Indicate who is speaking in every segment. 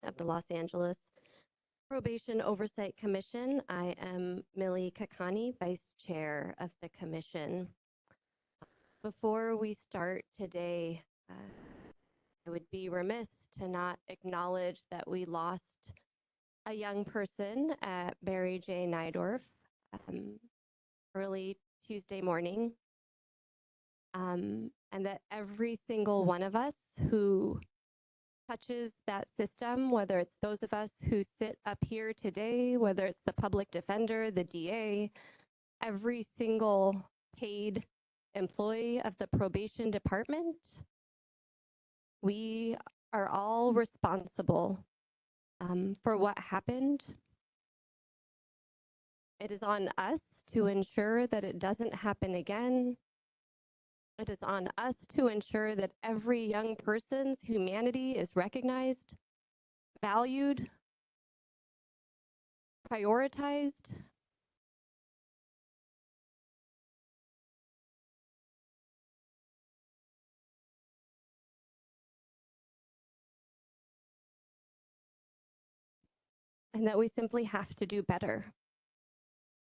Speaker 1: of the Los Angeles Probation Oversight Commission. I am Millie Kakani, Vice Chair of the Commission. Before we start today, I would be remiss to not acknowledge that we lost a young person at Barry J. Nydorf early Tuesday morning, and that every single one of us who touches that system, whether it's those of us who sit up here today, whether it's the public defender, the DA, every single paid employee of the probation department, we are all responsible for what happened. It is on us to ensure that it doesn't happen again. It is on us to ensure that every young person's humanity is recognized, valued, prioritized, and that we simply have to do better.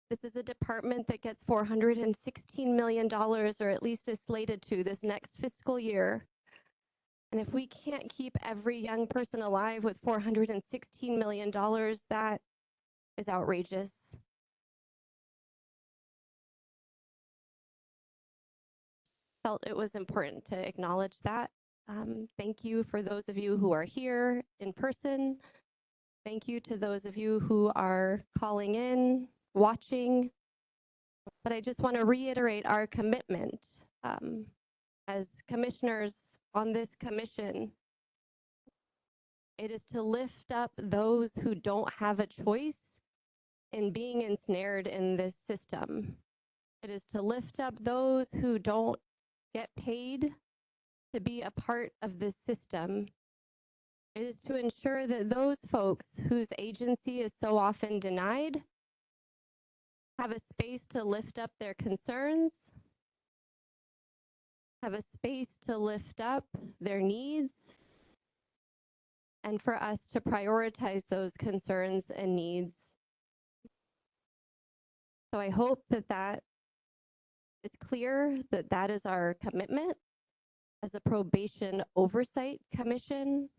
Speaker 1: This is a department that gets $416 million, or at least is slated to this next fiscal year. And if we can't keep every young person alive with $416 million, that is outrageous. Felt it was important to acknowledge that. Thank you for those of you who are here in person. Thank you to those of you who are calling in, watching. But I just want to reiterate our commitment as commissioners on this commission. It is to lift up those who don't have a choice in being ensnared in this system. It is to lift up those who don't get paid to be a part of this system. It is to ensure that those folks whose agency is so often denied have a space to lift up their concerns, have a space to lift up their needs, and for us to prioritize those concerns and needs. So I hope that that is clear, that that is our commitment as a Probation Oversight Commission,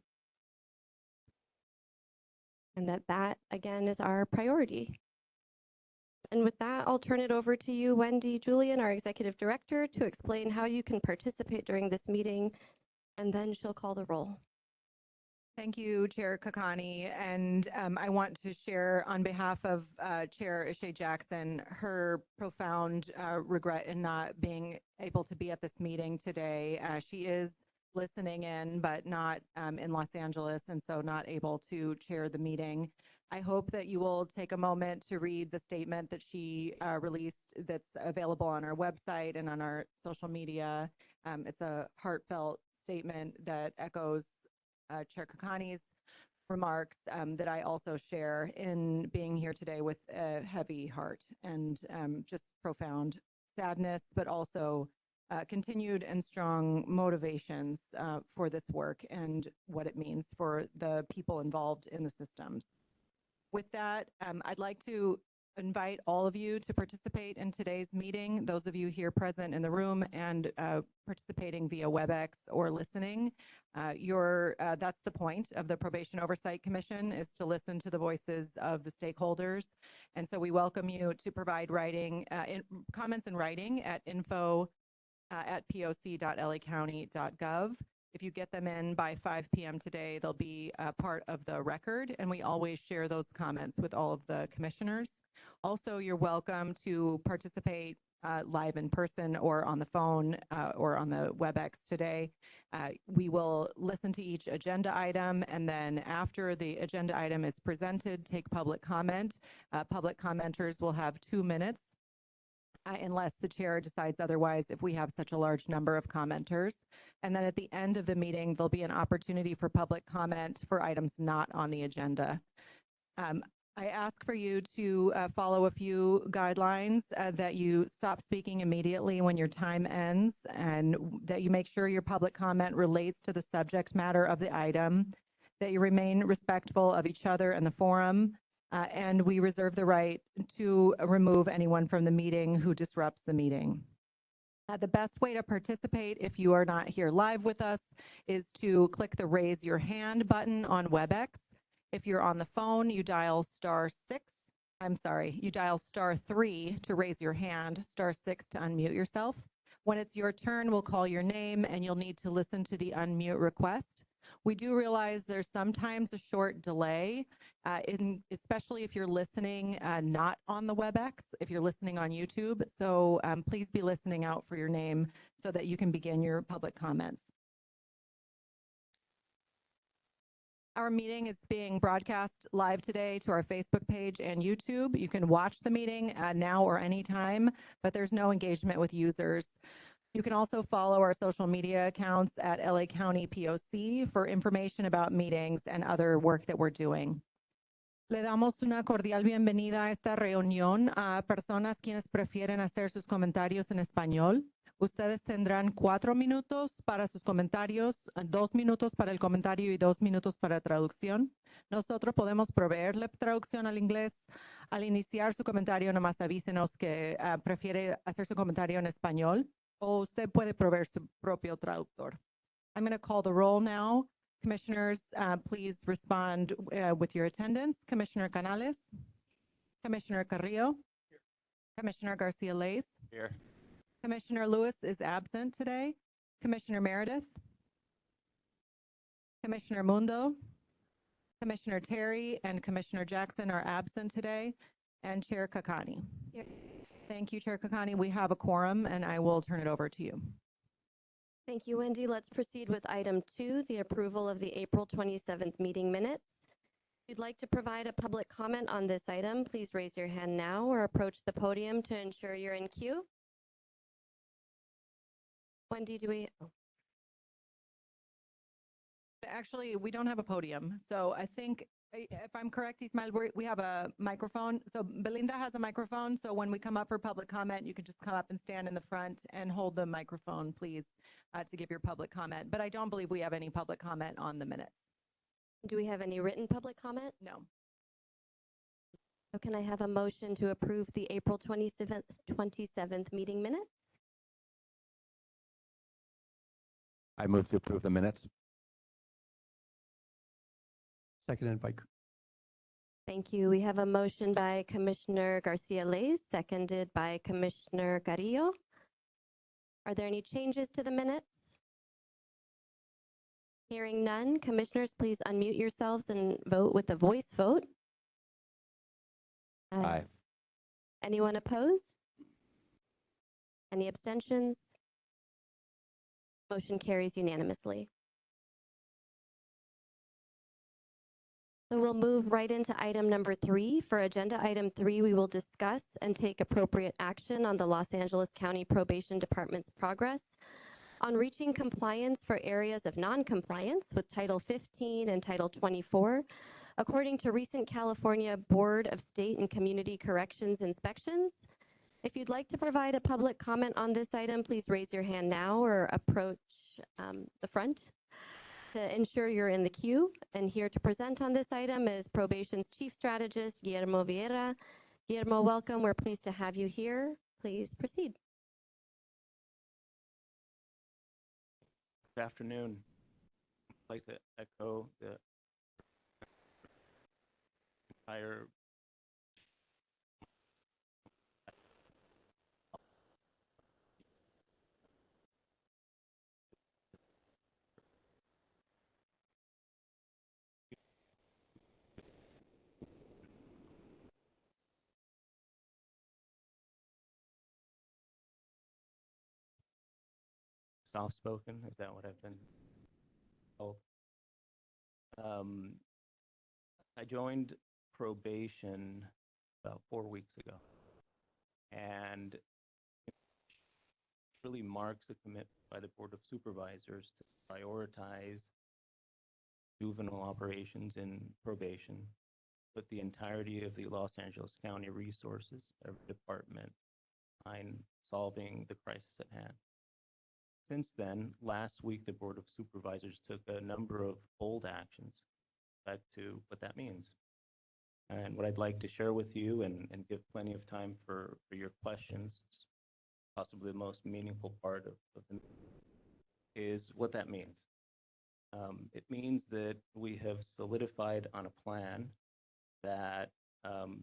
Speaker 1: and that that, again, is our priority. And with that, I'll turn it over to you, Wendy Julian, our Executive Director, to explain how you can participate during this meeting, and then she'll call the roll.
Speaker 2: Thank you, Chair Kakani. And I want to share on behalf of Chair Ishay Jackson her profound regret in not being able to be at this meeting today. She is listening in, but not in Los Angeles, and so not able to chair the meeting. I hope that you will take a moment to read the statement that she released that's available on our website and on our social media. It's a heartfelt statement that echoes Chair Kakani's remarks that I also share in being here today with a heavy heart and just profound sadness, but also continued and strong motivations for this work and what it means for the people involved in the systems. With that, I'd like to invite all of you to participate in today's meeting, those of you here present in the room and participating via WebEx or listening. That's the point of the Probation Oversight Commission, is to listen to the voices of the stakeholders. And so we welcome you to provide comments in writing at info@poc.lacounty.gov. If you get them in by 5 p.m. today, they'll be part of the record, and we always share those comments with all of the commissioners. Also, you're welcome to participate live in person or on the phone or on the WebEx today. We will listen to each agenda item, and then after the agenda item is presented, take public comment. Public commenters will have 2 minutes. Unless the chair decides otherwise, if we have such a large number of commenters. And then at the end of the meeting, there'll be an opportunity for public comment for items not on the agenda. I ask for you to follow a few guidelines, that you stop speaking immediately when your time ends, and that you make sure your public comment relates to the subject matter of the item, that you remain respectful of each other and the forum, and we reserve the right to remove anyone from the meeting who disrupts the meeting. The best way to participate if you are not here live with us is to click the raise your hand button on WebEx. If you're on the phone, you dial you dial *3 to raise your hand, *6 to unmute yourself. When it's your turn, we'll call your name and you'll need to listen to the unmute request. We do realize there's sometimes a short delay, especially if you're listening not on the WebEx, if you're listening on YouTube. So please be listening out for your name so that you can begin your public comments. Our meeting is being broadcast live today to our Facebook page and YouTube. You can watch the meeting now or anytime, but there's no engagement with users. You can also follow our social media accounts at LA County POC for information about meetings and other work that we're doing. Le damos una cordial bienvenida a esta reunión a personas quienes prefieren hacer sus comentarios en español. Ustedes tendrán 4 minutos para sus comentarios, 2 minutos para el comentario y 2 minutos para traducción. Nosotros podemos proveerle traducción al inglés. Al iniciar su comentario, nomás avísenos que prefiere hacer su comentario en español o usted puede proveer su propio traductor. I'm going to call the roll now. Commissioners, please respond with your attendance. Commissioner Canales. Commissioner Carrillo. Here. Commissioner Garcia-Lays.
Speaker 3: Here.
Speaker 2: Commissioner Lewis is absent today. Commissioner Meredith. Commissioner Mundo. Commissioner Terry and Commissioner Jackson are absent today. And Chair Kakani.
Speaker 1: Here.
Speaker 2: Thank you, Chair Kakani. We have a quorum, and I will turn it over to you.
Speaker 1: Thank you, Wendy. Let's proceed with item 2, the approval of the April 27th meeting minutes. If you'd like to provide a public comment on this item, please raise your hand now or approach the podium to ensure you're in queue. Wendy, do we? Oh.
Speaker 2: Actually, we don't have a podium. So I think, if I'm correct, Ismael, we have a microphone. So Belinda has a microphone. So when we come up for public comment, you can just come up and stand in the front and hold the microphone, please, to give your public comment. But I don't believe we have any public comment on the minutes.
Speaker 1: Do we have any written public comment?
Speaker 2: No.
Speaker 1: So can I have a motion to approve the April 27th meeting minutes?
Speaker 3: I move to approve the minutes.
Speaker 4: Seconded by.
Speaker 1: Thank you. We have a motion by Commissioner Garcia-Lays, seconded by Commissioner Carrillo. Are there any changes to the minutes? Hearing none, commissioners, please unmute yourselves and vote with a voice vote.
Speaker 3: Aye.
Speaker 1: Anyone opposed? Any abstentions? Motion carries unanimously. So we'll move right into item number 3. For agenda item 3, we will discuss and take appropriate action on the Los Angeles County Probation Department's progress on reaching compliance for areas of non-compliance with Title 15 and Title 24, according to recent California Board of State and Community Corrections inspections. If you'd like to provide a public comment on this item, please raise your hand now or approach the front to ensure you're in the queue. And here to present on this item is Probation's Chief Strategist, Guillermo Vieira. Guillermo, welcome. We're pleased to have you here. Please proceed.
Speaker 3: Good afternoon. I'd like to echo the entire soft-spoken. Is that what I've been told? I joined probation about 4 weeks ago, and it really marks a commitment by the Board of Supervisors to prioritize juvenile operations in probation, put the entirety of the Los Angeles County resources, every department, behind solving the crisis at hand. Since then, last week, the Board of Supervisors took a number of bold actions respect to what that means. And what I'd like to share with you and give plenty of time for your questions, possibly the most meaningful part of the is what that means. It means that we have solidified on a plan that,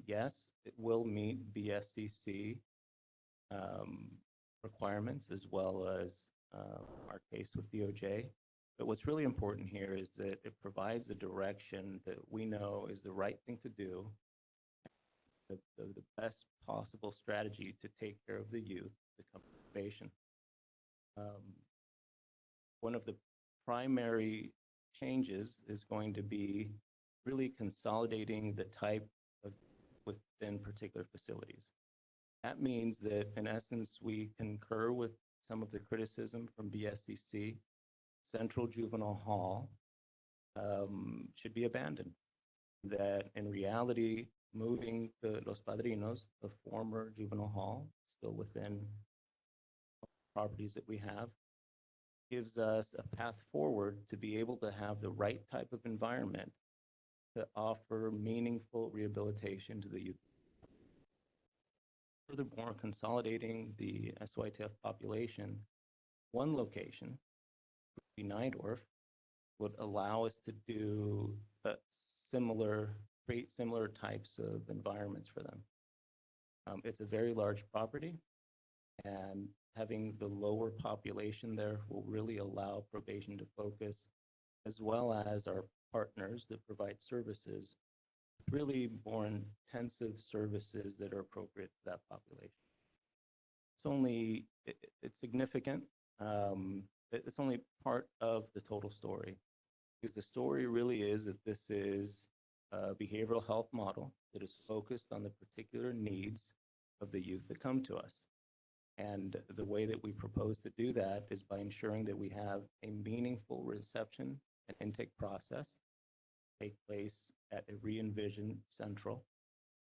Speaker 3: yes, it will meet BSCC requirements as well as our case with DOJ. But what's really important here is that it provides a direction that we know is the right thing to do, the best possible strategy to take care of the youth that come to probation. One of the primary changes is going to be really consolidating the type of within particular facilities. That means that, in essence, we concur with some of the criticism from BSCC. Central Juvenile Hall should be abandoned. That in reality, moving the Los Padrinos, the former juvenile hall, still within properties that we have, gives us a path forward to be able to have the right type of environment to offer meaningful rehabilitation to the youth. Furthermore, consolidating the SYTF population, one location, Nydorf, would allow us to do create similar types of environments for them. It's a very large property, and having the lower population there will really allow probation to focus, as well as our partners that provide services, really more intensive services that are appropriate to that population. It's significant. It's only part of the total story, because the story really is that this is a behavioral health model that is focused on the particular needs of the youth that come to us. And the way that we propose to do that is by ensuring that we have a meaningful reception and intake process take place at a re-envisioned central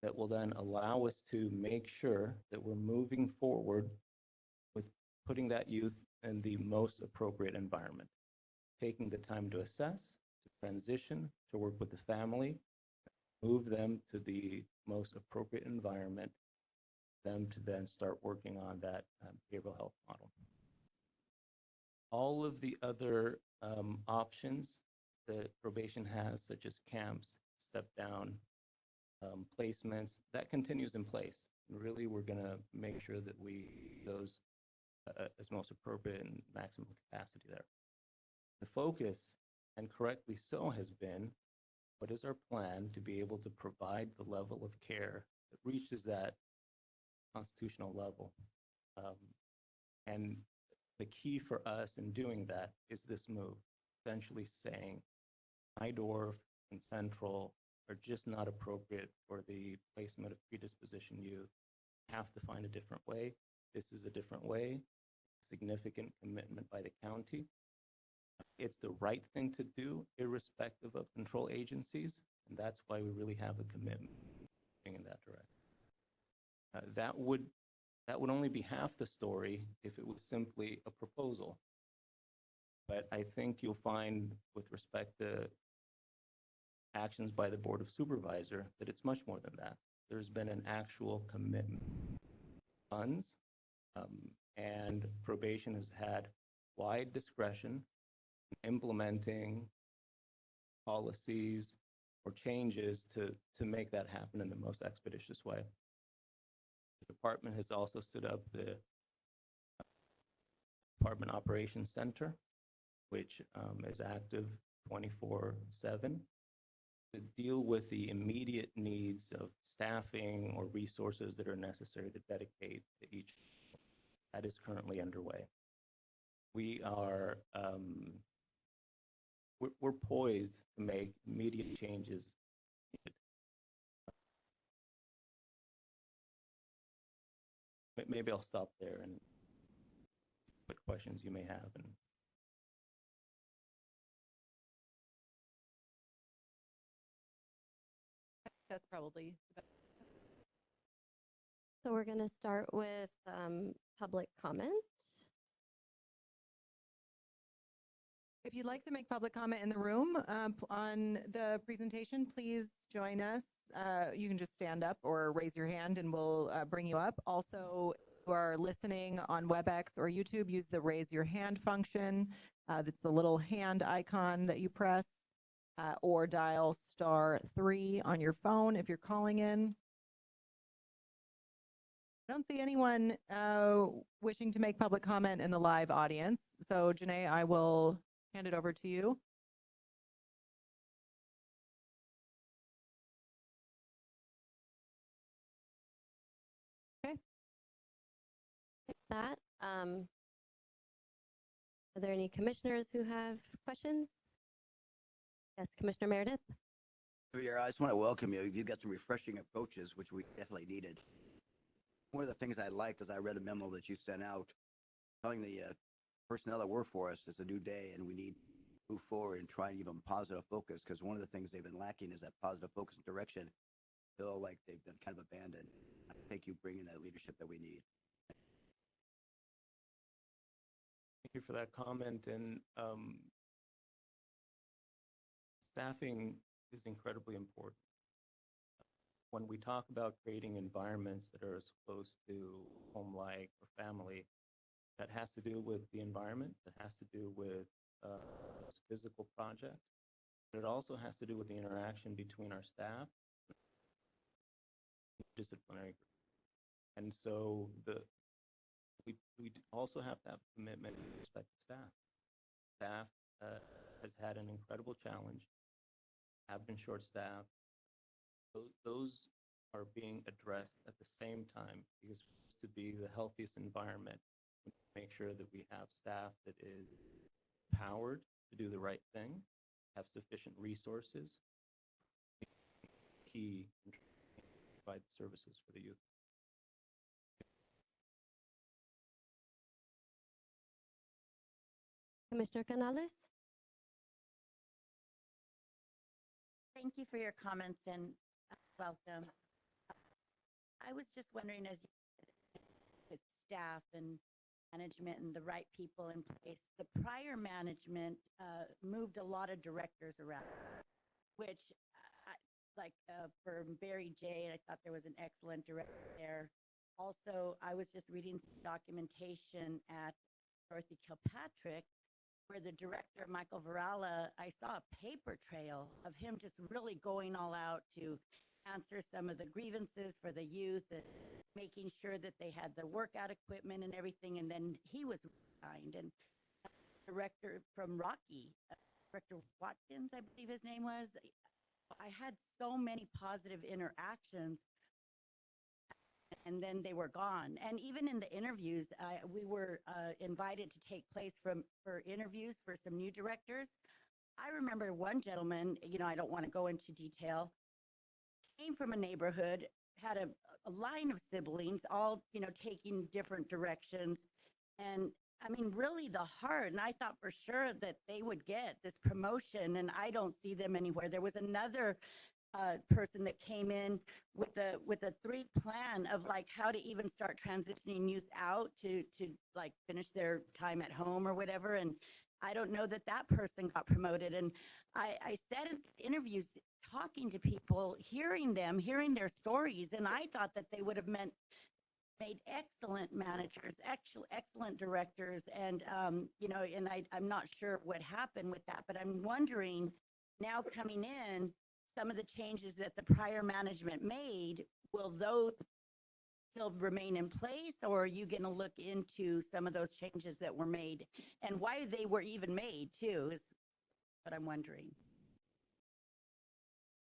Speaker 3: that will then allow us to make sure that we're moving forward with putting that youth in the most appropriate environment, taking the time to assess, to transition, to work with the family, move them to the most appropriate environment, them to then start working on that behavioral health model. All of the other options that probation has, such as camps, step down, placements, that continues in place. And really, we're going to make sure that we those as most appropriate and maximum capacity there. The focus, and correctly so, has been what is our plan to be able to provide the level of care that reaches that constitutional level. And the key for us in doing that is this move, essentially saying Nydorf and Central are just not appropriate for the placement of predisposition youth. Have to find a different way. This is a different way. Significant commitment by the county. It's the right thing to do, irrespective of control agencies, and that's why we really have a commitment in that direction. That would only be half the story if it was simply a proposal. But I think you'll find, with respect to actions by the Board of Supervisors, that it's much more than that. There's been an actual commitment. Funds, and probation has had wide discretion in implementing policies or changes to make that happen in the most expeditious way. The department has also stood up the Department Operations Center, which is active 24/7 to deal with the immediate needs of staffing or resources that are necessary to dedicate to each. That is currently underway. We are we're poised to make immediate changes. Maybe I'll stop there and what questions you may have. And
Speaker 2: That's probably the best.
Speaker 1: So we're going to start with public comment.
Speaker 2: If you'd like to make public comment in the room on the presentation, please join us. You can just stand up or raise your hand and we'll bring you up. Also, if you are listening on WebEx or YouTube, use the raise your hand function. That's the little hand icon that you press, or dial *3 on your phone if you're calling in. I don't see anyone wishing to make public comment in the live audience. So Janae, I will hand it over to you. Okay.
Speaker 1: With that, are there any commissioners who have questions? Yes, Commissioner Meredith.
Speaker 5: I just want to welcome you. You've got some refreshing approaches, which we definitely needed. One of the things I liked is I read a memo that you sent out telling the personnel that work for us it's a new day and we need to move forward and try and give them positive focus, because one of the things they've been lacking is that positive focus and direction. Feel like they've been kind of abandoned. I think you bring in that leadership that we need.
Speaker 3: Thank you for that comment. And staffing is incredibly important. When we talk about creating environments that are as close to home-like or family, that has to do with the environment, that has to do with physical projects, but it also has to do with the interaction between our staff and disciplinary group. And so we also have to have commitment and respect to staff. Staff has had an incredible challenge, have been short-staffed. Those are being addressed at the same time because it has to be the healthiest environment. We make sure that we have staff that is empowered to do the right thing, have sufficient resources, key to provide services for the youth.
Speaker 1: Commissioner Canales.
Speaker 6: Thank you for your comments and welcome. I was just wondering, as you with staff and management and the right people in place, the prior management moved a lot of directors around, which for Barry J, I thought there was an excellent director there. Also, I was just reading some documentation at Dorothy Kilpatrick where the director, Michael Varela, I saw a paper trail of him just really going all out to answer some of the grievances for the youth and making sure that they had the workout equipment and everything. And then he was resigned. And director from Rocky, Director Watkins, I believe his name was, I had so many positive interactions and then they were gone. And even in the interviews, we were invited to take place for interviews for some new directors. I remember one gentleman, I don't want to go into detail, came from a neighborhood, had a line of siblings, all, taking different directions. And I mean, really the heart, and I thought for sure that they would get this promotion, and I don't see them anywhere. There was another person that came in with a 3 plan of like how to even start transitioning youth out to like finish their time at home or whatever. And I don't know that person got promoted. And I said in interviews, talking to people, hearing their stories, and I thought that they would have made excellent managers, excellent directors. And, and I'm not sure what happened with that, but I'm wondering now coming in, some of the changes that the prior management made, will those still remain in place, or are you going to look into some of those changes that were made and why they were even made too, is what I'm wondering.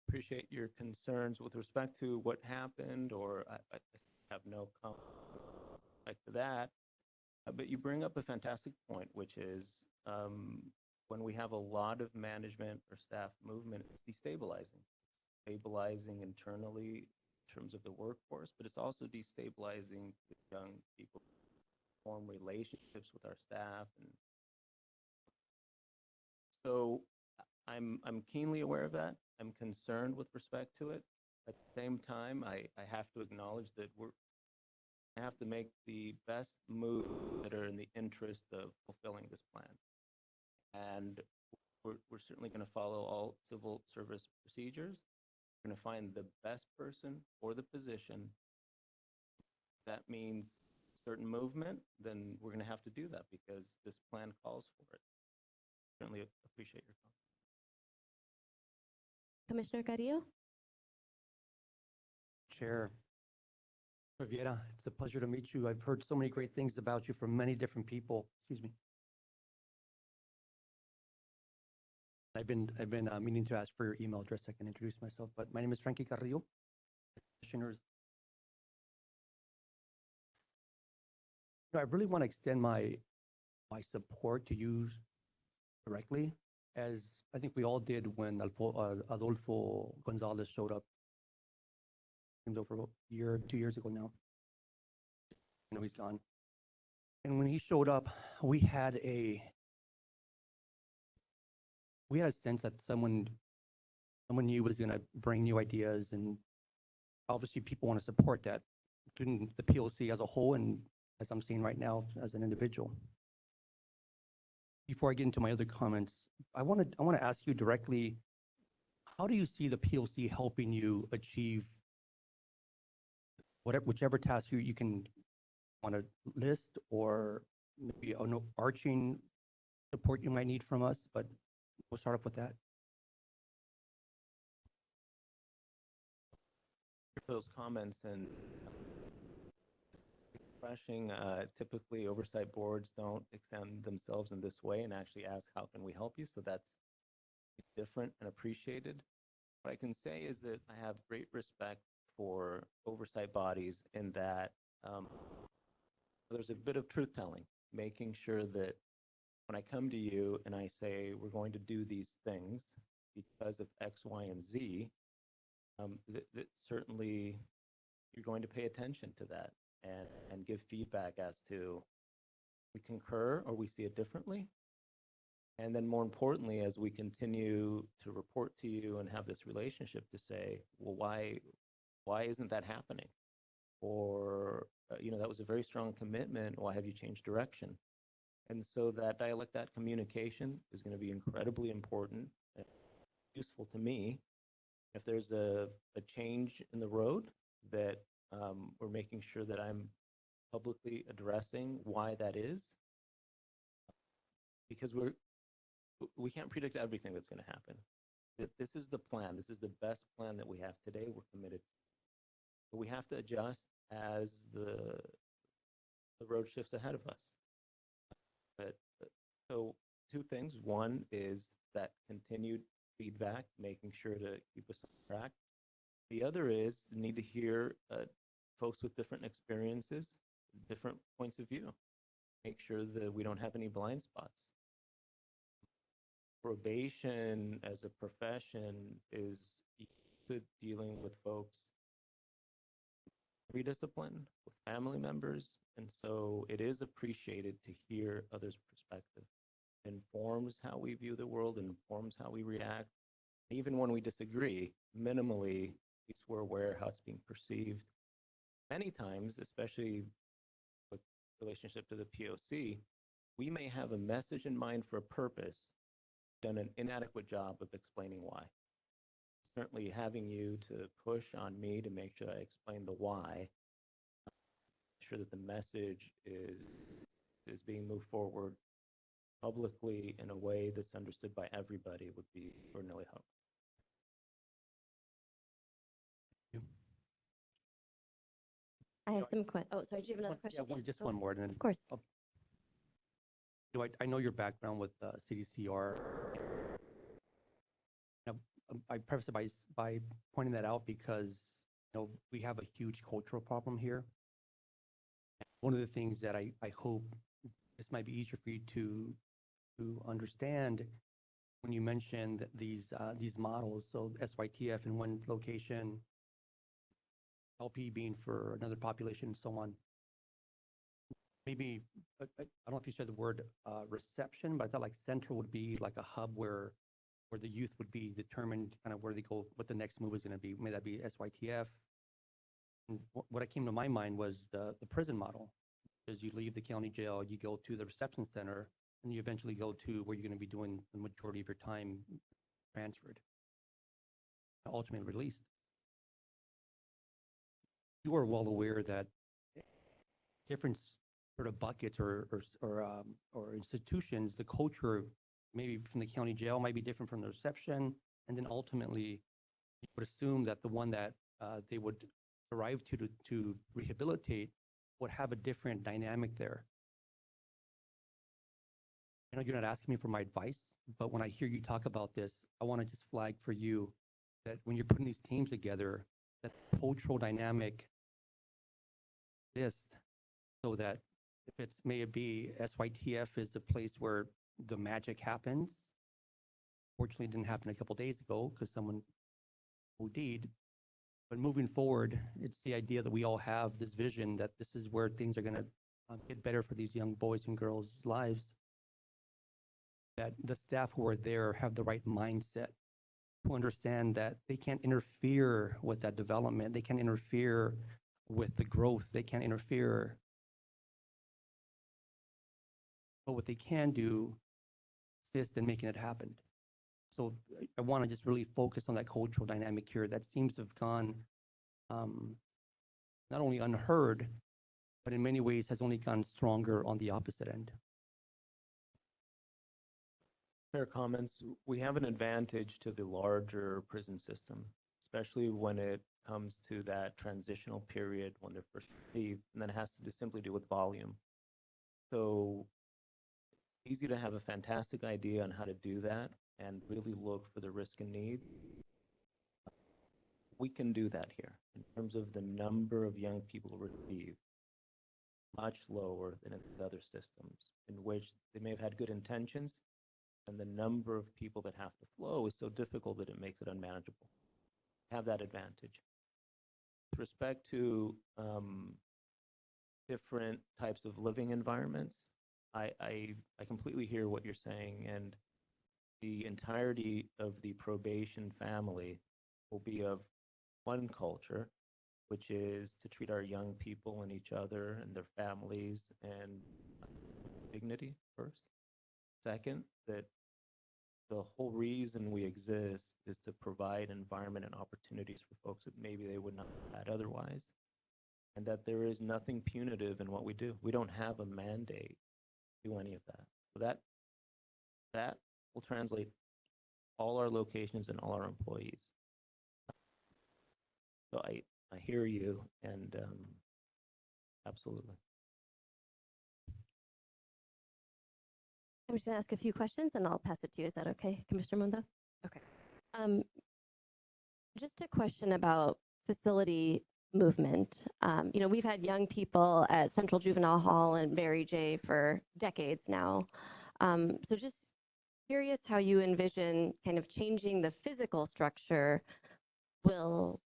Speaker 3: Appreciate your concerns with respect to what happened, or I have no comment to that. But you bring up a fantastic point, which is when we have a lot of management or staff movement, it's destabilizing. It's stabilizing internally in terms of the workforce, but it's also destabilizing the young people who form relationships with our staff. And so I'm keenly aware of that. I'm concerned with respect to it. At the same time, I have to acknowledge that I have to make the best moves that are in the interest of fulfilling this plan. And we're certainly going to follow all civil service procedures. We're going to find the best person for the position. That means certain movement, then we're going to have to do that because this plan calls for it. Certainly appreciate your comment.
Speaker 1: Commissioner Carrillo?
Speaker 4: Chair Riviera, it's a pleasure to meet you. I've heard so many great things about you from many different people. Excuse me. I've been meaning to ask for your email address. I can introduce myself, but my name is Frankie Carrillo. Commissioners, I really want to extend my support to you directly, as I think we all did when Adolfo Gonzalez showed up. It was over a year, 2 years ago now. I know he's gone. And when he showed up, we had a sense that someone new was going to bring new ideas, and obviously people want to support that, including the POC as a whole, and as I'm seeing right now as an individual. Before I get into my other comments, I want to ask you directly, how do you see the POC helping you achieve whichever task you can want to list, or maybe an overarching support you might need from us, but we'll start off with that.
Speaker 3: Those comments and refreshing. Typically, oversight boards don't extend themselves in this way and actually ask, how can we help you? So that's different and appreciated. What I can say is that I have great respect for oversight bodies in that there's a bit of truth telling, making sure that when I come to you and I say, we're going to do these things because of X, Y, and Z, that certainly you're going to pay attention to that and give feedback as to we concur or we see it differently. And then more importantly, as we continue to report to you and have this relationship, to say, well, why isn't that happening? Or, that was a very strong commitment. Why have you changed direction? And so that dialect, that communication is going to be incredibly important and useful to me. If there's a change in the road, that we're making sure that I'm publicly addressing why that is, because we can't predict everything that's going to happen. This is the plan. This is the best plan that we have today. We're committed. But we have to adjust as the road shifts ahead of us. So two things. One is that continued feedback, making sure to keep us on track. The other is the need to hear folks with different experiences, different points of view. Make sure that we don't have any blind spots. Probation as a profession is dealing with folks every discipline, with family members, and so it is appreciated to hear others' perspective. It informs how we view the world, and informs how we react. Even when we disagree, minimally, at least we're aware how it's being perceived. Many times, especially with relationship to the POC, we may have a message in mind for a purpose, done an inadequate job of explaining why. Certainly having you to push on me to make sure I explain the why, sure that the message is being moved forward publicly in a way that's understood by everybody would be extraordinarily helpful.
Speaker 1: I have some questions. Oh, sorry, do you have another question?
Speaker 4: Yeah, just one more. And then
Speaker 1: Of course.
Speaker 4: I know your background with CDCR. I preface it by pointing that out because we have a huge cultural problem here. One of the things that I hope this might be easier for you to understand when you mentioned these models, so SYTF in one location, LP being for another population, and so on. Maybe I don't know if you said the word reception, but I thought like center would be like a hub where the youth would be determined kind of where they go, what the next move is going to be. May that be SYTF. And what came to my mind was the prison model. As you leave the county jail, you go to the reception center, and you eventually go to where you're going to be doing the majority of your time transferred, ultimately released. You are well aware that different sort of buckets or institutions, the culture maybe from the county jail might be different from the reception, and then ultimately you would assume that the one that they would arrive to rehabilitate would have a different dynamic there. I know you're not asking me for my advice, but when I hear you talk about this, I want to just flag for you that when you're putting these teams together, that cultural dynamic exists, so that if it's may it be SYTF is the place where the magic happens. Fortunately, it didn't happen a couple days ago because someone OD'd. But moving forward, it's the idea that we all have this vision that this is where things are going to get better for these young boys and girls' lives. That the staff who are there have the right mindset to understand that they can't interfere with that development. They can't interfere with the growth. They can't interfere. But what they can do is assist in making it happen. So I want to just really focus on that cultural dynamic here that seems to have gone not only unheard, but in many ways has only gone stronger on the opposite end.
Speaker 3: Fair comments. We have an advantage to the larger prison system, especially when it comes to that transitional period when they're first received, and that has to simply do with volume. So easy to have a fantastic idea on how to do that and really look for the risk and need. We can do that here in terms of the number of young people received, much lower than in the other systems in which they may have had good intentions, and the number of people that have to flow is so difficult that it makes it unmanageable. Have that advantage. With respect to different types of living environments, I completely hear what you're saying, and the entirety of the probation family will be of one culture, which is to treat our young people and each other and their families and dignity first. Second, that the whole reason we exist is to provide environment and opportunities for folks that maybe they would not have had otherwise, and that there is nothing punitive in what we do. We don't have a mandate to do any of that. So that will translate all our locations and all our employees. So I hear you, and absolutely.
Speaker 1: I'm just going to ask a few questions and I'll pass it to you. Is that okay, Commissioner Mundo? Okay. Just a question about facility movement. You know, we've had young people at Central Juvenile Hall and Mary J for decades now. So just curious how you envision kind of changing the physical structure will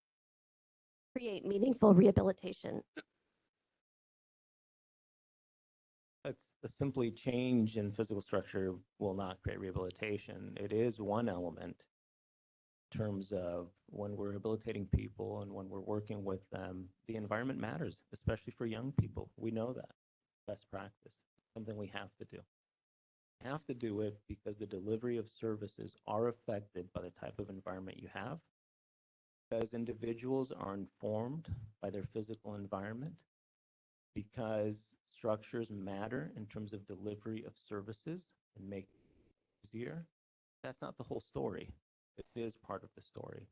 Speaker 1: create meaningful rehabilitation.
Speaker 3: That's simply change in physical structure will not create rehabilitation. It is one element in terms of when we're rehabilitating people and when we're working with them, the environment matters, especially for young people. We know that. Best practice, something we have to do. We have to do it because the delivery of services are affected by the type of environment you have, because individuals are informed by their physical environment, because structures matter in terms of delivery of services and make it easier. That's not the whole story. It is part of the story.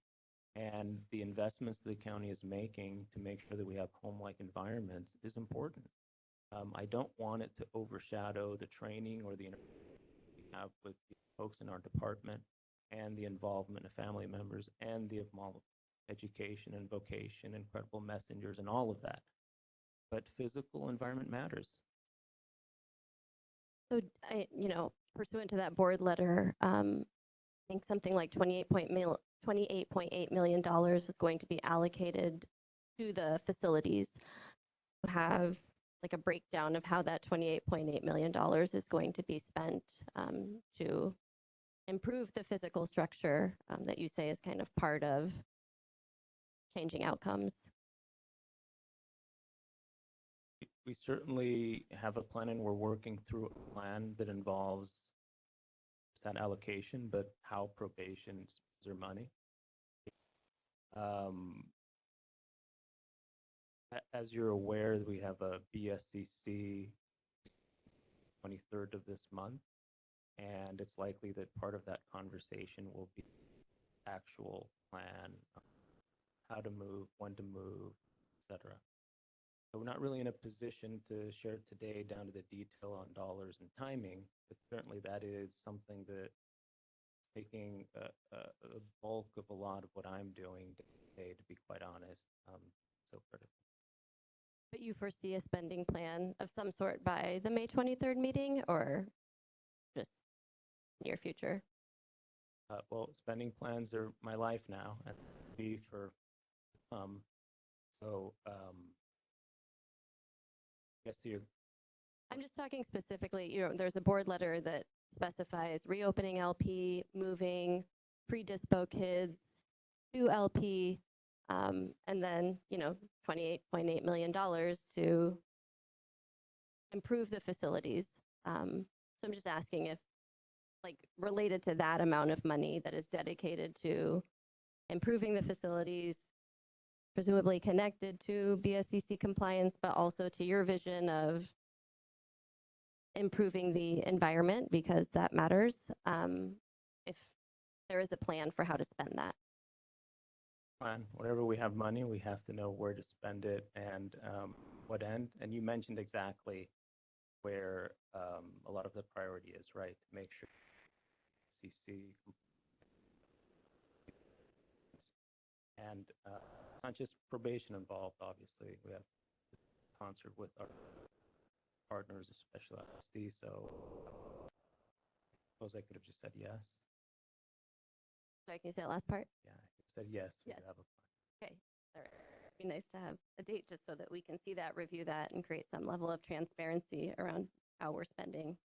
Speaker 3: And the investments the county is making to make sure that we have home-like environments is important. I don't want it to overshadow the training or the interaction we have with the folks in our department and the involvement of family members and the education and vocation and credible messengers and all of that. But physical environment matters.
Speaker 1: So, you know, pursuant to that board letter, I think something like $28.8 million was going to be allocated to the facilities. You have like a breakdown of how that $28.8 million is going to be spent to improve the physical structure that you say is kind of part of changing outcomes.
Speaker 3: we certainly have a plan, and we're working through a plan that involves that allocation, but how probation spends their money. As you're aware, we have a BSCC 23rd of this month, and it's likely that part of that conversation will be actual plan, how to move, when to move, etc. So we're not really in a position to share today down to the detail on dollars and timing, but certainly that is something that is taking a bulk of a lot of what I'm doing today, to be quite honest. So critical.
Speaker 1: But you foresee a spending plan of some sort by the May 23rd meeting, or just near future?
Speaker 3: Well, spending plans are my life now, and be for so I guess
Speaker 1: I'm just talking specifically, there's a board letter that specifies reopening LP, moving pre-dispo kids to LP, and then, $28.8 million to improve the facilities. So I'm just asking if, related to that amount of money that is dedicated to improving the facilities, presumably connected to BSCC compliance, but also to your vision of improving the environment, because that matters, if there is a plan for how to spend that.
Speaker 3: plan. Whenever we have money, we have to know where to spend it and what end. And you mentioned exactly where a lot of the priority is, right? To make sure CC and it's not just probation involved. Obviously, we have concert with our partners, especially SD. So I suppose I could have just said yes.
Speaker 1: Sorry, can you say that last part?
Speaker 3: Yeah, I could have said yes. We
Speaker 1: Yes.
Speaker 3: have a plan.
Speaker 1: Okay, all right. It'd be nice to have a date just so that we can see that, review that, and create some level of transparency around how we're spending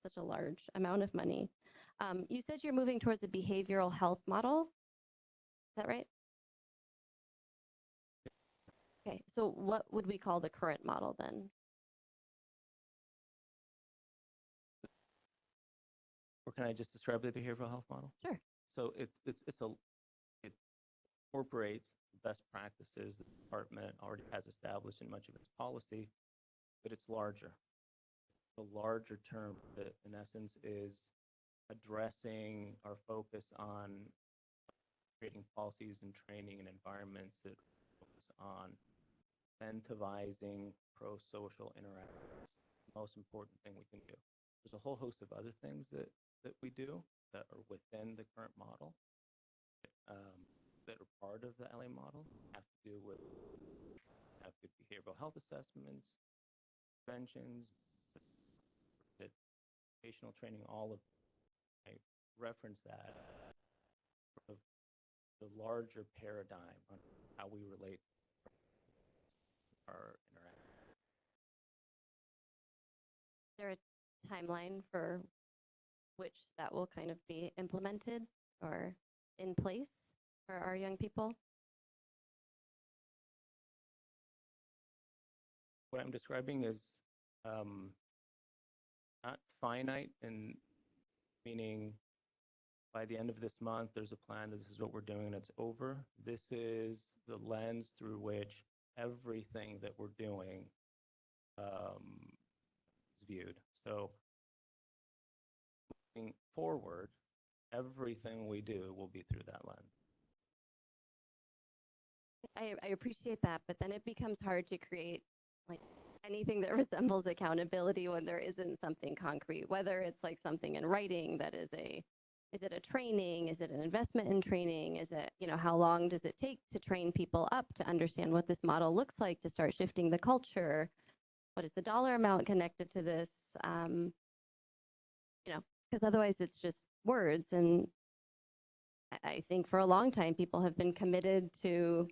Speaker 1: such a large amount of money. You said you're moving towards a behavioral health model. Is that right? Okay, so what would we call the current model then?
Speaker 3: Or can I just describe the behavioral health model?
Speaker 1: Sure.
Speaker 3: So it incorporates best practices the department already has established in much of its policy, but it's larger. The larger term that in essence is addressing our focus on creating policies and training and environments that focus on incentivizing pro-social interactions. The most important thing we can do. There's a whole host of other things that we do that are within the current model that are part of the LA model, have to do with good behavioral health assessments, preventions, educational training, all of I reference that of the larger paradigm on how we relate our interaction.
Speaker 1: Is there a timeline for which that will kind of be implemented or in place for our young people?
Speaker 3: What I'm describing is not finite, and meaning by the end of this month, there's a plan that this is what we're doing and it's over. This is the lens through which everything that we're doing is viewed. So moving forward, everything we do will be through that lens.
Speaker 1: I appreciate that, but then it becomes hard to create anything that resembles accountability when there isn't something concrete, whether it's something in writing that is it a training? Is it an investment in training? Is it, how long does it take to train people up to understand what this model looks like, to start shifting the culture? What is the dollar amount connected to this? Because otherwise it's just words. And I think for a long time, people have been committed to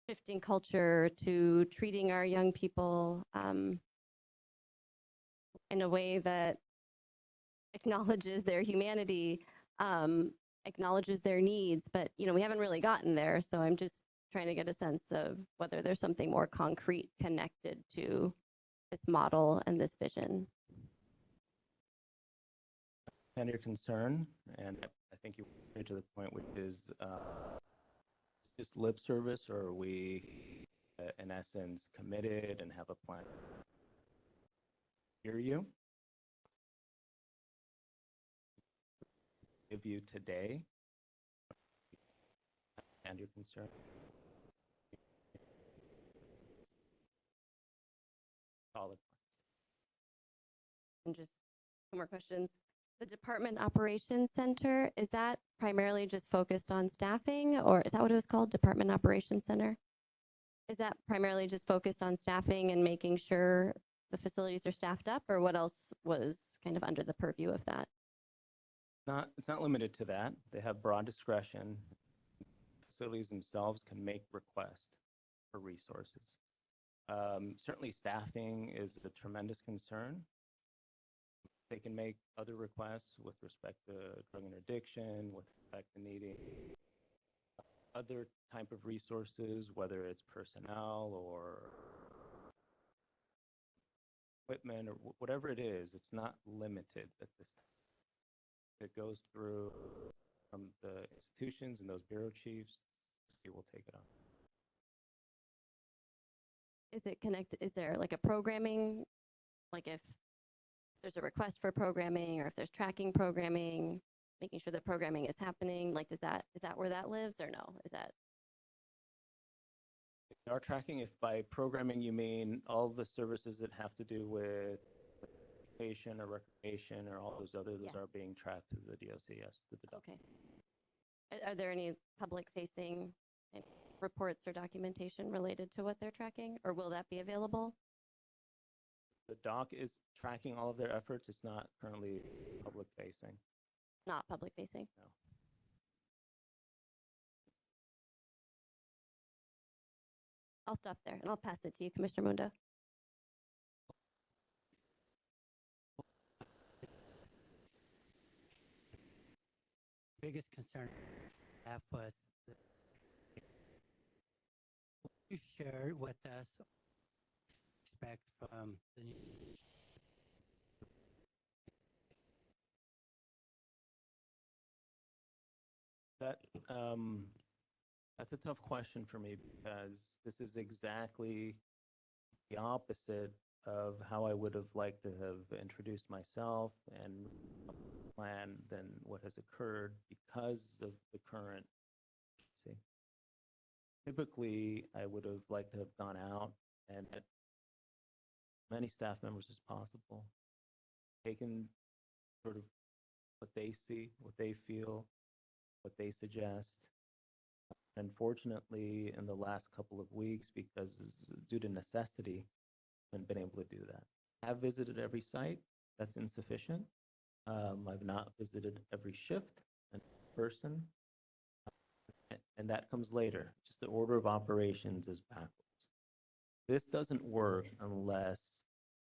Speaker 1: shifting culture, to treating our young people in a way that acknowledges their humanity, acknowledges their needs, but we haven't really gotten there. So I'm just trying to get a sense of whether there's something more concrete connected to this model and this vision.
Speaker 3: And your concern, and I think you get to the point, which is just lip service, or are we, in essence, committed and have a plan? Hear you. Give you today and your concern. Solid.
Speaker 1: And just two more questions. The Department Operations Center, is that primarily just focused on staffing, or is that what it was called, Department Operations Center? Is that primarily just focused on staffing and making sure the facilities are staffed up, or what else was kind of under the purview of that?
Speaker 3: It's not limited to that. They have broad discretion. Facilities themselves can make requests for resources. Certainly staffing is a tremendous concern. They can make other requests with respect to drug interdiction, with respect to needing other type of resources, whether it's personnel or equipment or whatever it is. It's not limited at this time. It goes through from the institutions and those bureau chiefs. We will take it on.
Speaker 1: Is it connected? Is there like a programming, like if there's a request for programming or if there's tracking programming, making sure that programming is happening, like is that where that lives or no? Is that?
Speaker 3: Our tracking, if by programming you mean all the services that have to do with education or recreation or all those others, those are being tracked through the DOCS.
Speaker 1: Okay. Are there any public facing reports or documentation related to what they're tracking, or will that be available?
Speaker 3: The doc is tracking all of their efforts. It's not currently public facing.
Speaker 1: It's not public facing?
Speaker 3: No.
Speaker 1: I'll stop there and I'll pass it to you, Commissioner Mundo.
Speaker 7: Biggest concern I have was you shared with us expect from the new
Speaker 3: That's a tough question for me because this is exactly the opposite of how I would have liked to have introduced myself and plan than what has occurred because of the current. See, typically I would have liked to have gone out and had many staff members as possible, taken sort of what they see, what they feel, what they suggest. Unfortunately, in the last couple of weeks, because due to necessity, I haven't been able to do that. I have visited every site. That's insufficient. I've not visited every shift in person, and that comes later. Just the order of operations is backwards. This doesn't work unless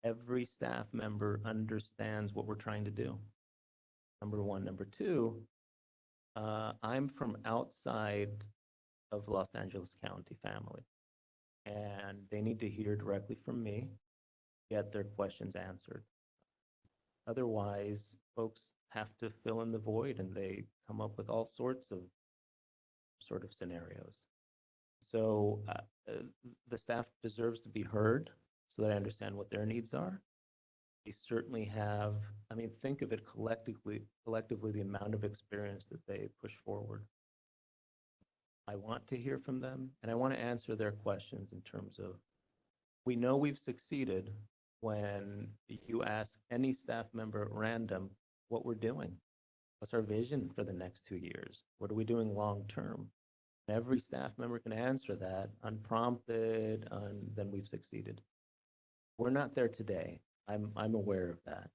Speaker 3: every staff member understands what we're trying to do. Number one. Number two, I'm from outside of Los Angeles County family, and they need to hear directly from me, get their questions answered. Otherwise, folks have to fill in the void and they come up with all sorts of sort of scenarios. So the staff deserves to be heard so that I understand what their needs are. They certainly have, I mean, think of it collectively the amount of experience that they push forward. I want to hear from them and I want to answer their questions in terms of, we know we've succeeded when you ask any staff member at random what we're doing. What's our vision for the next 2 years? What are we doing long term? And every staff member can answer that unprompted, and then we've succeeded. We're not there today. I'm aware of that.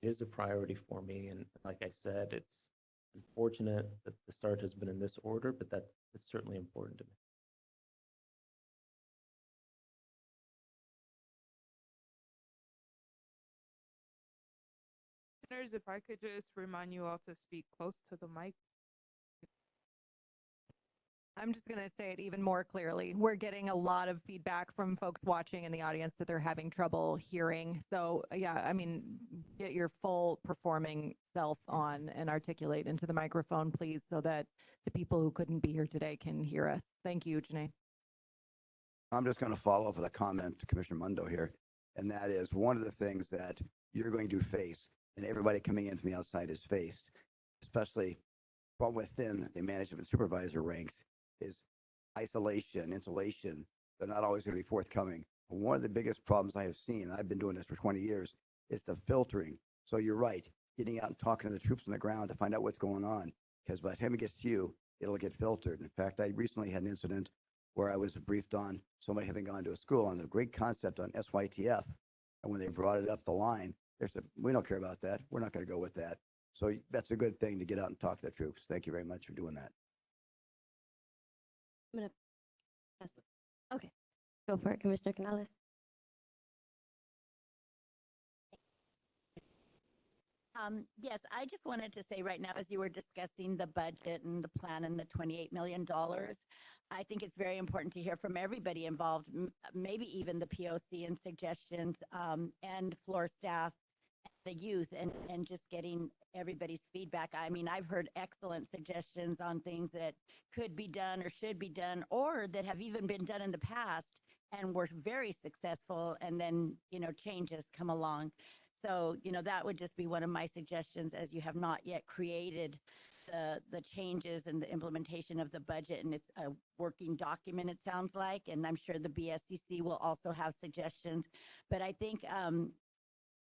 Speaker 3: It is a priority for me, and like I said, it's unfortunate that the start has been in this order, but it's certainly important to me.
Speaker 8: If I could just remind you all to speak close to the mic.
Speaker 2: I'm just going to say it even more clearly. We're getting a lot of feedback from folks watching in the audience that they're having trouble hearing. So yeah, I mean, get your full performing self on and articulate into the microphone, please, so that the people who couldn't be here today can hear us. Thank you, Janae.
Speaker 5: I'm just going to follow up with a comment to Commissioner Mundo here, and that is one of the things that you're going to face, and everybody coming in from the outside is faced, especially from within the management supervisor ranks, is isolation, insulation. They're not always going to be forthcoming. One of the biggest problems I have seen, and I've been doing this for 20 years, is the filtering. So you're right, getting out and talking to the troops on the ground to find out what's going on, because by the time it gets to you, it'll get filtered. In fact, I recently had an incident where I was briefed on somebody having gone to a school on the great concept on SYTF. And when they brought it up the line, they said, we don't care about that. We're not going to go with that. So that's a good thing to get out and talk to the troops. Thank you very much for doing that.
Speaker 1: I'm going to pass it. Okay, go for it, Commissioner Canales.
Speaker 6: Yes, I just wanted to say right now, as you were discussing the budget and the plan and the $28 million, I think it's very important to hear from everybody involved, maybe even the POC and suggestions and floor staff, the youth, and just getting everybody's feedback. I mean, I've heard excellent suggestions on things that could be done or should be done, or that have even been done in the past and were very successful, and then, you know, changes come along. So, you know, that would just be one of my suggestions, as you have not yet created the changes and the implementation of the budget, and it's a working document, it sounds like, and I'm sure the BSCC will also have suggestions. But I think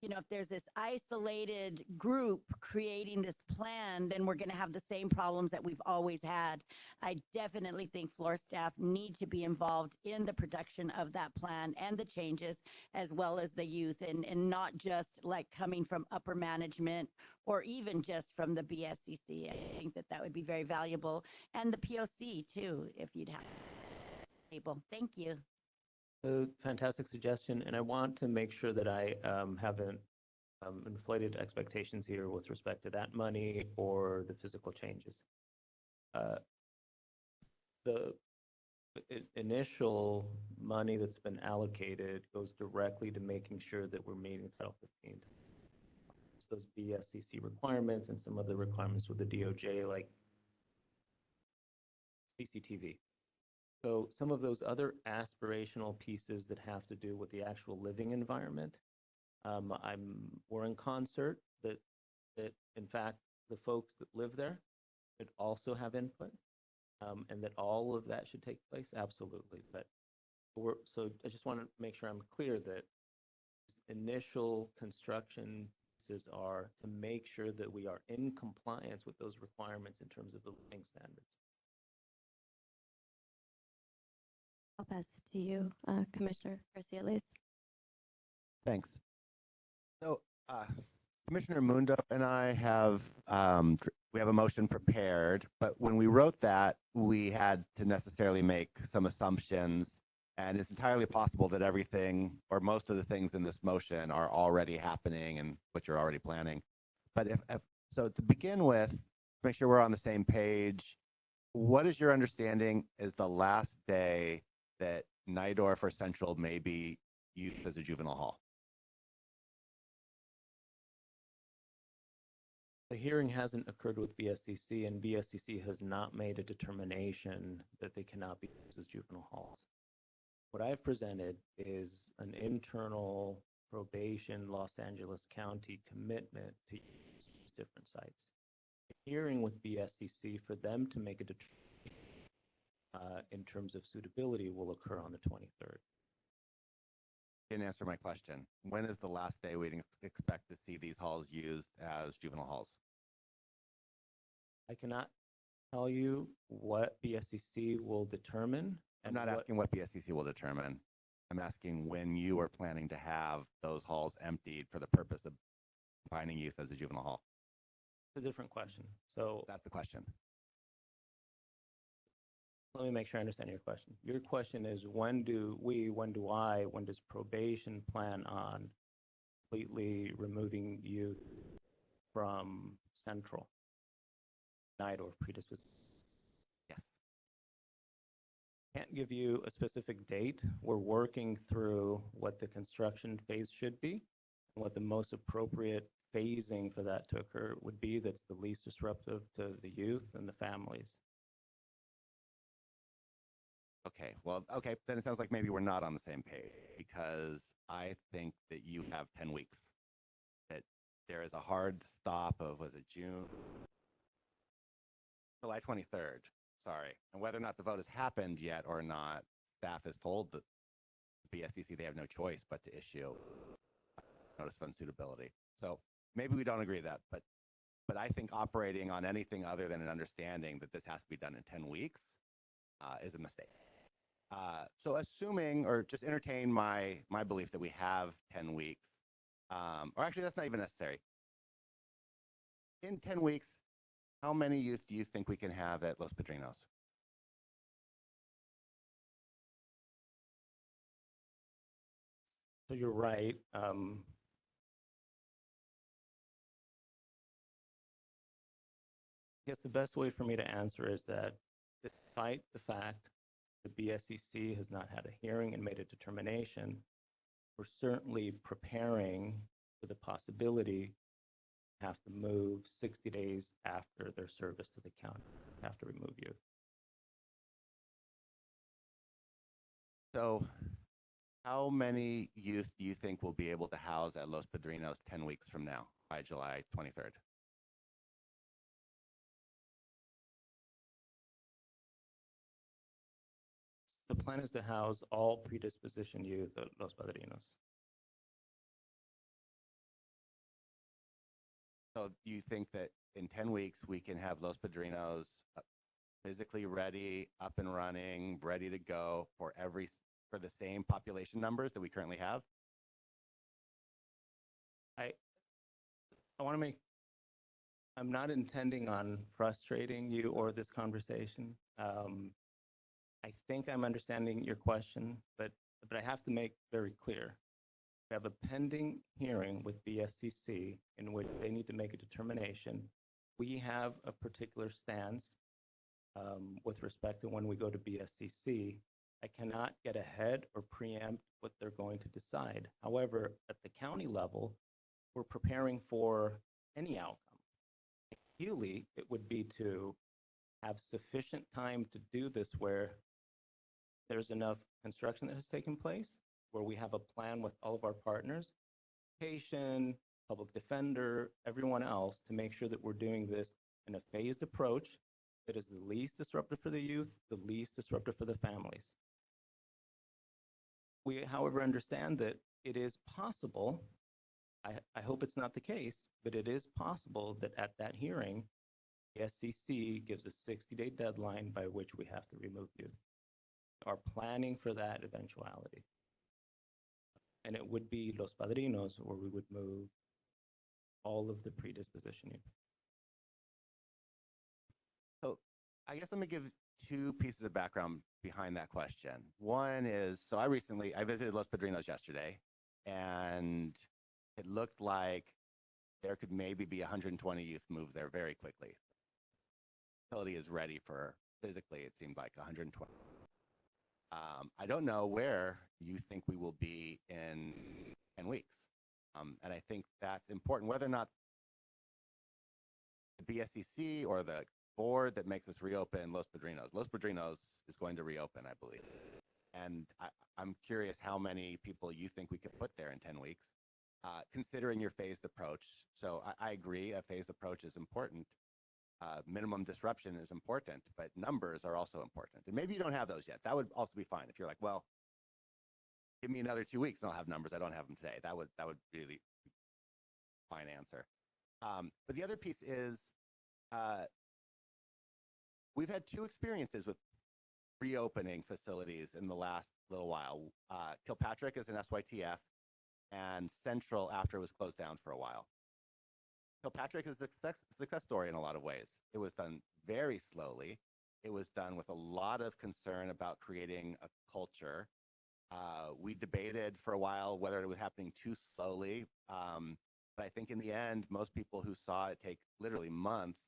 Speaker 6: you know, if there's this isolated group creating this plan, then we're going to have the same problems that we've always had. I definitely think floor staff need to be involved in the production of that plan and the changes, as well as the youth, and not just like coming from upper management or even just from the BSCC. I think that that would be very valuable. And the POC too, if you'd have able. Thank you.
Speaker 3: Fantastic suggestion, and I want to make sure that I haven't inflated expectations here with respect to that money or the physical changes. The initial money that's been allocated goes directly to making sure that we're meeting Title 15. So those BSCC requirements and some other requirements with the DOJ, like CCTV. So some of those other aspirational pieces that have to do with the actual living environment, we're in concert that in fact the folks that live there should also have input, and that all of that should take place. Absolutely, but so I just want to make sure I'm clear that initial construction pieces are to make sure that we are in compliance with those requirements in terms of the living standards.
Speaker 1: I'll pass it to you, Commissioner Garcia-Lez.
Speaker 8: Thanks. So, Commissioner Mundo and I have we have a motion prepared, but when we wrote that, we had to necessarily make some assumptions, and it's entirely possible that everything or most of the things in this motion are already happening and what you're already planning. But if so, to begin with, to make sure we're on the same page, what is your understanding is the last day that Nydorf or Central may be used as a juvenile hall?
Speaker 3: The hearing hasn't occurred with BSCC, and BSCC has not made a determination that they cannot be used as juvenile halls. What I've presented is an internal probation Los Angeles County commitment to use different sites. The hearing with BSCC for them to make a determination in terms of suitability will occur on the 23rd.
Speaker 8: Didn't answer my question. When is the last day we'd expect to see these halls used as juvenile halls?
Speaker 3: I cannot tell you what BSCC will determine.
Speaker 8: I'm not asking what BSCC will determine. I'm asking when you are planning to have those halls emptied for the purpose of finding youth as a juvenile hall.
Speaker 3: It's a different question. So
Speaker 8: that's the question.
Speaker 3: Let me make sure I understand your question. Your question is when does probation plan on completely removing youth from Central, Nydorf predisposition?
Speaker 8: Yes.
Speaker 3: Can't give you a specific date. We're working through what the construction phase should be and what the most appropriate phasing for that to occur would be that's the least disruptive to the youth and the families.
Speaker 8: Okay, well, okay, then it sounds like maybe we're not on the same page because I think that you have 10 weeks. That there is a hard stop of, was it June? July 23rd, sorry. And whether or not the vote has happened yet or not, staff has told the BSCC they have no choice but to issue notice of unsuitability. So maybe we don't agree that, but I think operating on anything other than an understanding that this has to be done in 10 weeks is a mistake. So assuming, or just entertain my belief that we have 10 weeks, or actually that's not even necessary. In 10 weeks, how many youth do you think we can have at Los Padrinos?
Speaker 3: So you're right. I guess the best way for me to answer is that despite the fact the BSCC has not had a hearing and made a determination, we're certainly preparing for the possibility to have to move 60 days after their service to the county, have to remove youth.
Speaker 8: So how many youth do you think will be able to house at Los Padrinos 10 weeks from now, by July 23rd?
Speaker 3: The plan is to house all predisposition youth at Los Padrinos.
Speaker 8: So do you think that in 10 weeks we can have Los Padrinos physically ready, up and running, ready to go for the same population numbers that we currently have?
Speaker 3: I want to make, I'm not intending on frustrating you or this conversation. I think I'm understanding your question, but I have to make very clear. We have a pending hearing with BSCC in which they need to make a determination. We have a particular stance with respect to when we go to BSCC. I cannot get ahead or preempt what they're going to decide. However, at the county level, we're preparing for any outcome. Ideally, it would be to have sufficient time to do this where there's enough construction that has taken place, where we have a plan with all of our partners, education, public defender, everyone else, to make sure that we're doing this in a phased approach that is the least disruptive for the youth, the least disruptive for the families. We, however, understand that it is possible, I hope it's not the case, but it is possible that at that hearing, the SCC gives a 60-day deadline by which we have to remove youth. Are planning for that eventuality. And it would be Los Padrinos where we would move all of the predisposition youth.
Speaker 8: So I guess let me give two pieces of background behind that question. One is, so I visited Los Padrinos yesterday, and it looked like there could maybe be 120 youth move there very quickly. The facility is ready for, physically, it seemed like 120. I don't know where you think we will be in 10 weeks. And I think that's important, whether or not the BSCC or the board that makes us reopen Los Padrinos. Los Padrinos is going to reopen, I believe. And I'm curious how many people you think we could put there in 10 weeks, considering your phased approach. So I agree, a phased approach is important. Minimum disruption is important, but numbers are also important. And maybe you don't have those yet. That would also be fine. If you're like, well, give me another 2 weeks and I'll have numbers. I don't have them today. That would really be a fine answer. But the other piece is we've had two experiences with reopening facilities in the last little while. Kilpatrick is an SYTF and Central after it was closed down for a while. Kilpatrick is a success story in a lot of ways. It was done very slowly. It was done with a lot of concern about creating a culture. We debated for a while whether it was happening too slowly. But I think in the end, most people who saw it take literally months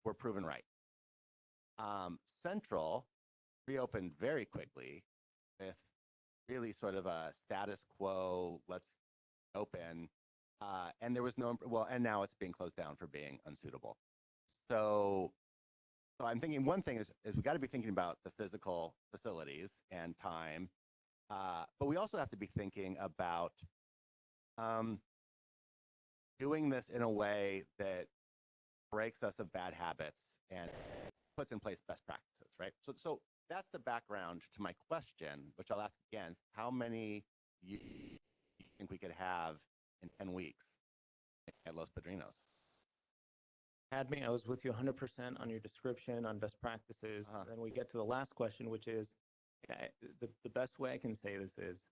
Speaker 8: were proven right. Central reopened very quickly with really sort of a status quo, let's open. And there was no, well, and now it's being closed down for being unsuitable. So I'm thinking one thing is we got to be thinking about the physical facilities and time, but we also have to be thinking about doing this in a way that breaks us of bad habits and puts in place best practices, right? So that's the background to my question, which I'll ask again. How many you think we could have in 10 weeks at Los Padrinos?
Speaker 3: Had me, I was with you 100% on your description on best practices. Then we get to the last question, which is, the best way I can say this is,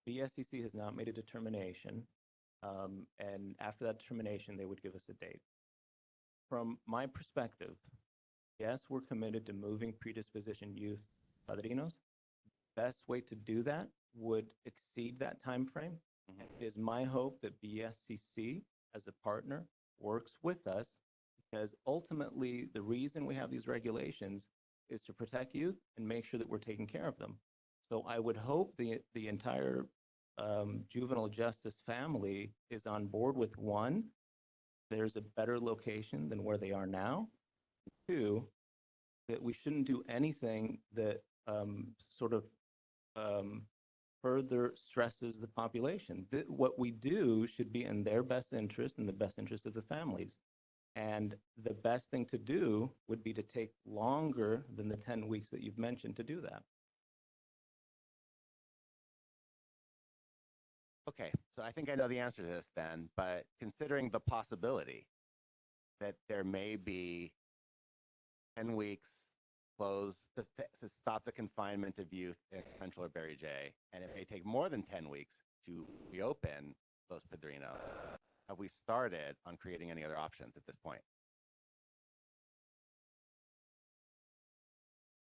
Speaker 3: BSCC has not made a determination, and after that determination, they would give us a date. From my perspective, yes, we're committed to moving predispositioned youth padrinos. Best way to do that would exceed that time frame. It is my hope that BSCC, as a partner, works with us, because ultimately the reason we have these regulations is to protect youth and make sure that we're taking care of them. So I would hope the entire juvenile justice family is on board with, one, there's a better location than where they are now. Two, that we shouldn't do anything that sort of further stresses the population. What we do should be in their best interest and the best interest of the families. And the best thing to do would be to take longer than the 10 weeks that you've mentioned to do that.
Speaker 8: Okay, so I think I know the answer to this then, but considering the possibility that there may be 10 weeks closed to stop the confinement of youth in Central or Barry J, and it may take more than 10 weeks to reopen Los Padrinos, have we started on creating any other options at this point?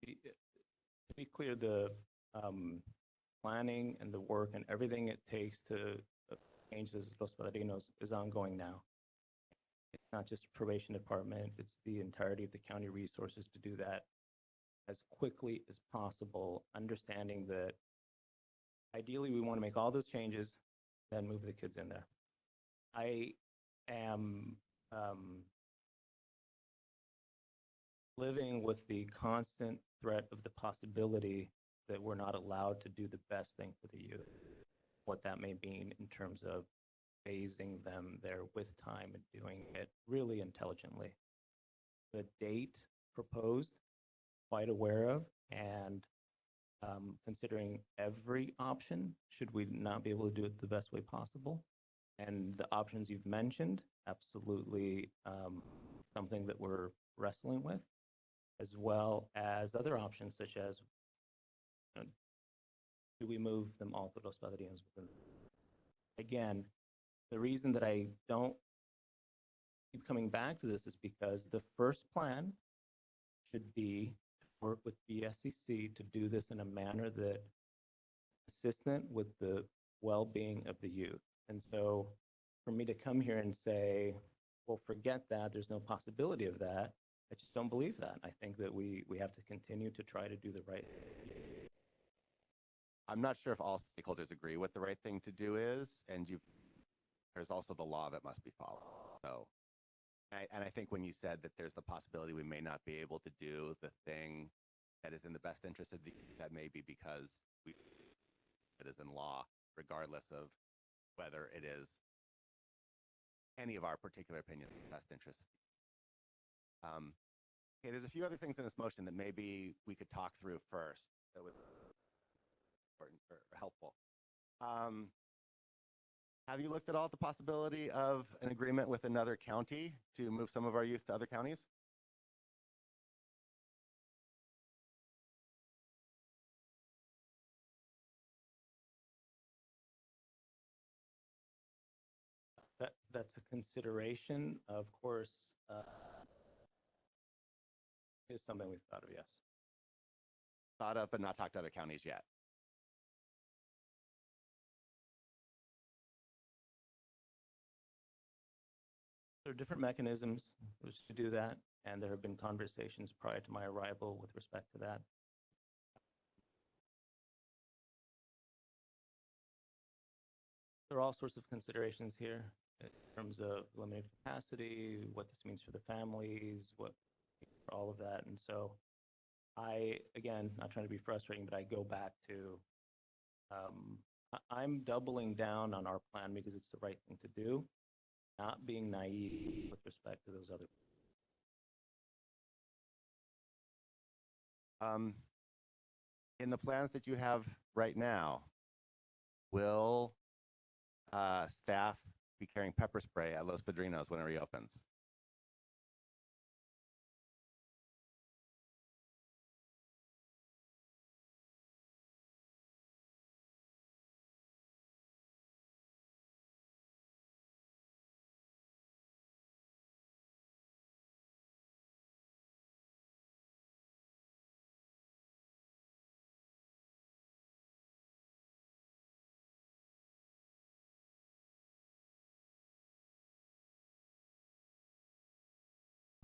Speaker 3: To be clear, the planning and the work and everything it takes to change Los Padrinos is ongoing now. It's not just probation department, it's the entirety of the county resources to do that as quickly as possible, understanding that ideally we want to make all those changes, then move the kids in there. I am living with the constant threat of the possibility that we're not allowed to do the best thing for the youth, what that may mean in terms of phasing them there with time and doing it really intelligently. The date proposed, quite aware of, and considering every option, should we not be able to do it the best way possible. And the options you've mentioned, absolutely something that we're wrestling with, as well as other options such as, do we move them all to Los Padrinos? Again, the reason that I don't keep coming back to this is because the first plan should be to work with BSCC to do this in a manner that is consistent with the well-being of the youth. And so for me to come here and say, well, forget that, there's no possibility of that, I just don't believe that. I think that we have to continue to try to do the right thing.
Speaker 8: I'm not sure if all stakeholders agree what the right thing to do is, and there's also the law that must be followed. So, and I think when you said that there's the possibility we may not be able to do the thing that is in the best interest of the, that may be because it is in law, regardless of whether it is any of our particular opinion in the best interest. Okay, there's a few other things in this motion that maybe we could talk through first that would important or helpful. Have you looked at all at the possibility of an agreement with another county to move some of our youth to other counties?
Speaker 3: That's a consideration, of course, is something we've thought of, yes.
Speaker 8: Thought of, but not talked to other counties yet.
Speaker 3: There are different mechanisms to do that, and there have been conversations prior to my arrival with respect to that. there are all sorts of considerations here in terms of limited capacity, what this means for the families, what for all of that. And so again, not trying to be frustrating, but I go back to I'm doubling down on our plan because it's the right thing to do, not being naive with respect to those other.
Speaker 8: In the plans that you have right now, will staff be carrying pepper spray at Los Padrinos when it reopens?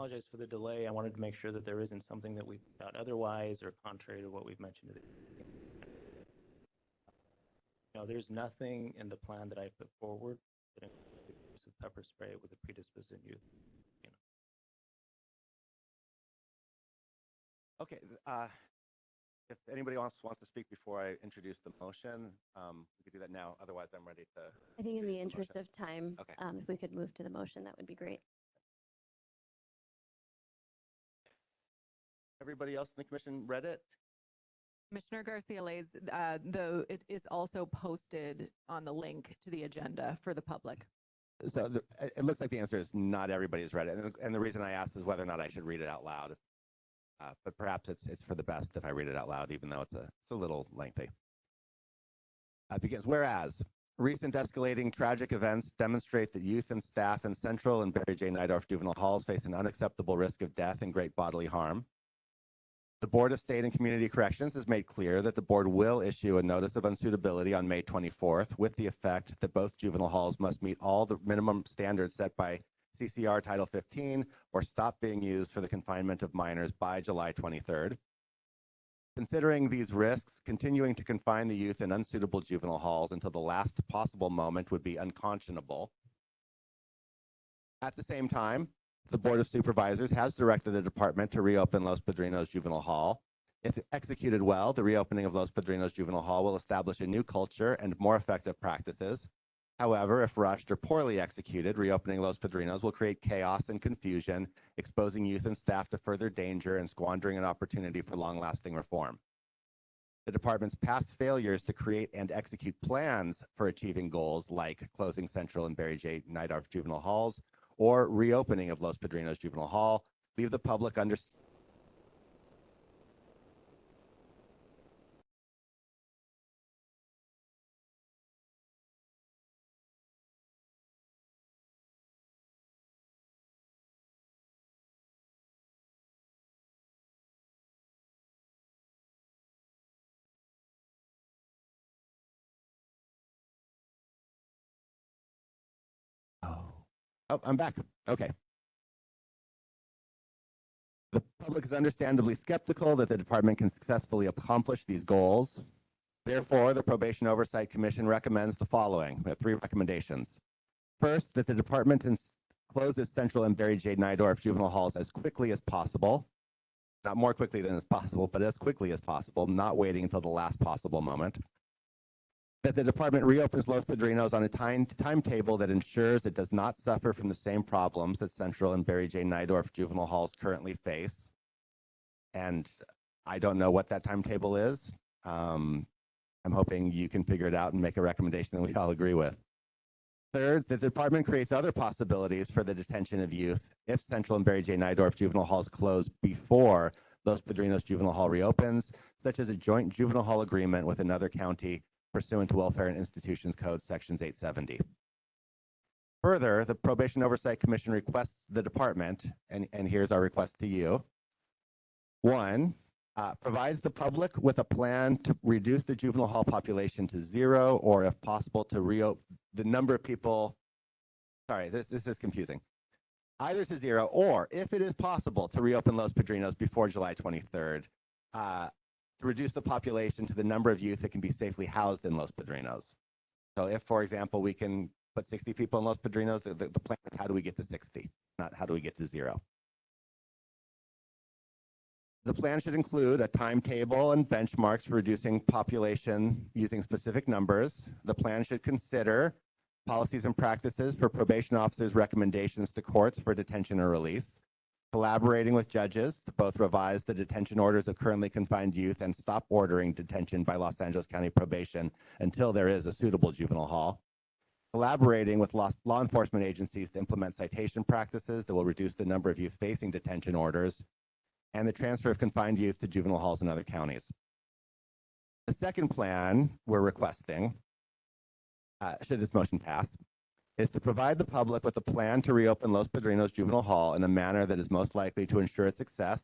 Speaker 3: Apologize for the delay. I wanted to make sure that there isn't something that we thought otherwise or contrary to what we've mentioned. There's nothing in the plan that I put forward that includes the use of pepper spray with a predisposed youth.
Speaker 8: Okay. If anybody else wants to speak before I introduce the motion, we could do that now. Otherwise, I'm ready to.
Speaker 1: I think in the
Speaker 8: introduce
Speaker 1: interest of time,
Speaker 8: Okay.
Speaker 1: if we could move to the motion, that would be great.
Speaker 8: Everybody else in the commission read it?
Speaker 2: Commissioner Garcia-Lays, it is also posted on the link to the agenda for the public.
Speaker 8: So it looks like the answer is not everybody's read it. And the reason I asked is whether or not I should read it out loud. But perhaps it's for the best if I read it out loud, even though it's a little lengthy. It begins, whereas recent escalating tragic events demonstrate that youth and staff in Central and Barry J. Nydorf juvenile halls face an unacceptable risk of death and great bodily harm. The Board of State and Community Corrections has made clear that the board will issue a notice of unsuitability on May 24th with the effect that both juvenile halls must meet all the minimum standards set by CCR Title 15 or stop being used for the confinement of minors by July 23rd. Considering these risks, continuing to confine the youth in unsuitable juvenile halls until the last possible moment would be unconscionable. At the same time, the Board of Supervisors has directed the department to reopen Los Padrinos Juvenile Hall. If executed well, the reopening of Los Padrinos Juvenile Hall will establish a new culture and more effective practices. However, if rushed or poorly executed, reopening Los Padrinos will create chaos and confusion, exposing youth and staff to further danger and squandering an opportunity for long-lasting reform. The department's past failures to create and execute plans for achieving goals like closing Central and Barry J. Nydorf Juvenile Halls or reopening of Los Padrinos Juvenile Hall leave the public under. Oh, I'm back. Okay. The public is understandably skeptical that the department can successfully accomplish these goals. Therefore, the Probation Oversight Commission recommends the following. We have 3 recommendations. First, that the department closes Central and Barry J. Nydorf juvenile halls as quickly as possible. Not more quickly than is possible, but as quickly as possible, not waiting until the last possible moment. That the department reopens Los Padrinos on a timetable that ensures it does not suffer from the same problems that Central and Barry J. Nydorf juvenile halls currently face. And I don't know what that timetable is. I'm hoping you can figure it out and make a recommendation that we all agree with. Third, the department creates other possibilities for the detention of youth if Central and Barry J. Nydorf juvenile halls close before Los Padrinos Juvenile Hall reopens, such as a joint juvenile hall agreement with another county pursuant to Welfare and Institutions Code Sections 870. Further, the Probation Oversight Commission requests the department, and here's our request to you. 1, provides the public with a plan to reduce the juvenile hall population to 0, or if possible, to reopen the number of people. Sorry, this is confusing. Either to 0, or if it is possible, to reopen Los Padrinos before July 23rd, to reduce the population to the number of youth that can be safely housed in Los Padrinos. So if, for example, we can put 60 people in Los Padrinos, the plan is how do we get to 60, not how do we get to 0. The plan should include a timetable and benchmarks for reducing population using specific numbers. The plan should consider policies and practices for probation officers' recommendations to courts for detention or release, collaborating with judges to both revise the detention orders of currently confined youth and stop ordering detention by Los Angeles County Probation until there is a suitable juvenile hall, collaborating with law enforcement agencies to implement citation practices that will reduce the number of youth facing detention orders, and the transfer of confined youth to juvenile halls in other counties. The second plan we're requesting, should this motion pass, is to provide the public with a plan to reopen Los Padrinos Juvenile Hall in a manner that is most likely to ensure its success.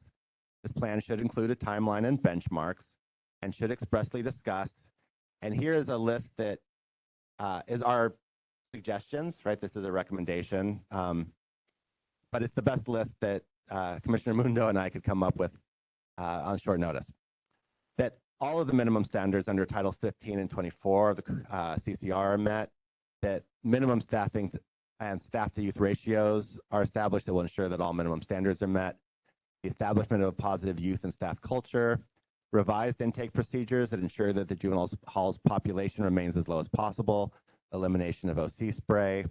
Speaker 8: This plan should include a timeline and benchmarks and should expressly discuss. And here is a list that is our suggestions, right? This is a recommendation, but it's the best list that Commissioner Mundo and I could come up with on short notice. That all of the minimum standards under Title 15 and 24 of the CCR are met, that minimum staffing and staff to youth ratios are established that will ensure that all minimum standards are met, the establishment of a positive youth and staff culture, revised intake procedures that ensure that the juvenile hall's population remains as low as possible, elimination of OC spray,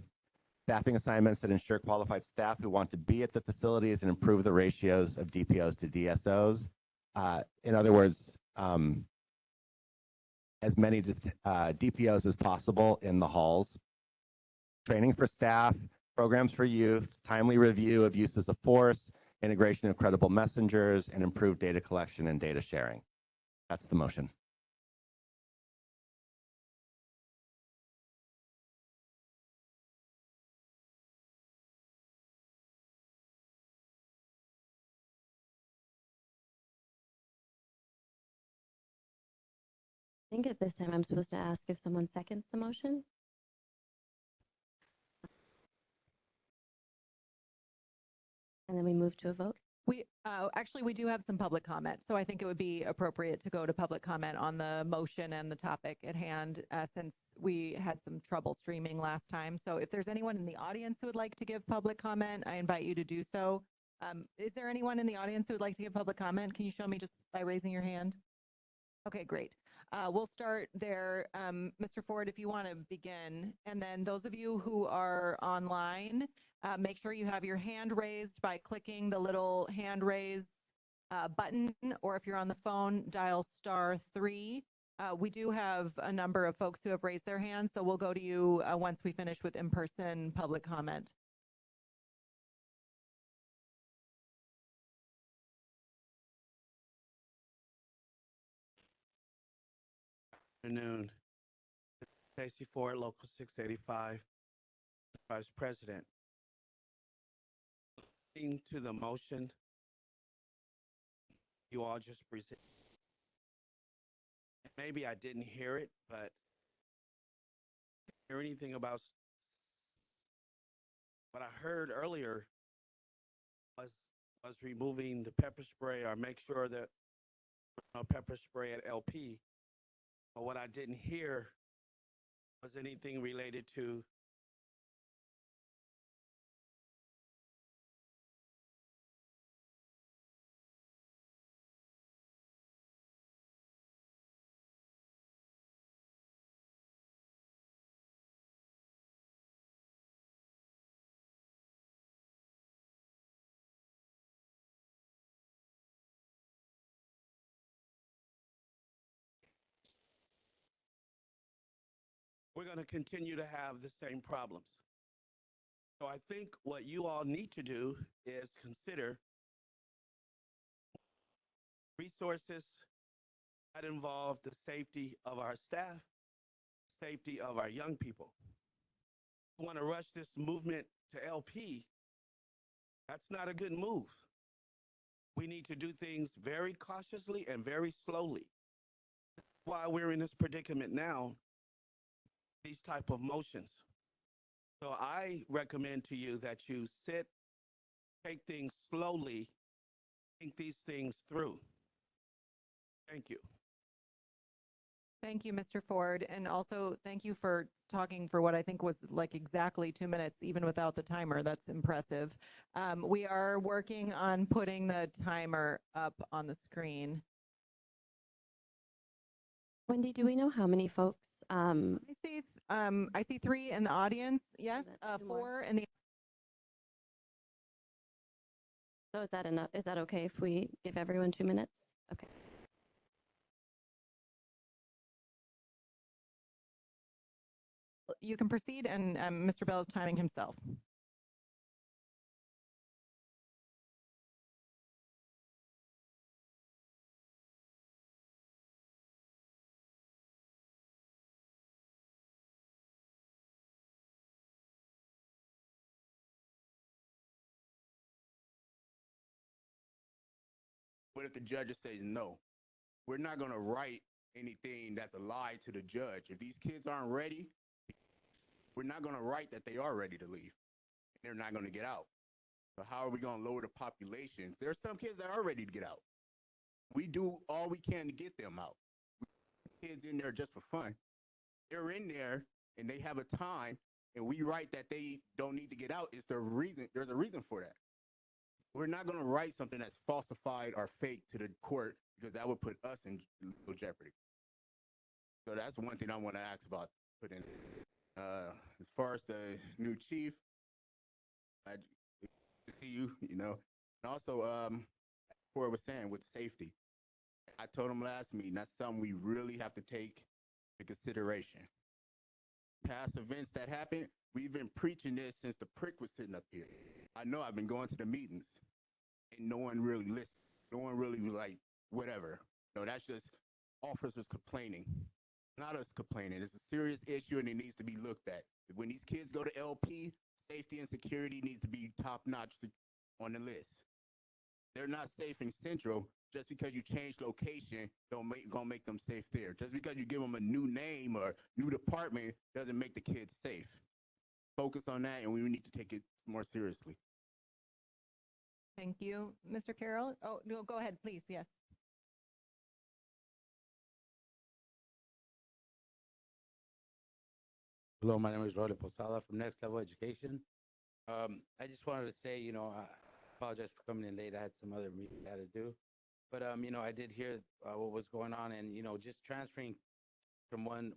Speaker 8: staffing assignments that ensure qualified staff who want to be at the facilities and improve the ratios of DPOs to DSOs. In other words, as many DPOs as possible in the halls. Training for staff, programs for youth, timely review of uses of force, integration of credible messengers, and improved data collection and data sharing. That's the motion.
Speaker 1: I think at this time I'm supposed to ask if someone seconds the motion. And then we move to a vote.
Speaker 2: We actually, we do have some public comment, so I think it would be appropriate to go to public comment on the motion and the topic at hand, since we had some trouble streaming last time. So if there's anyone in the audience who would like to give public comment, I invite you to do so. Is there anyone in the audience who would like to give public comment? Can you show me just by raising your hand? Okay, great. We'll start there. Mr. Ford, if you want to begin, and then those of you who are online, make sure you have your hand raised by clicking the little hand raise button, or if you're on the phone, dial *3. We do have a number of folks who have raised their hands, so we'll go to you once we finish with in-person public comment.
Speaker 9: Afternoon. Stacy Ford, Local 685, Vice President. To the motion you all just presented. Maybe I didn't hear it, but hear anything about what I heard earlier was removing the pepper spray or make sure that no pepper spray at LP. But what I didn't hear was anything related to we're going to continue to have the same problems. So I think what you all need to do is consider resources that involve the safety of our staff, safety of our young people. We want to rush this movement to LP. That's not a good move. We need to do things very cautiously and very slowly. That's why we're in this predicament now, these type of motions. So I recommend to you that you sit, take things slowly, think these things through. Thank you.
Speaker 2: Thank you, Mr. Ford. And also thank you for talking for what I think was like exactly 2 minutes, even without the timer. That's impressive. We are working on putting the timer up on the screen.
Speaker 1: Wendy, do we know how many folks?
Speaker 2: I see 3 in the audience. Yes,
Speaker 1: that 2 more?
Speaker 2: 4 in the.
Speaker 1: So is that enough? Is that okay if we give everyone 2 minutes? Okay.
Speaker 2: You can proceed, and Mr. Bell is timing himself.
Speaker 9: What if the judge says no? We're not going to write anything that's a lie to the judge. If these kids aren't ready, we're not going to write that they are ready to leave. They're not going to get out. So how are we going to lower the populations? There are some kids that are ready to get out. We do all we can to get them out. We kids in there just for fun. They're in there and they have a time, and we write that they don't need to get out. Is there a reason? There's a reason for that. We're not going to write something that's falsified or fake to the court because that would put us in legal jeopardy. So that's one thing I want to ask about. Put in as far as the new chief, I see you, you know, and also Cora was saying with safety. I told him last meeting that's something we really have to take into consideration. Past events that happened, we've been preaching this since the prick was sitting up here. I know I've been going to the meetings, and no one really listened. No one really was like, whatever. No, that's just officers complaining. Not us complaining. It's a serious issue, and it needs to be looked at. When these kids go to LP, safety and security needs to be top-notch on the list. They're not safe in Central. Just because you change location gonna make them safe there. Just because you give them a new name or new department doesn't make the kids safe. Focus on that, and we need to take it more seriously.
Speaker 2: Thank you, Mr. Carroll. Oh, no, go ahead, please. Yes.
Speaker 10: Hello, my name is Rolly Posada from Next Level Education. I just wanted to say, I apologize for coming in late. I had some other meetings I had to do. But, I did hear what was going on. And, just transferring from one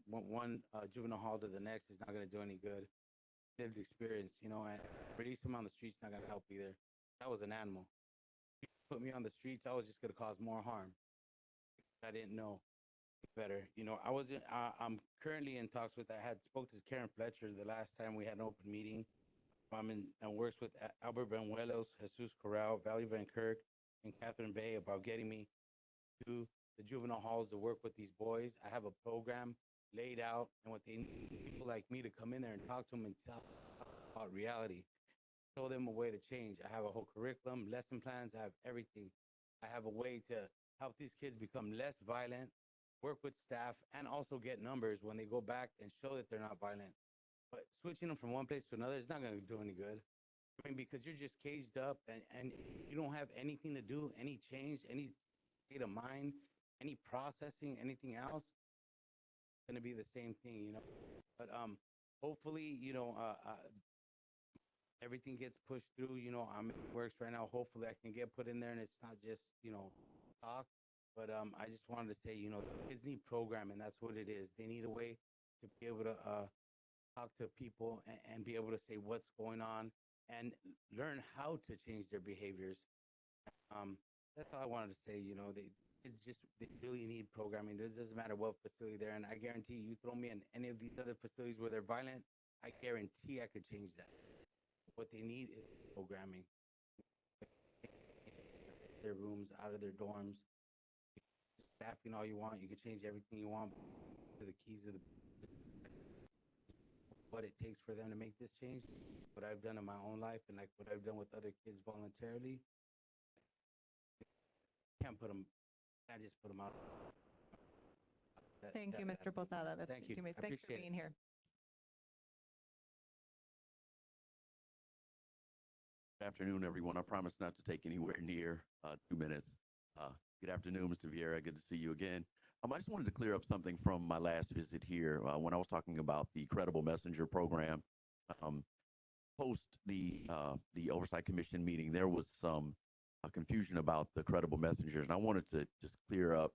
Speaker 10: juvenile hall to the next is not going to do any good. Lived experience, and release him on the streets not going to help either. That was an animal. If you put me on the streets, I was just going to cause more harm. I didn't know better. I'm currently in talks with, I had spoke to Karen Fletcher the last time we had an open meeting. I'm in and works with Albert Benuelos, Jesus Corral, Valley Van Kirk, and Catherine Bay about getting me to the juvenile halls to work with these boys. I have a program laid out, and what they need people like me to come in there and talk to them and tell about reality, show them a way to change. I have a whole curriculum, lesson plans, I have everything. I have a way to help these kids become less violent, work with staff, and also get numbers when they go back and show that they're not violent. But switching them from one place to another is not going to do any good. I mean, because you're just caged up and you don't have anything to do, any change, any state of mind, any processing, anything else. It's going to be the same thing, But hopefully, everything gets pushed through. I'm in works right now. Hopefully, I can get put in there, and it's not just, talk. But I just wanted to say, kids need programming. That's what it is. They need a way to be able to talk to people and be able to say what's going on and learn how to change their behaviors. That's all I wanted to say. They really need programming. It doesn't matter what facility they're in. I guarantee you throw me in any of these other facilities where they're violent, I guarantee I could change that. What they need is programming. Their rooms, out of their dorms. Staffing all you want. You can change everything you want to the keys of what it takes for them to make this change. What I've done in my own life and like what I've done with other kids voluntarily. Can't put them. I just put them out.
Speaker 2: Thank you, Mr. Posada. That's
Speaker 10: Thank you.
Speaker 2: Thanks for being here.
Speaker 11: Good afternoon, everyone. I promise not to take anywhere near 2 minutes. Good afternoon, Mr. Vieira. Good to see you again. I just wanted to clear up something from my last visit here when I was talking about the Credible Messenger program. Um, Post the Oversight Commission meeting, there was some confusion about the Credible Messengers, and I wanted to just clear up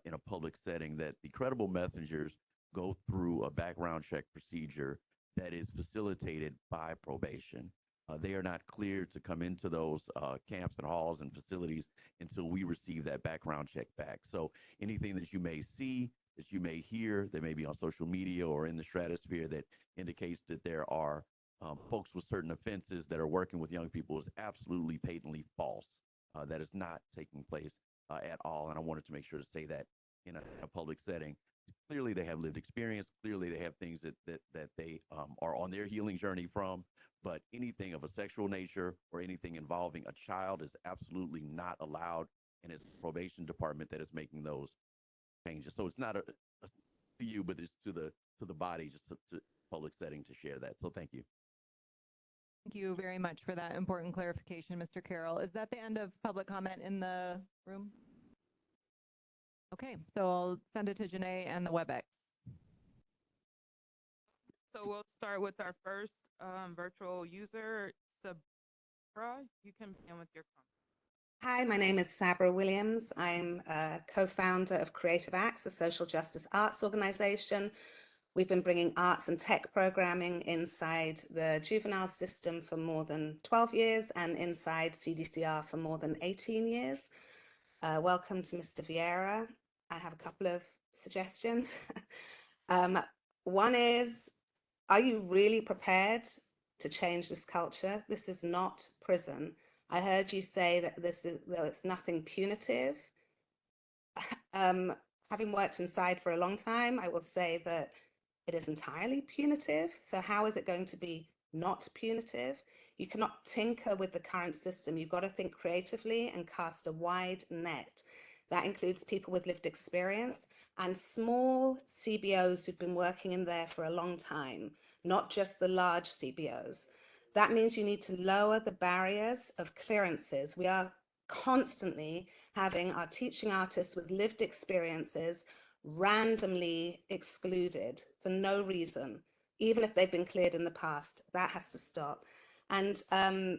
Speaker 11: in a public setting that the Credible Messengers go through a background check procedure that is facilitated by probation. They are not cleared to come into those camps and halls and facilities until we receive that background check back. So anything that you may see, that you may hear, that may be on social media or in the stratosphere that indicates that there are folks with certain offenses that are working with young people is absolutely patently false. That is not taking place at all. And I wanted to make sure to say that in a public setting. Clearly, they have lived experience. Clearly, they have things that they are on their healing journey from. But anything of a sexual nature or anything involving a child is absolutely not allowed. And it's the probation department that is making those changes. So it's not to you, but it's to the body, just to public setting to share that. So thank you.
Speaker 2: Thank you very much for that important clarification, Mr. Carroll. Is that the end of public comment in the room? Okay, so I'll send it to Janae and the WebEx.
Speaker 12: So we'll start with our first virtual user, Sabra. You can begin with your comment.
Speaker 13: Hi, my name is Sabra Williams. I'm a co-founder of Creative Acts, a social justice arts organization. We've been bringing arts and tech programming inside the juvenile system for more than 12 years and inside CDCR for more than 18 years. Welcome to Mr. Vieira. I have a couple of suggestions. One is, are you really prepared to change this culture? This is not prison. I heard you say that it's nothing punitive. Having worked inside for a long time, I will say that it is entirely punitive. So how is it going to be not punitive? You cannot tinker with the current system. You've got to think creatively and cast a wide net. That includes people with lived experience and small CBOs who've been working in there for a long time, not just the large CBOs. That means you need to lower the barriers of clearances. We are constantly having our teaching artists with lived experiences randomly excluded for no reason, even if they've been cleared in the past. That has to stop. And I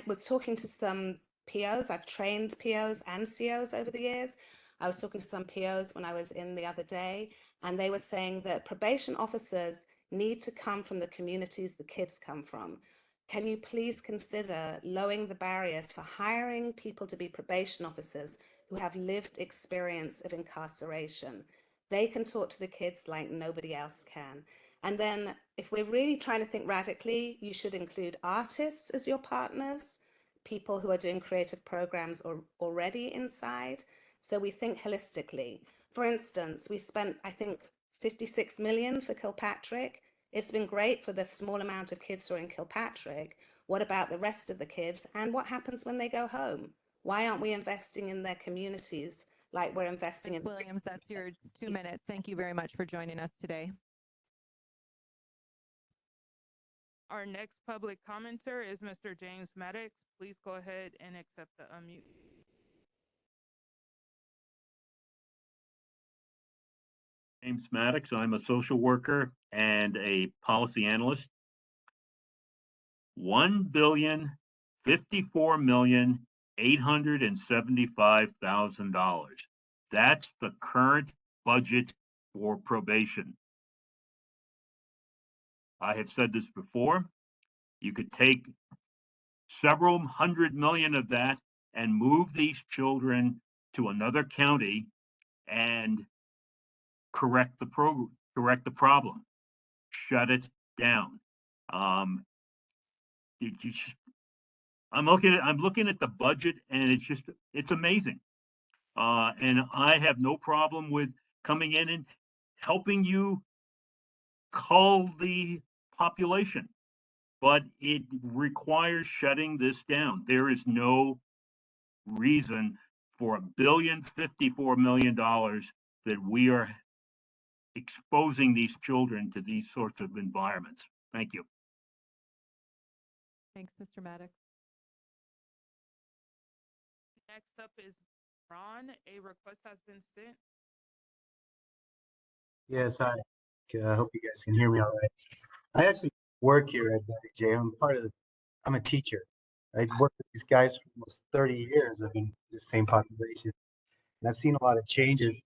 Speaker 13: was talking to some POs. I've trained POs and COs over the years. I was talking to some POs when I was in the other day, and they were saying that probation officers need to come from the communities the kids come from. Can you please consider lowering the barriers for hiring people to be probation officers who have lived experience of incarceration? They can talk to the kids like nobody else can. And then if we're really trying to think radically, you should include artists as your partners, people who are doing creative programs already inside. So we think holistically. For instance, we spent, I think, 56 million for Kilpatrick. It's been great for the small amount of kids who are in Kilpatrick. What about the rest of the kids? And what happens when they go home? Why aren't we investing in their communities like we're investing in...
Speaker 2: Williams, that's your 2 minutes. Thank you very much for joining us today.
Speaker 12: Our next public commenter is Mr. James Maddox. Please go ahead and accept the unmute.
Speaker 14: James Maddox. I'm a social worker and a policy analyst. $1,054,875,000. That's the current budget for probation. I have said this before. You could take several hundred million of that and move these children to another county and correct the problem, shut it down. I'm looking at the budget, and it's amazing. And I have no problem with coming in and helping you cull the population, but it requires shutting this down. There is no reason for $1,054,000,000 that we are exposing these children to these sorts of environments. Thank you.
Speaker 2: Thanks, Mr. Maddox.
Speaker 12: Next up is Ron, a request has been sent.
Speaker 7: Yes, hi. I hope you guys can hear me all right. I actually work here at Mary J. I'm a teacher. I worked with these guys for almost 30 years. I've been the same population. And I've seen a lot of changes.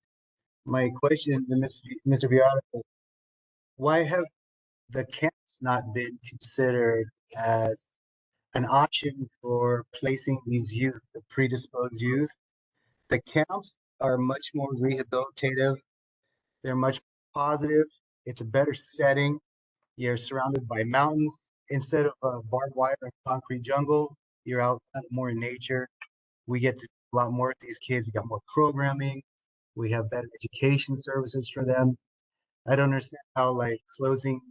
Speaker 7: My question to Mr. Viara is, why have the camps not been considered as an option for placing these youth, the predisposed youth? The camps are much more rehabilitative. They're much positive. It's a better setting. You're surrounded by mountains instead of barbed wire and concrete jungle. You're out kind of more in nature. We get to do a lot more with these kids. We got more programming. We have better education services for them. I don't understand how like closing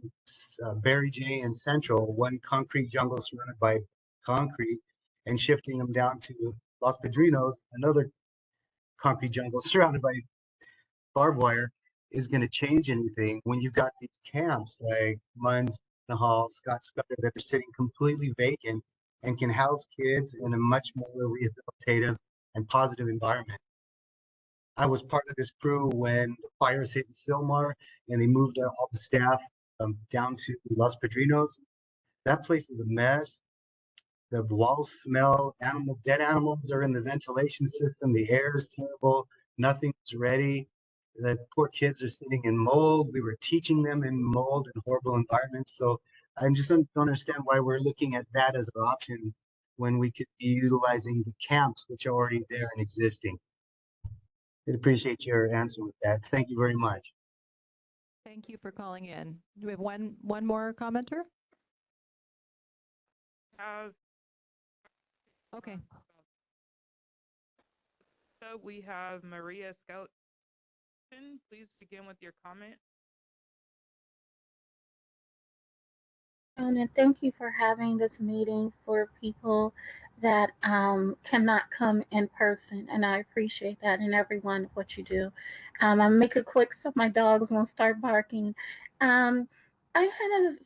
Speaker 7: Barry J and Central, one concrete jungle surrounded by concrete, and shifting them down to Los Padrinos, another concrete jungle surrounded by barbed wire, is going to change anything when you've got these camps like Munns, Nahal, Scott Scudder that are sitting completely vacant and can house kids in a much more rehabilitative and positive environment. I was part of this crew when the fires hit in Silmar and they moved all the staff down to Los Padrinos. That place is a mess. The walls smell, dead animals are in the ventilation system. The air is terrible. Nothing's ready. The poor kids are sitting in mold. We were teaching them in mold and horrible environments. So I just don't understand why we're looking at that as an option when we could be utilizing the camps, which are already there and existing. I'd appreciate your answer with that. Thank you very much.
Speaker 2: Thank you for calling in. Do we have one more commenter? Okay.
Speaker 12: So we have Maria Skelton. Please begin with your comment.
Speaker 15: And thank you for having this meeting for people that cannot come in person. And I appreciate that in everyone, what you do. I'll make it quick so my dogs won't start barking. I had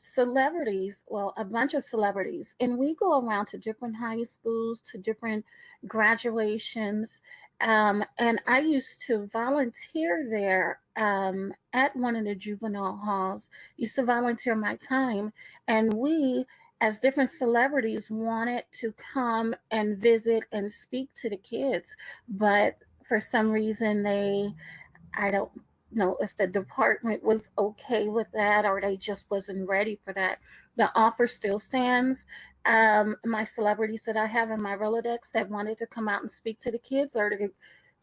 Speaker 15: a bunch of celebrities, and we go around to different high schools, to different graduations. And I used to volunteer there at one of the juvenile halls, used to volunteer my time. And we, as different celebrities, wanted to come and visit and speak to the kids. But for some reason, I don't know if the department was okay with that or they just wasn't ready for that. The offer still stands. My celebrities that I have in my Rolodex that wanted to come out and speak to the kids are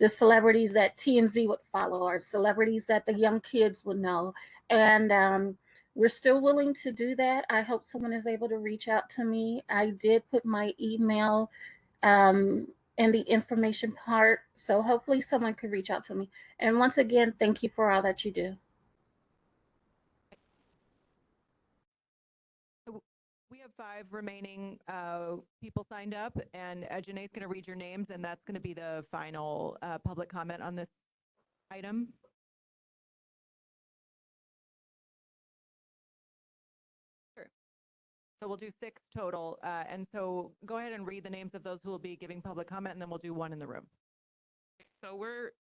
Speaker 15: the celebrities that TMZ would follow, or celebrities that the young kids would know. And we're still willing to do that. I hope someone is able to reach out to me. I did put my email in the information part, so hopefully someone could reach out to me. And once again, thank you for all that you do.
Speaker 2: We have 5 remaining people signed up, and Janae's going to read your names, and that's going to be the final public comment on this item. Sure. So we'll do 6 total. And so go ahead and read the names of those who will be giving public comment, and then we'll do one in the room.
Speaker 12: So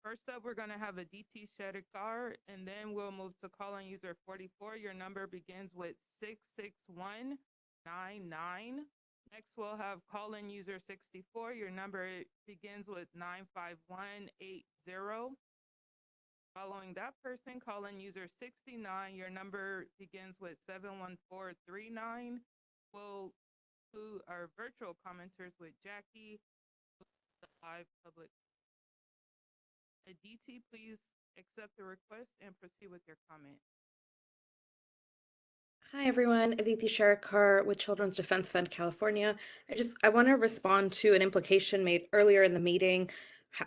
Speaker 12: first up, we're going to have a DT Shedikar, and then we'll move to call-in user 44. Your number begins with 66199. Next, we'll have call-in user 64. Your number begins with 95180. Following that person, call-in user 69. Your number begins with 71439. We'll do our virtual commenters with Jackie, the live public. DT, please accept the request and proceed with your comment.
Speaker 16: Hi everyone, Aditi Sharakar with Children's Defense Fund California. I want to respond to an implication made earlier in the meeting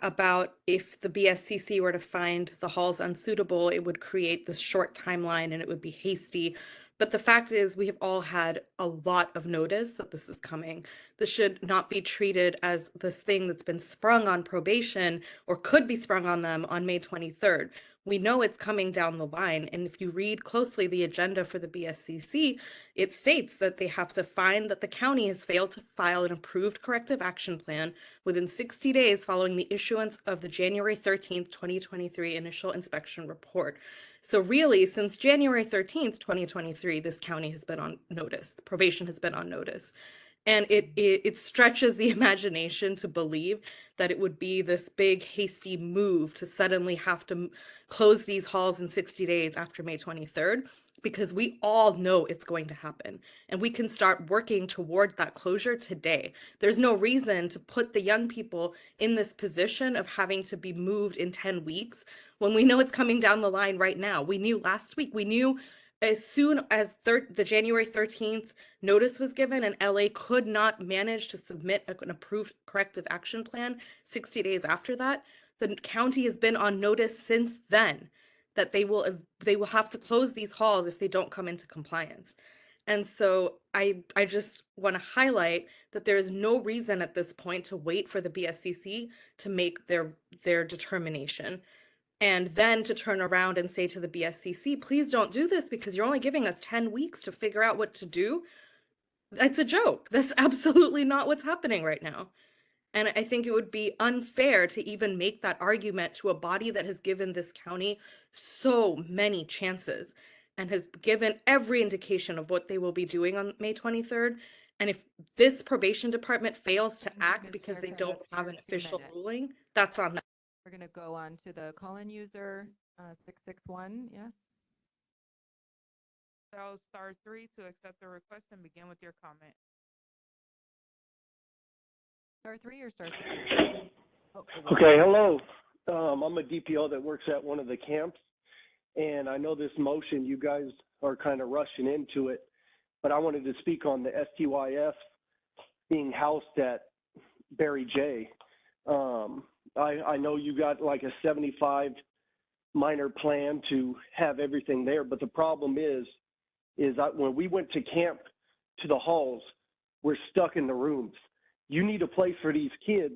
Speaker 16: about if the BSCC were to find the halls unsuitable, it would create this short timeline and it would be hasty. But the fact is, we have all had a lot of notice that this is coming. This should not be treated as this thing that's been sprung on probation or could be sprung on them on May 23rd. We know it's coming down the line. And if you read closely the agenda for the BSCC, it states that they have to find that the county has failed to file an approved corrective action plan within 60 days following the issuance of the January 13th, 2023 initial inspection report. So really, since January 13th, 2023, this county has been on notice. Probation has been on notice. And it stretches the imagination to believe that it would be this big hasty move to suddenly have to close these halls in 60 days after May 23rd, because we all know it's going to happen. And we can start working toward that closure today. There's no reason to put the young people in this position of having to be moved in 10 weeks when we know it's coming down the line right now. We knew last week, we knew as soon as the January 13th notice was given and LA could not manage to submit an approved corrective action plan 60 days after that, the county has been on notice since then that they will have to close these halls if they don't come into compliance. And so I just want to highlight that there is no reason at this point to wait for the BSCC to make their determination. And then to turn around and say to the BSCC, please don't do this because you're only giving us 10 weeks to figure out what to do. That's a joke. That's absolutely not what's happening right now. And I think it would be unfair to even make that argument to a body that has given this county so many chances and has given every indication of what they will be doing on May 23rd. And if this probation department fails to act because they don't have an official ruling, that's on them.
Speaker 2: We're going to go on to the call-in user 661. Yes.
Speaker 12: Dial *3 to accept the request and begin with your comment.
Speaker 2: *3 or *6? Oh,
Speaker 17: okay, hello. I'm a DPO that works at one of the camps, and I know this motion, you guys are kind of rushing into it, but I wanted to speak on the STYF being housed at Barry J. I know you got like a 75 minor plan to have everything there, but the problem is when we went to camp to the halls, we're stuck in the rooms. You need a place for these kids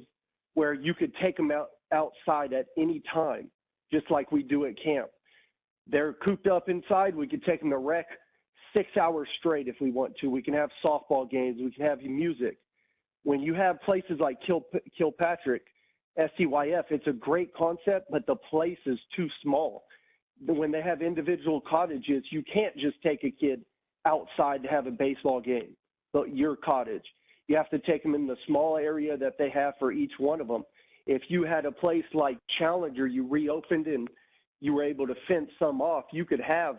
Speaker 17: where you could take them outside at any time, just like we do at camp. They're cooped up inside. We could take them to rec 6 hours straight if we want to. We can have softball games. We can have music. When you have places like Kilpatrick, STYF, it's a great concept, but the place is too small. When they have individual cottages, you can't just take a kid outside to have a baseball game, but your cottage. You have to take them in the small area that they have for each one of them. If you had a place like Challenger, you reopened and you were able to fence some off, you could have,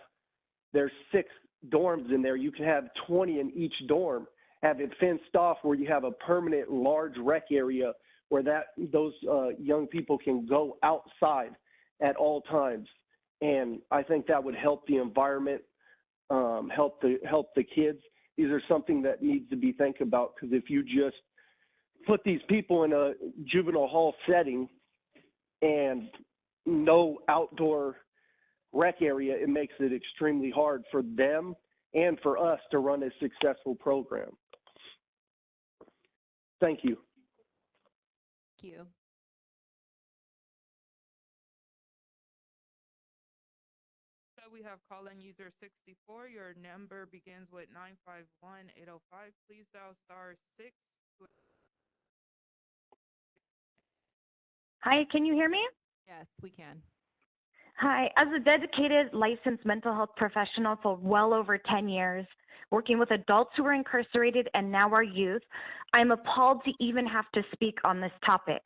Speaker 17: there's 6 dorms in there, you can have 20 in each dorm, have it fenced off where you have a permanent large rec area where those young people can go outside at all times. And I think that would help the environment, help the kids. These are something that needs to be think about, because if you just put these people in a juvenile hall setting and no outdoor rec area, it makes it extremely hard for them and for us to run a successful program. Thank you.
Speaker 2: Thank you.
Speaker 12: So we have call-in user 64. Your number begins with 951-805. Please dial *6.
Speaker 18: Hi, can you hear me?
Speaker 2: Yes, we can.
Speaker 18: Hi, as a dedicated licensed mental health professional for well over 10 years, working with adults who are incarcerated and now our youth, I'm appalled to even have to speak on this topic.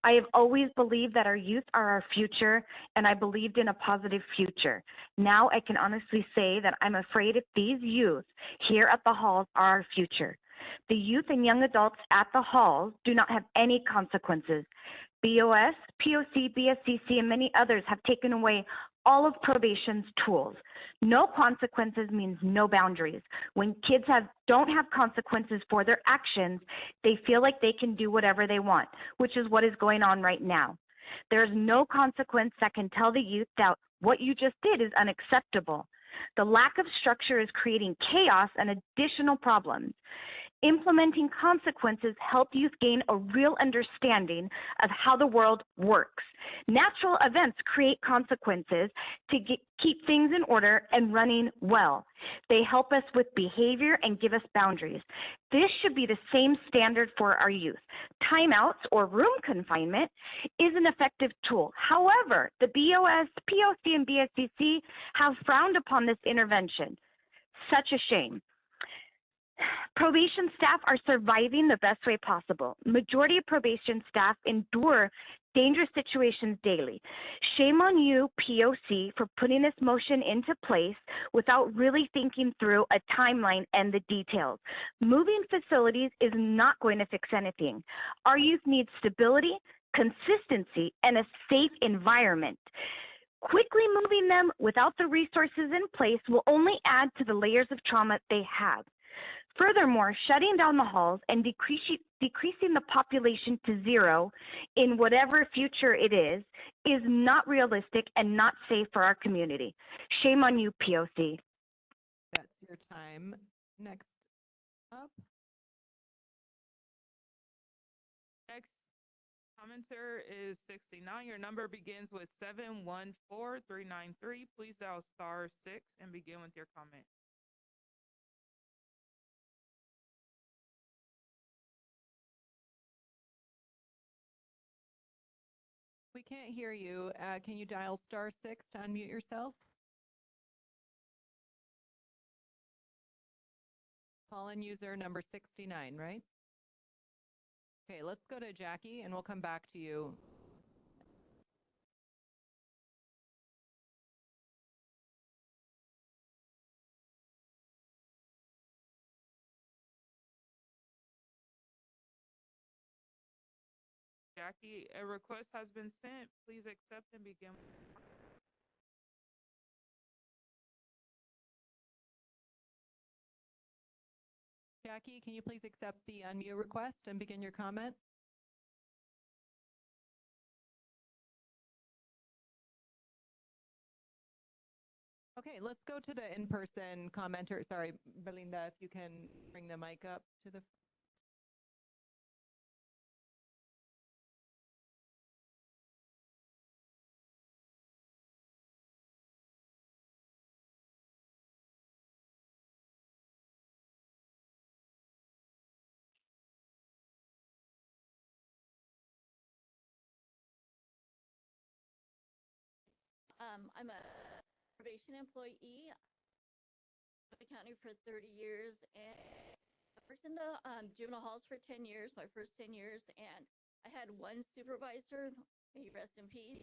Speaker 18: I have always believed that our youth are our future, and I believed in a positive future. Now I can honestly say that I'm afraid if these youth here at the halls are our future. The youth and young adults at the halls do not have any consequences. BOS, POC, BSCC, and many others have taken away all of probation's tools. No consequences means no boundaries. When kids don't have consequences for their actions, they feel like they can do whatever they want, which is what is going on right now. There's no consequence that can tell the youth that what you just did is unacceptable. The lack of structure is creating chaos and additional problems. Implementing consequences help youth gain a real understanding of how the world works. Natural events create consequences to keep things in order and running well. They help us with behavior and give us boundaries. This should be the same standard for our youth. Timeouts or room confinement is an effective tool. However, the BOS, POC, and BSCC have frowned upon this intervention. Such a shame. Probation staff are surviving the best way possible. Majority of probation staff endure dangerous situations daily. Shame on you, POC, for putting this motion into place without really thinking through a timeline and the details. Moving facilities is not going to fix anything. Our youth needs stability, consistency, and a safe environment. Quickly moving them without the resources in place will only add to the layers of trauma they have. Furthermore, shutting down the halls and decreasing the population to zero in whatever future it is not realistic and not safe for our community. Shame on you, POC.
Speaker 2: That's your time. Next up.
Speaker 12: Next commenter is 69. Your number begins with 714393. Please dial *6 and begin with your comment.
Speaker 2: We can't hear you. Can you dial *6 to unmute yourself? Call-in user number 69, right? Okay, let's go to Jackie and we'll come back to you.
Speaker 12: Jackie, a request has been sent. Please accept and begin.
Speaker 2: Jackie, can you please accept the unmute request and begin your comment? Okay, let's go to the in-person commenter. Sorry, Belinda, if you can bring the mic up to the.
Speaker 19: I'm a probation employee. I've been county for 30 years, and I worked in the juvenile halls for 10 years, my first 10 years, and I had one supervisor, may he rest in peace,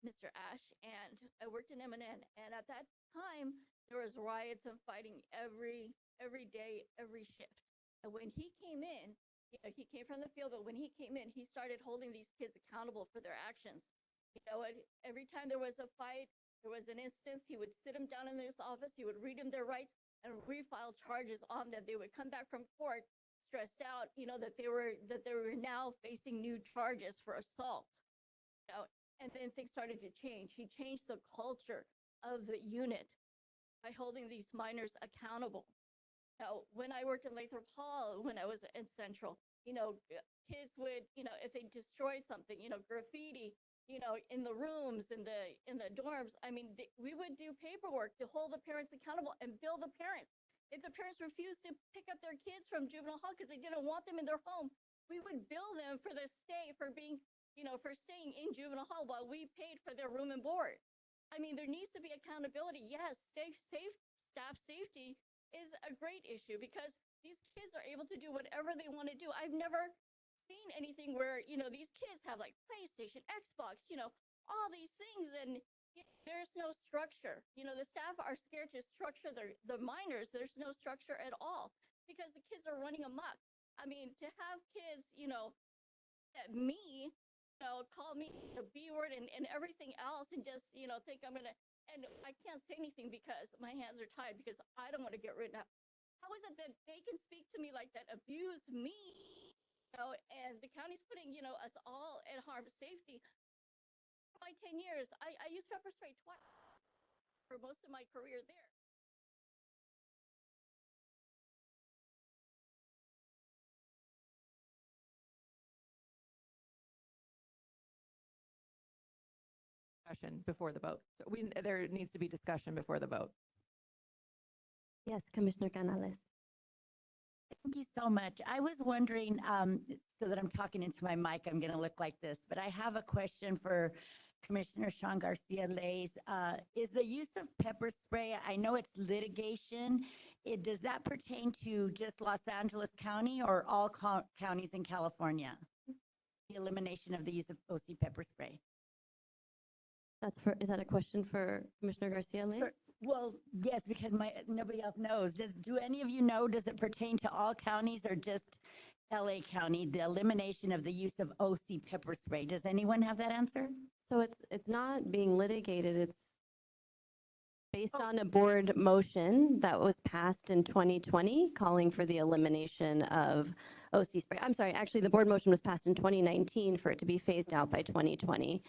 Speaker 19: Mr. Ash, and I worked in M&N, and at that time, there was riots and fighting every day, every shift. And when he came in, you know, he came from the field, but when he came in, he started holding these kids accountable for their actions. You know, every time there was a fight, there was an instance, he would sit them down in his office, he would read them their rights and refile charges on them. They would come back from court stressed out, you know, that they were now facing new charges for assault. You know, and then things started to change. He changed the culture of the unit by holding these minors accountable. Now, when I worked in Lathrop Hall, when I was in Central, you know, kids would, you know, if they destroyed something, you know, graffiti, you know, in the rooms, in the dorms, I mean, we would do paperwork to hold the parents accountable and bill the parents. If the parents refused to pick up their kids from juvenile hall because they didn't want them in their home, we would bill them for the stay, for being, you know, for staying in juvenile hall while we paid for their room and board. I mean, there needs to be accountability. Yes, staff safety is a great issue because these kids are able to do whatever they want to do. I've never seen anything where, you know, these kids have like PlayStation, Xbox, you know, all these things, and you know, there's no structure. You know, the staff are scared to structure the minors. There's no structure at all because the kids are running amok. I mean, to have kids, you know, at me, you know, call me the B word and everything else and just, you know, think I'm gonna, and I can't say anything because my hands are tied because I don't want to get written up. How is it that they can speak to me like that, abuse me, you know, and the county's putting, you know, us all at harm's safety? For my 10 years, I used pepper spray twice for most of my career there.
Speaker 2: discussion before the vote. So there needs to be discussion before the vote.
Speaker 1: Yes, Commissioner Canales.
Speaker 6: Thank you so much. I was wondering, so that I'm talking into my mic, I'm going to look like this, but I have a question for Commissioner Sean Garcia Lays. Is the use of pepper spray, I know it's litigation, does that pertain to just Los Angeles County or all counties in California? The elimination of the use of OC pepper spray.
Speaker 1: Is that a question for Commissioner Garcia Lays?
Speaker 6: Well, yes, because nobody else knows. Do any of you know, does it pertain to all counties or just LA County, the elimination of the use of OC pepper spray? Does anyone have that answer?
Speaker 1: So it's not being litigated. It's based on a board motion that was passed in 2020, calling for the elimination of OC spray. I'm sorry, actually, the board motion was passed in 2019 for it to be phased out by 2020.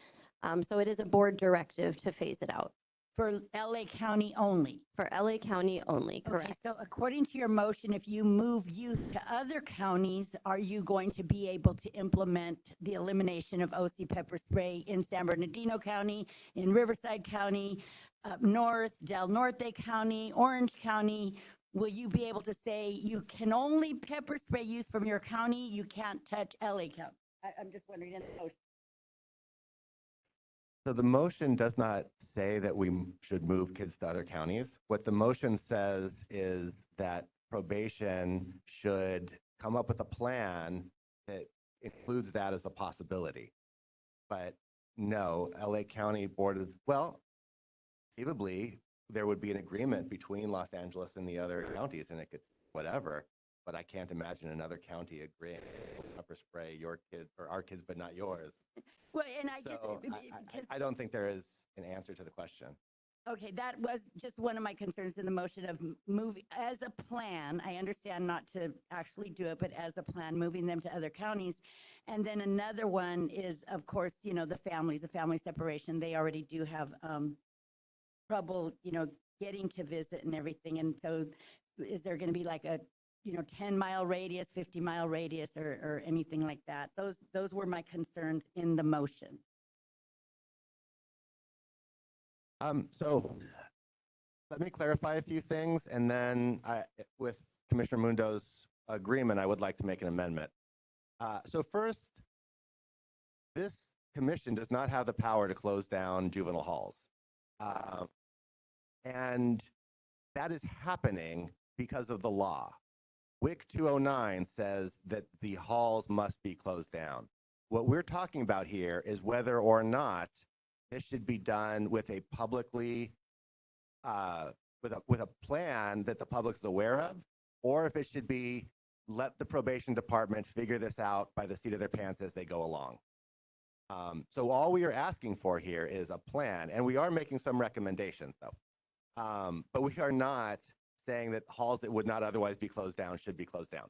Speaker 1: So it is a board directive to phase it out.
Speaker 6: For LA County only?
Speaker 1: For LA County only, correct.
Speaker 6: Okay, so according to your motion, if you move youth to other counties, are you going to be able to implement the elimination of OC pepper spray in San Bernardino County, in Riverside County, up north, Del Norte County, Orange County? Will you be able to say you can only pepper spray youth from your county, you can't touch LA County? I'm just wondering in the motion.
Speaker 8: So the motion does not say that we should move kids to other counties. What the motion says is that probation should come up with a plan that includes that as a possibility. But no, LA County Board of, well, conceivably, there would be an agreement between Los Angeles and the other counties, and it could whatever. But I can't imagine another county agreeing to pepper spray your kids or our kids, but not yours.
Speaker 6: Well, and
Speaker 8: I don't think there is an answer to the question.
Speaker 6: Okay, that was just one of my concerns in the motion of moving, as a plan, I understand not to actually do it, but as a plan, moving them to other counties. And then another one is, of course, the family separation. They already do have trouble, getting to visit and everything. And so is there going to be like a 10-mile radius, 50-mile radius, or anything like that? Those were my concerns in the motion.
Speaker 8: So let me clarify a few things, and then with Commissioner Mundo's agreement, I would like to make an amendment. So first, this commission does not have the power to close down juvenile halls. And that is happening because of the law. WIC 209 says that the halls must be closed down. What we're talking about here is whether or not this should be done with a publicly, with a plan that the public's aware of, or if it should be let the probation department figure this out by the seat of their pants as they go along. So all we are asking for here is a plan, and we are making some recommendations though. But we are not saying that halls that would not otherwise be closed down should be closed down.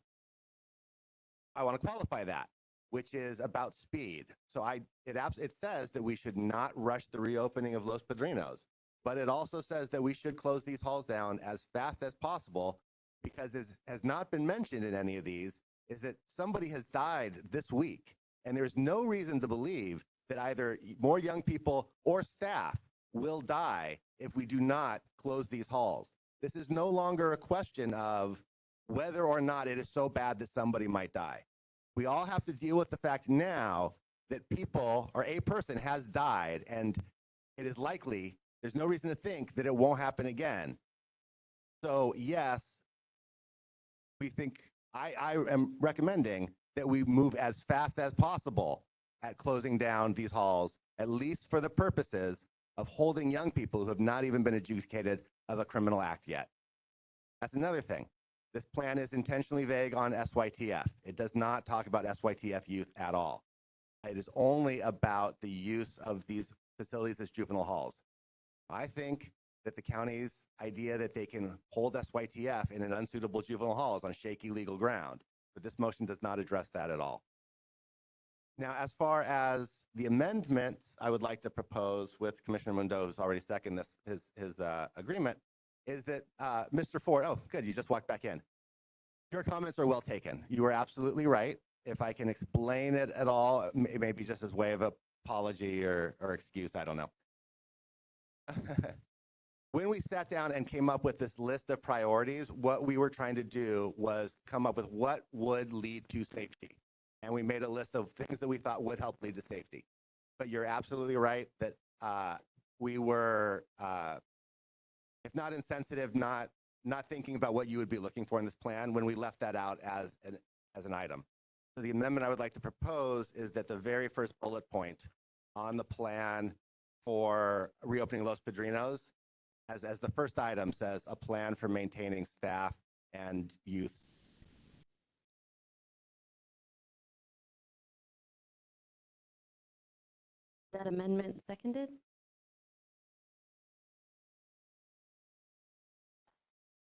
Speaker 8: I want to qualify that, which is about speed. So it says that we should not rush the reopening of Los Padrinos, but it also says that we should close these halls down as fast as possible, because as has not been mentioned in any of these, is that somebody has died this week, and there's no reason to believe that either more young people or staff will die if we do not close these halls. This is no longer a question of whether or not it is so bad that somebody might die. We all have to deal with the fact now that people or a person has died, and it is likely, there's no reason to think that it won't happen again. So yes, we think, I am recommending that we move as fast as possible at closing down these halls, at least for the purposes of holding young people who have not even been adjudicated of a criminal act yet. That's another thing. This plan is intentionally vague on SYTF. It does not talk about SYTF youth at all. It is only about the use of these facilities as juvenile halls. I think that the county's idea that they can hold SYTF in an unsuitable juvenile hall is on shaky legal ground, but this motion does not address that at all. Now, as far as the amendments, I would like to propose with Commissioner Mundo, who's already seconded his agreement, is that Mr. Ford, oh, good, you just walked back in. Your comments are well taken. You are absolutely right. If I can explain it at all, maybe just as way of apology or excuse, I don't know. when we sat down and came up with this list of priorities, what we were trying to do was come up with what would lead to safety. And we made a list of things that we thought would help lead to safety. But you're absolutely right that we were, if not insensitive, not thinking about what you would be looking for in this plan when we left that out as an item. So the amendment I would like to propose is that the very first bullet point on the plan for reopening Los Padrinos, as the first item says, a plan for maintaining staff and youth.
Speaker 1: That amendment seconded?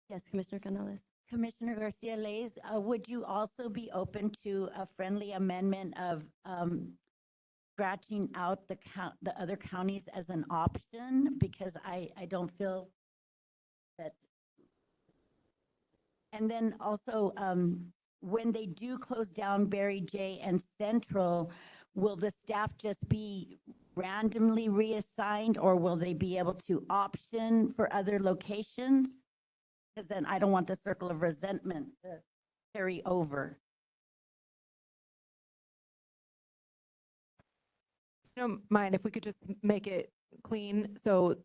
Speaker 1: Yes, Commissioner Canales.
Speaker 6: Commissioner Garcia Lays, would you also be open to a friendly amendment of scratching out the other counties as an option? Because I don't feel that. And then also, when they do close down Berry J and Central, will the staff just be randomly reassigned, or will they be able to option for other locations? Because then I don't want the circle of resentment to carry over.
Speaker 2: I don't mind if we could just make it clean. So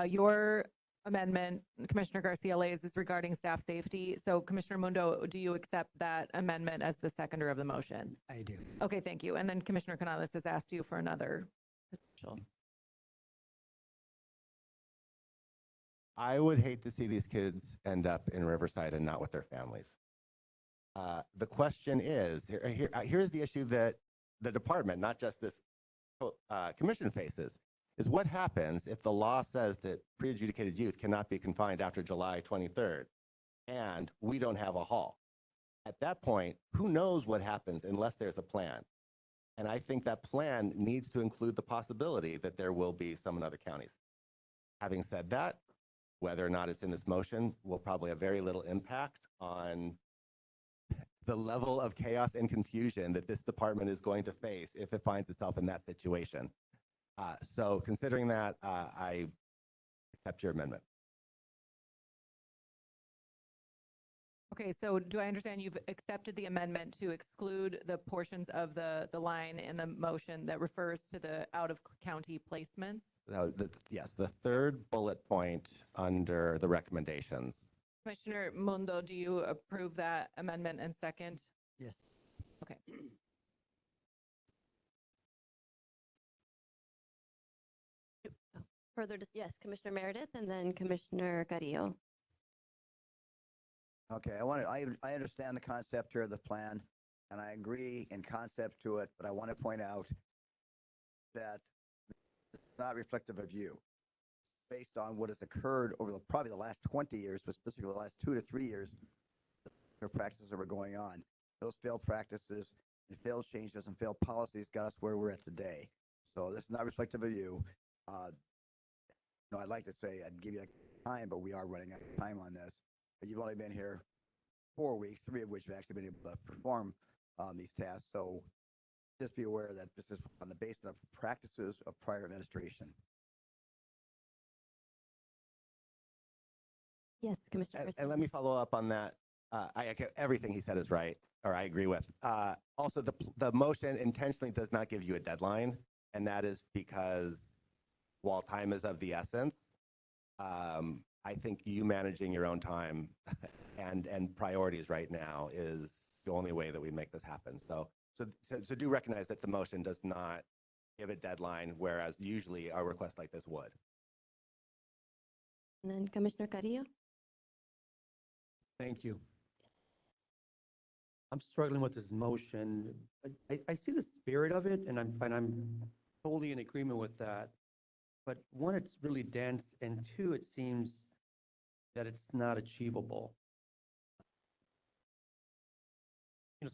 Speaker 2: your amendment, Commissioner Garcia Lays, is regarding staff safety. So Commissioner Mundo, do you accept that amendment as the seconder of the motion?
Speaker 20: I do.
Speaker 2: Okay, thank you. And then Commissioner Canales has asked you for another potential.
Speaker 8: I would hate to see these kids end up in Riverside and not with their families. The question is, here's the issue that the department, not just this commission faces, is what happens if the law says that pre-adjudicated youth cannot be confined after July 23rd and we don't have a hall? At that point, who knows what happens unless there's a plan? And I think that plan needs to include the possibility that there will be some in other counties. Having said that, whether or not it's in this motion will probably have very little impact on the level of chaos and confusion that this department is going to face if it finds itself in that situation. So considering that, I accept your amendment.
Speaker 2: Okay, so do I understand you've accepted the amendment to exclude the portions of the line in the motion that refers to the out-of-county placements?
Speaker 8: Yes, the third bullet point under the recommendations.
Speaker 2: Commissioner Mundo, do you approve that amendment and second?
Speaker 20: Yes.
Speaker 2: Okay.
Speaker 1: Yes, Commissioner Meredith and then Commissioner Carrillo.
Speaker 5: Okay, I understand the concept here of the plan, and I agree in concept to it, but I want to point out that it's not reflective of you. Based on what has occurred over probably the last 20 years, but specifically the last 2 to 3 years, the practices that were going on. Those failed practices and failed changes and failed policies got us where we're at today. So this is not reflective of you. I'd like to say I'd give you time, but we are running out of time on this. But you've only been here 4 weeks, 3 of which have actually been able to perform these tasks. So just be aware that this is on the basis of practices of prior administration.
Speaker 1: Yes, Commissioner.
Speaker 8: And let me follow up on that. Everything he said is right, or I agree with. Also, the motion intentionally does not give you a deadline, and that is because while time is of the essence, I think you managing your own time and priorities right now is the only way that we make this happen. So do recognize that the motion does not give a deadline, whereas usually a request like this would.
Speaker 1: And then Commissioner Carrillo.
Speaker 4: Thank you. I'm struggling with this motion. I see the spirit of it, and I'm totally in agreement with that. But one, it's really dense, and two, it seems that it's not achievable.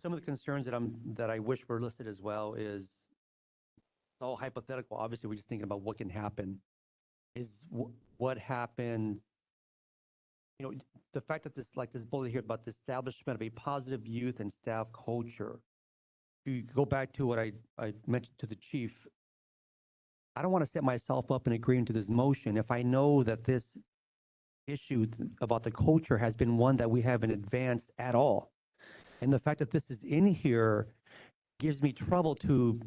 Speaker 4: Some of the concerns that I wish were listed as well is it's all hypothetical. Obviously, we're just thinking about what can happen. Is what happens? The fact that this bullet here about the establishment of a positive youth and staff culture. To go back to what I mentioned to the chief, I don't want to set myself up in agreeing to this motion if I know that this issue about the culture has been one that we haven't advanced at all. And the fact that this is in here gives me trouble to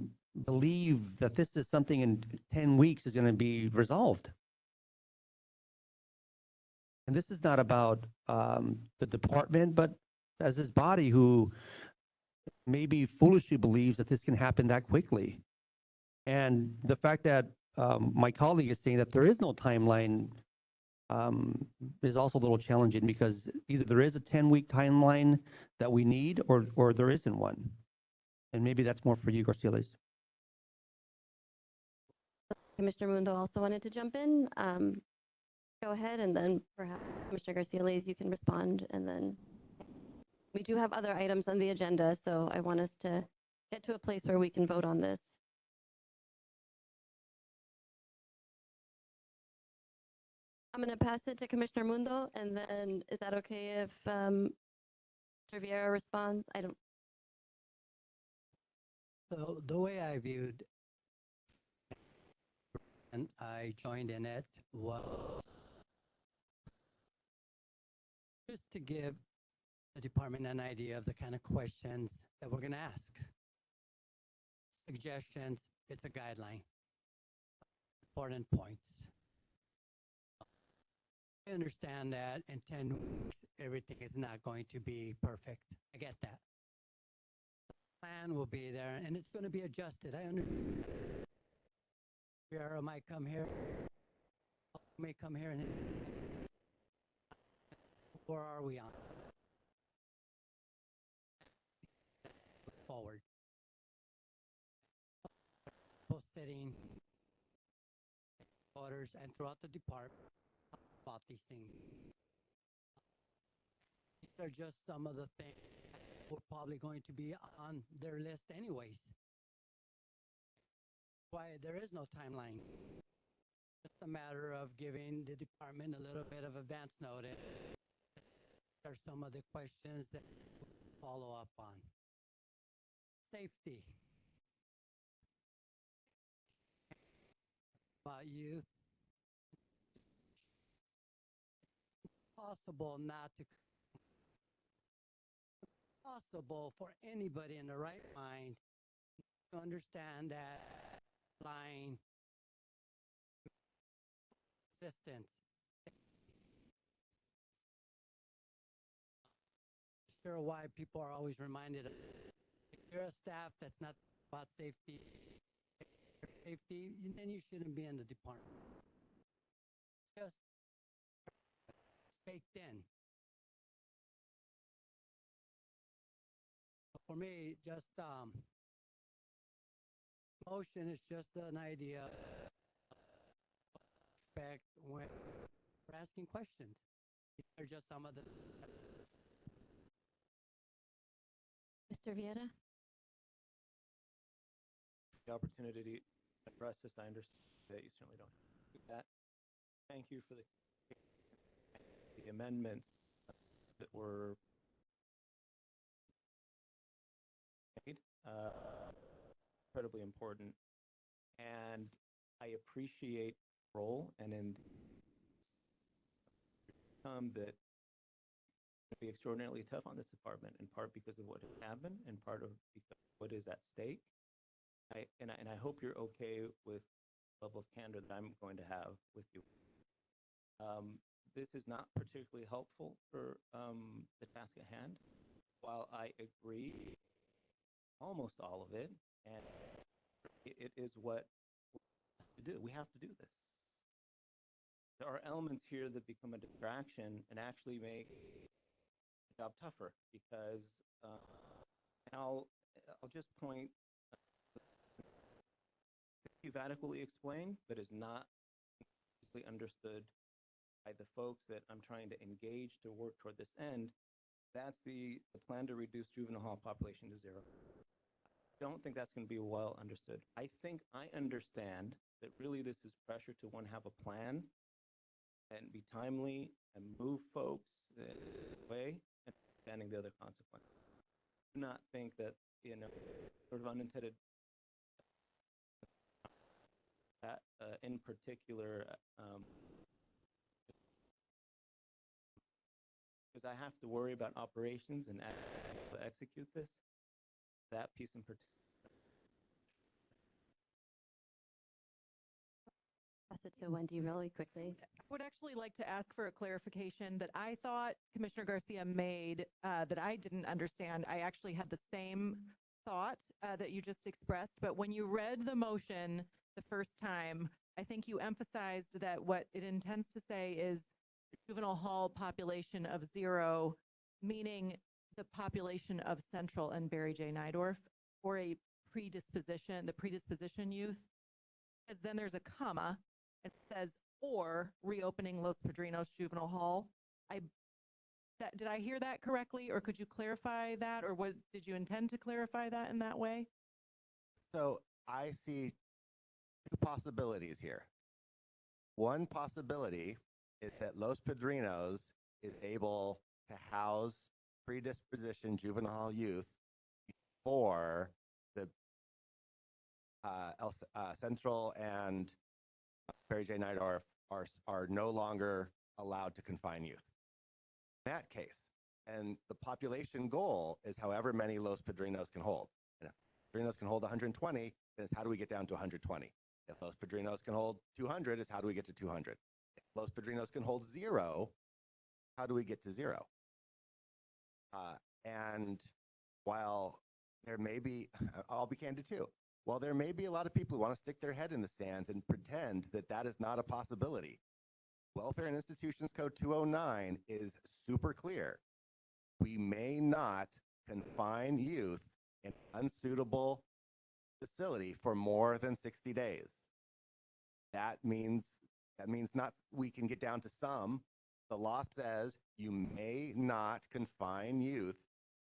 Speaker 4: believe that this is something in 10 weeks is going to be resolved. And this is not about the department, but as this body who maybe foolishly believes that this can happen that quickly. And the fact that my colleague is saying that there is no timeline is also a little challenging, because either there is a 10-week timeline that we need, or there isn't one. And maybe that's more for you, Garciles.
Speaker 1: Commissioner Mundo also wanted to jump in. Go ahead, and then perhaps Commissioner Garciles, you can respond, and then we do have other items on the agenda, so I want us to get to a place where we can vote on this. I'm going to pass it to Commissioner Mundo, and then is that okay if Mr. Vieira responds? I don't.
Speaker 20: So the way I viewed and I joined in it was just to give the department an idea of the kind of questions that we're going to ask. Suggestions, it's a guideline. Important points. I understand that in 10 weeks, everything is not going to be perfect. I get that. The plan will be there, and it's going to be adjusted. I understand. Vieira might come here, may come here, and where are we on? Forward. Both sitting orders and throughout the department about these things. These are just some of the things that we're probably going to be on their list anyways. Why there is no timeline. It's a matter of giving the department a little bit of advance notice. Are some of the questions that we'll follow up on. Safety. About youth. Possible not to. Possible for anybody in the right mind to understand that line assistance. Sure, why people are always reminded of if you're a staff that's not about safety, then you shouldn't be in the department. Just baked in. For me, just motion is just an idea. Back when we're asking questions, they're just some of the.
Speaker 1: Mr. Vieira?
Speaker 3: The opportunity to address this, I understand that you certainly don't do that. Thank you for the amendments that were made. Incredibly important, and I appreciate the role, and in that be extraordinarily tough on this department, in part because of what has happened, in part of because of what is at stake. I hope you're okay with the level of candor that I'm going to have with you. This is not particularly helpful for the task at hand. While I agree almost all of it, and it is what we do. We have to do this. There are elements here that become a distraction and actually make the job tougher, because I'll just point you've adequately explained, but is not easily understood by the folks that I'm trying to engage to work toward this end. That's the plan to reduce juvenile hall population to 0. I don't think that's going to be well understood. I think I understand that really this is pressure to, one, have a plan and be timely and move folks away, and understanding the other consequences. I do not think that, sort of unintended, that in particular, because I have to worry about operations and execute this. That piece in particular.
Speaker 1: Pass it to Wendy really quickly.
Speaker 2: I would actually like to ask for a clarification that I thought Commissioner Garcia made that I didn't understand. I actually had the same thought that you just expressed, but when you read the motion the first time, I think you emphasized that what it intends to say is juvenile hall population of 0, meaning the population of Central and Barry J. Nydorf, or a predisposition, the predisposition youth. Because then there's a comma, and it says, or reopening Los Padrinos Juvenile Hall. Did I hear that correctly, or could you clarify that, or did you intend to clarify that in that way?
Speaker 8: So I see two possibilities here. One possibility is that Los Padrinos is able to house predisposition juvenile youth before the Central and Barry J. Nydorf are no longer allowed to confine youth. In that case, and the population goal is however many Los Padrinos can hold. And if Padrinos can hold 120, then it's how do we get down to 120? If Los Padrinos can hold 200, is how do we get to 200? If Los Padrinos can hold 0, how do we get to 0? And while there may be, I'll be candid too, while there may be a lot of people who want to stick their head in the sands and pretend that that is not a possibility, Welfare and Institutions Code 209 is super clear. We may not confine youth in an unsuitable facility for more than 60 days. That means not we can get down to some. The law says you may not confine youth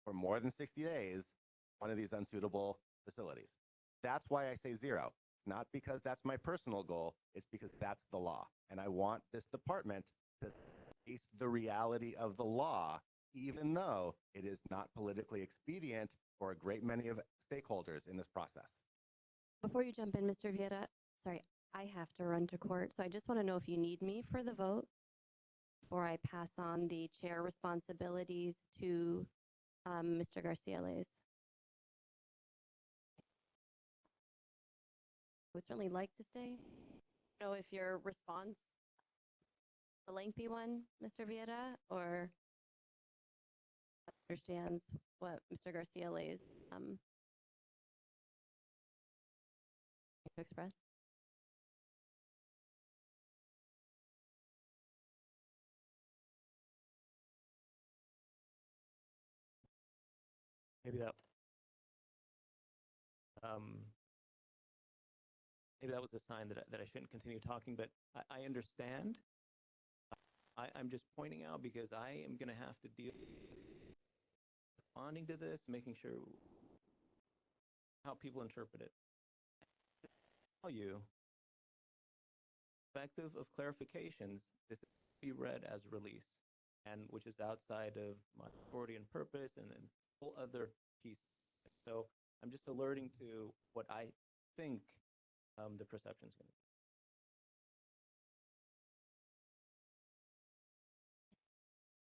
Speaker 8: for more than 60 days in one of these unsuitable facilities. That's why I say 0. It's not because that's my personal goal. It's because that's the law. And I want this department to face the reality of the law, even though it is not politically expedient for a great many of stakeholders in this process.
Speaker 1: Before you jump in, Mr. Vieira, sorry, I have to run to court, so I just want to know if you need me for the vote before I pass on the chair responsibilities to Mr. Garcia-Leyes. I would certainly like to stay. I don't know if your response, a lengthy one, Mr. Vieira, or understands what Mr. Garcia-Leyes to express.
Speaker 3: Maybe that was a sign that I shouldn't continue talking, but I understand. I'm just pointing out because I am going to have to deal with responding to this, making sure how people interpret it. Tell you, perspective of clarifications, this is to be read as release, and which is outside of my authority and purpose and a whole other piece. So I'm just alerting to what I think the perception is going to be.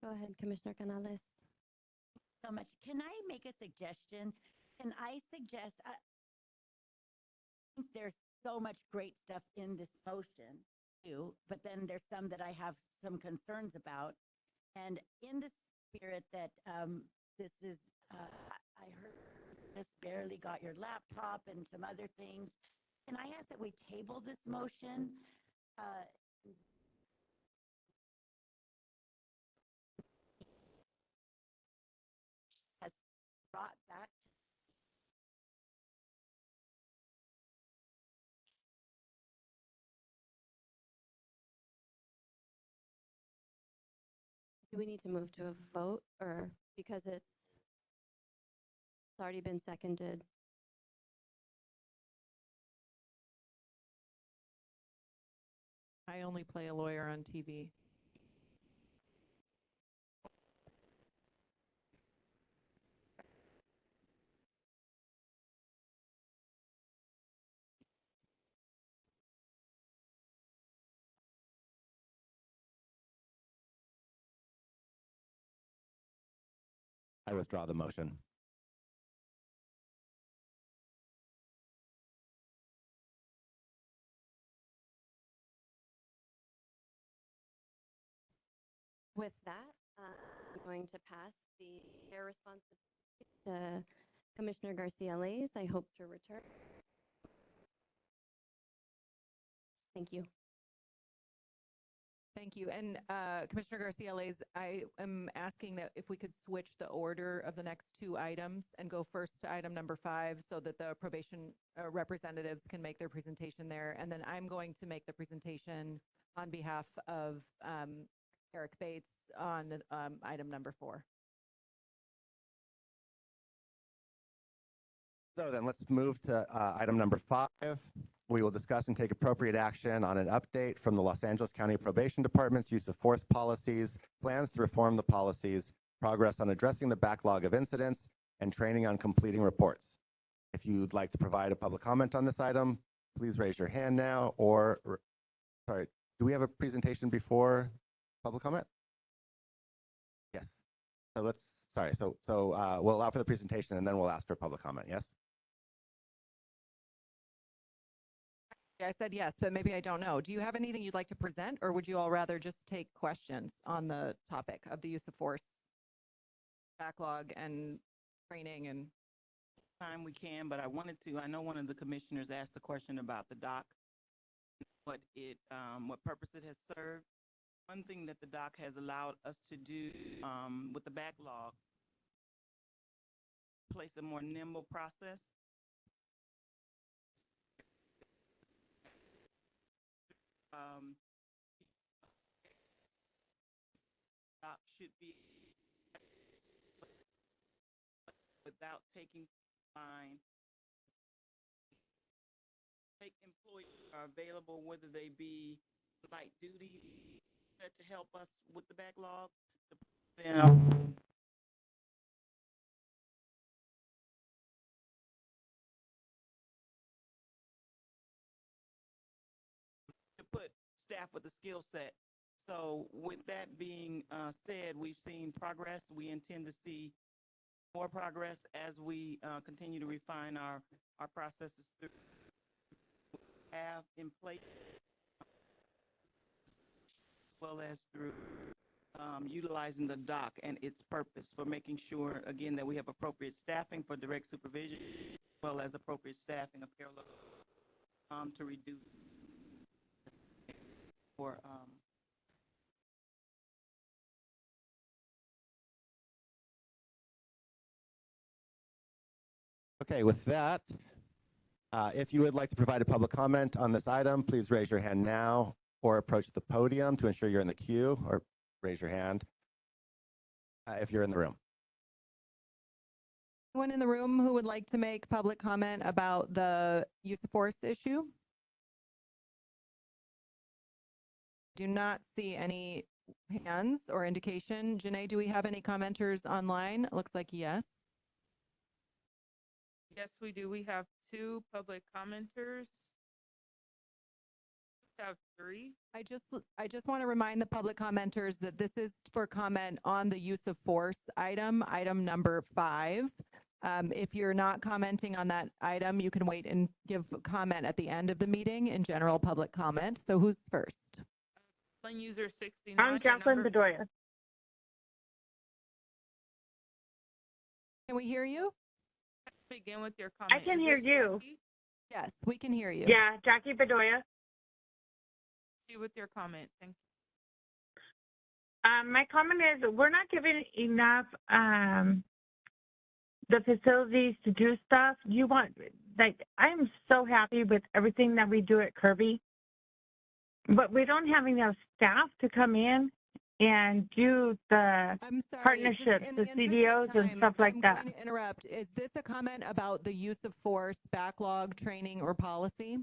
Speaker 1: Go ahead, Commissioner Canales.
Speaker 6: So much. Can I make a suggestion? Can I suggest, I think there's so much great stuff in this motion too, but then there's some that I have some concerns about. And in the spirit that this is, I heard just barely got your laptop and some other things. Can I ask that we table this motion? Has brought back.
Speaker 1: Do we need to move to a vote, or because it's already been seconded?
Speaker 2: I only play a lawyer on TV.
Speaker 8: I withdraw the motion.
Speaker 1: With that, I'm going to pass the chair responsibility to Commissioner Garcia Lays. I hope to return. Thank you.
Speaker 2: Thank you. And Commissioner Garcia Lays, I am asking that if we could switch the order of the next two items and go first to item number 5 so that the probation representatives can make their presentation there. And then I'm going to make the presentation on behalf of Eric Bates on item number 4.
Speaker 8: So then let's move to item number 5. We will discuss and take appropriate action on an update from the Los Angeles County Probation Department's use of force policies, plans to reform the policies, progress on addressing the backlog of incidents, and training on completing reports. If you'd like to provide a public comment on this item, please raise your hand now, or, sorry, do we have a presentation before public comment? Yes. So let's, sorry, so we'll allow for the presentation and then we'll ask for public comment, yes?
Speaker 2: I said yes, but maybe I don't know. Do you have anything you'd like to present, or would you all rather just take questions on the topic of the use of force, backlog, and training? And
Speaker 21: time we can, but I wanted to, I know one of the commissioners asked a question about the doc, what purpose it has served. One thing that the doc has allowed us to do with the backlog, place a more nimble process. Should be without taking mind. Take employees who are available, whether they be light duty, to help us with the backlog. To put staff with a skill set. So with that being said, we've seen progress. We intend to see more progress as we continue to refine our processes through have in place, as well as through utilizing the doc and its purpose for making sure, again, that we have appropriate staffing for direct supervision, as well as appropriate staffing of parallel to reduce for
Speaker 8: Okay, with that, if you would like to provide a public comment on this item, please raise your hand now or approach the podium to ensure you're in the queue, or raise your hand if you're in the room.
Speaker 2: anyone in the room who would like to make public comment about the use of force issue? Do not see any hands or indication. Janae, do we have any commenters online? It looks like yes.
Speaker 12: Yes, we do. We have 2 public commenters. We have 3.
Speaker 2: I just want to remind the public commenters that this is for comment on the use of force item number 5. If you're not commenting on that item, you can wait and give comment at the end of the meeting in general public comment. So who's first?
Speaker 12: User 69.
Speaker 22: I'm Jacqueline Bedoya.
Speaker 2: Can we hear you?
Speaker 12: Begin with your comment.
Speaker 22: I can hear you.
Speaker 12: Jackie?
Speaker 2: Yes, we can hear you.
Speaker 22: Yeah, Jackie Bedoya.
Speaker 12: See with your comment. Thank you.
Speaker 22: My comment is we're not giving enough the facilities to do stuff. I'm so happy with everything that we do at Kirby, but we don't have enough staff to come in and do the partnerships, the CDOs and stuff like that.
Speaker 2: I'm going to interrupt. Is this a comment about the use of force, backlog, training, or policy?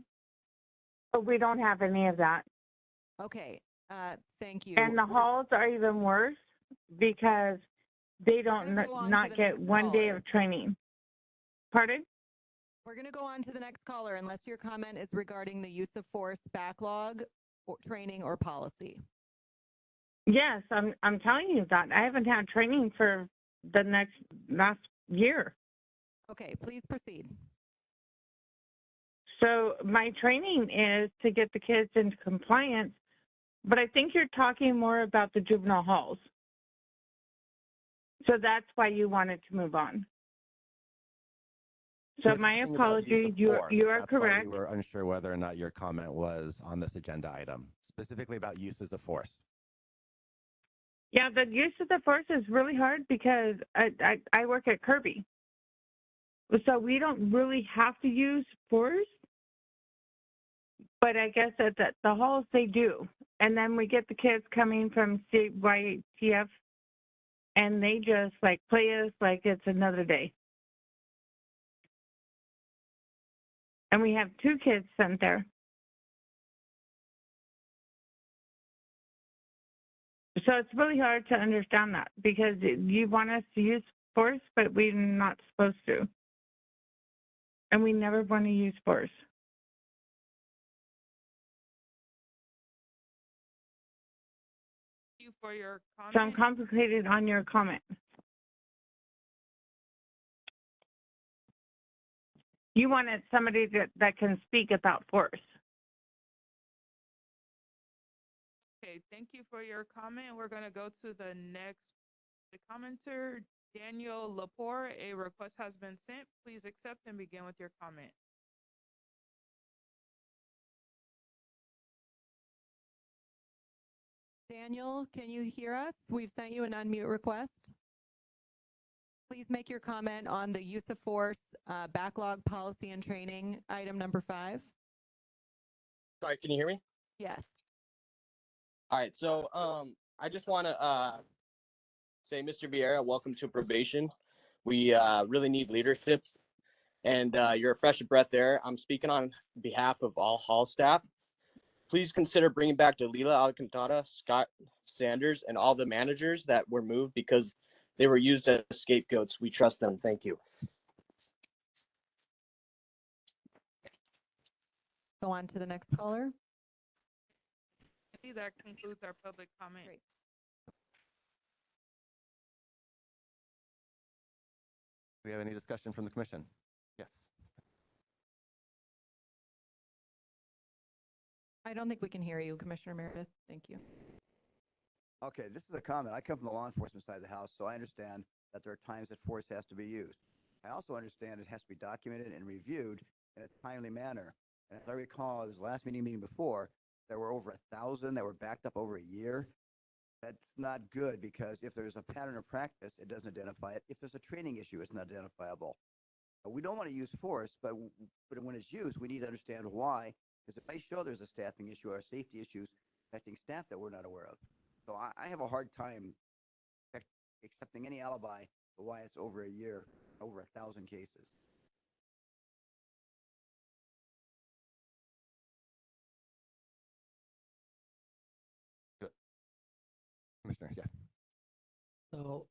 Speaker 22: But we don't have any of that.
Speaker 2: Okay, thank you.
Speaker 22: And the halls are even worse because they don't not get one day of training. Pardon?
Speaker 2: We're going to go on to the next caller unless your comment is regarding the use of force, backlog, or training, or policy.
Speaker 22: Yes, I'm telling you that. I haven't had training for the last year.
Speaker 2: Okay, please proceed.
Speaker 22: So my training is to get the kids into compliance, but I think you're talking more about the juvenile halls. So that's why you wanted to move on. So
Speaker 8: We're
Speaker 22: my
Speaker 8: talking about use
Speaker 22: apology,
Speaker 8: of
Speaker 22: you
Speaker 8: force.
Speaker 22: are
Speaker 8: That's why
Speaker 22: correct.
Speaker 8: we were unsure whether or not your comment was on this agenda item, specifically about uses of force.
Speaker 22: Yeah, the use of the force is really hard because I work at Kirby. So we don't really have to use force, but I guess at the halls they do. And then we get the kids coming from CYTF and they just like play us like it's another day. And we have 2 kids sent there. So it's really hard to understand that because you want us to use force, but we're not supposed to. And we never want to use force.
Speaker 12: Thank you for your comment.
Speaker 22: So I'm complicated on your comment. You wanted somebody that can speak about force.
Speaker 12: Okay, thank you for your comment. We're going to go to the next commenter, Daniel Lepore. A request has been sent. Please accept and begin with your comment.
Speaker 2: Daniel, can you hear us? We've sent you an unmute request. Please make your comment on the use of force, backlog policy and training, item number 5.
Speaker 9: Sorry, can you hear me?
Speaker 2: Yes.
Speaker 9: All right, so I just want to say, Mr. Vieira, welcome to probation. We really need leadership, and you're a fresh breath there. I'm speaking on behalf of all hall staff. Please consider bringing back Dalila Alcantara, Scott Sanders, and all the managers that were moved because they were used as scapegoats. We trust them. Thank you.
Speaker 2: Go on to the next caller.
Speaker 12: That concludes our public comment.
Speaker 2: Great.
Speaker 8: Do we have any discussion from the commission? Yes.
Speaker 2: I don't think we can hear you, Commissioner Meredith. Thank you.
Speaker 5: Okay, this is a comment. I come from the law enforcement side of the house, so I understand that there are times that force has to be used. I also understand it has to be documented and reviewed in a timely manner. And as I recall, this last meeting before, there were over 1,000 that were backed up over a year. That's not good because if there's a pattern of practice, it doesn't identify it. If there's a training issue, it's not identifiable. We don't want to use force, but when it's used, we need to understand why. Because it may show there's a staffing issue or safety issues affecting staff that we're not aware of. So I have a hard time accepting any alibi for why it's over a year, over 1,000 cases.
Speaker 8: Good. Commissioner, yeah.
Speaker 20: So,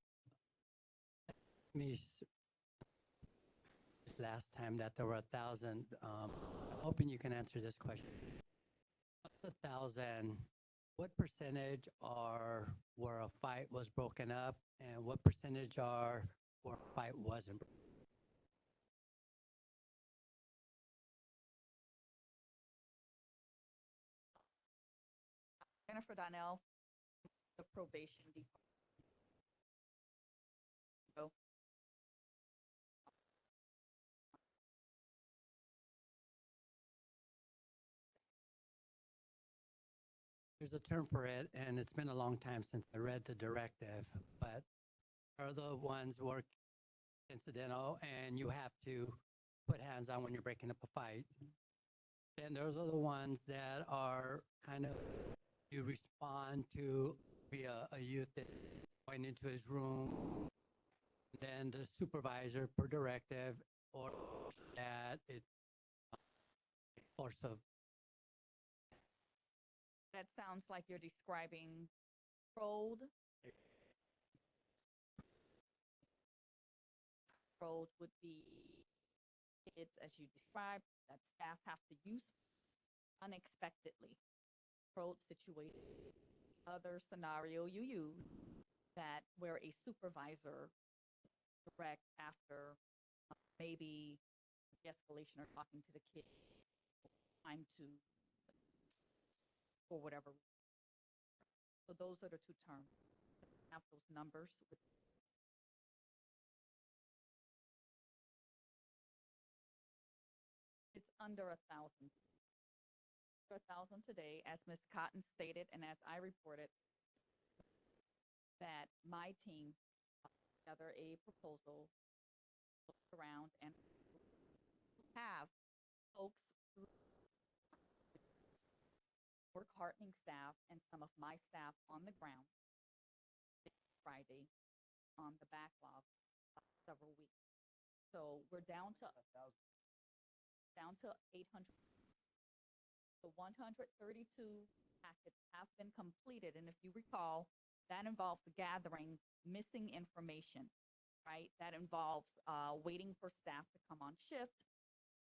Speaker 20: last time that there were 1,000. I'm hoping you can answer this question. Of the 1,000, what percentage are where a fight was broken up, and what percentage are where a fight wasn't?
Speaker 10: Jennifer Donnell, the probation department. So,
Speaker 20: There's a term for it, and it's been a long time since I read the directive, but are the ones work incidental and you have to put hands on when you're breaking up a fight. Then those are the ones that are kind of, you respond to be a youth that going into his room, then the supervisor per directive, or that it force of.
Speaker 10: that sounds like you're describing controlled. Controlled would be kids, as you described, that staff have to use unexpectedly. Controlled situation. Other scenario you use that where a supervisor direct after maybe de-escalation or talking to the kid, time to, or whatever. So those are the two terms. Have those numbers. It's under 1,000. 1,000 today, as Ms. Cotton stated, and as I reported, that my team put together a proposal around and have folks work hardening staff and some of my staff on the ground Friday on the backlog several weeks. So we're down to 800. The 132 packets have been completed, and if you recall, that involves gathering missing information, right? That involves waiting for staff to come on shift,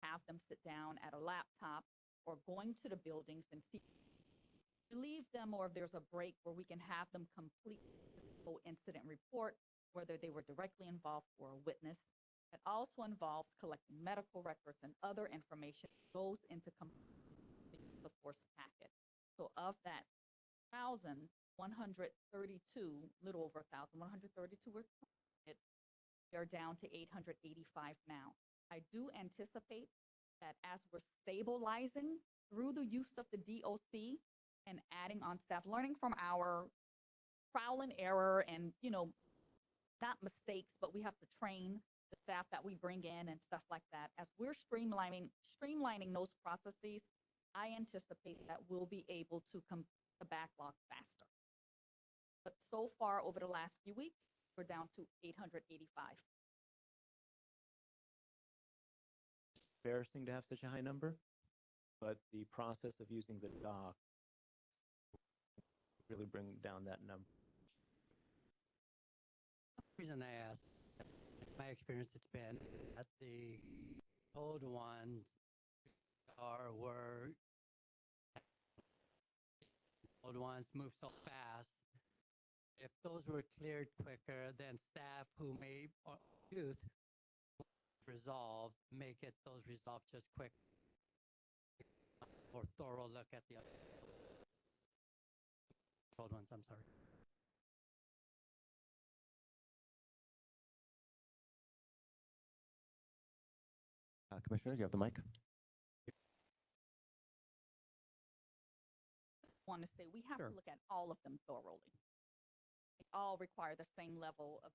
Speaker 10: have them sit down at a laptop, or going to the buildings and see leave them, or if there's a break where we can have them complete the incident report, whether they were directly involved or a witness. It also involves collecting medical records and other information that goes into the force packet. So of that 1,132, little over 1,132 were completed, they're down to 885 now. I do anticipate that as we're stabilizing through the use of the DOC and adding on staff, learning from our trial and error and, not mistakes, but we have to train the staff that we bring in and stuff like that. As we're streamlining those processes, I anticipate that we'll be able to complete the backlog faster. But so far, over the last few weeks, we're down to 885.
Speaker 3: Embarrassing to have such a high number, but the process of using the doc really bring down that number.
Speaker 20: The reason I asked, my experience, it's been that the old ones old ones move so fast. If those were cleared quicker, then staff who may youth resolved may get those resolved just quick. More thorough look at the old ones. I'm sorry.
Speaker 8: Commissioner, you have the mic.
Speaker 10: Want to say we have to look at all of them thoroughly. They all require the same level of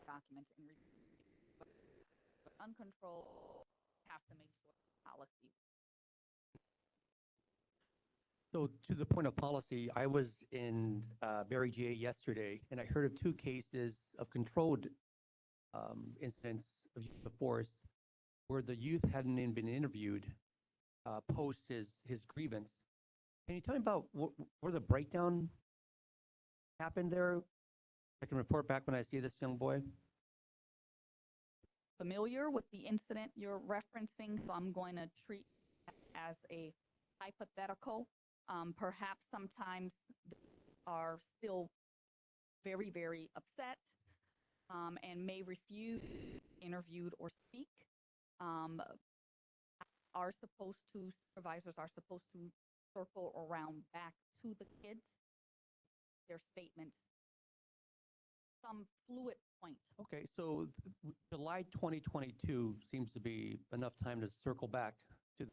Speaker 10: documents and uncontrolled. Have to make sure policy.
Speaker 4: So to the point of policy, I was in Mary J. yesterday, and I heard of 2 cases of controlled incidents of use of force where the youth hadn't even been interviewed post his grievance. Can you tell me about where the breakdown happened there? I can report back when I see this young boy.
Speaker 10: Familiar with the incident you're referencing, so I'm going to treat that as a hypothetical. Perhaps sometimes are still very, very upset and may refuse interviewed or speak. Supervisors are supposed to circle around back to the kids, their statements, some fluid point.
Speaker 4: Okay, so July 2022 seems to be enough time to circle back to.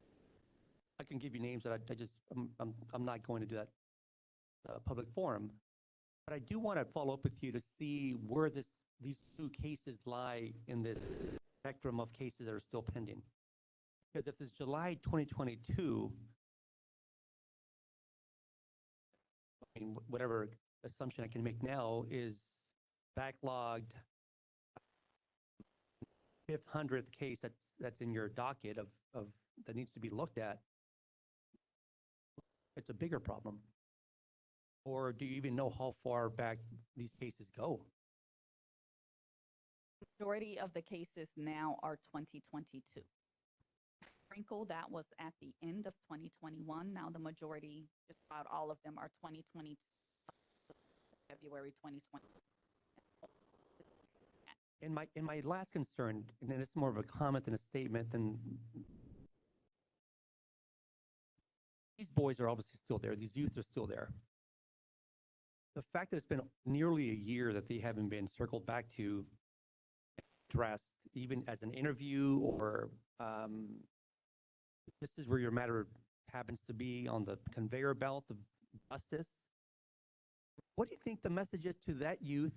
Speaker 4: I can give you names that I'm not going to do that public forum, but I do want to follow up with you to see where these 2 cases lie in this spectrum of cases that are still pending. Because if this July 2022, I mean, whatever assumption I can make now is backlogged 500th case that's in your docket of that needs to be looked at, it's a bigger problem. Or do you even know how far back these cases go?
Speaker 10: Majority of the cases now are 2022. Sprinkle, that was at the end of 2021. Now the majority, just about all of them, are 2022, February 2020.
Speaker 4: my last concern, and then it's more of a comment than a statement, than these boys are obviously still there. These youth are still there. The fact that it's been nearly a year that they haven't been circled back to, addressed, even as an interview, or this is where your matter happens to be on the conveyor belt of justice. What do you think the message is to that youth,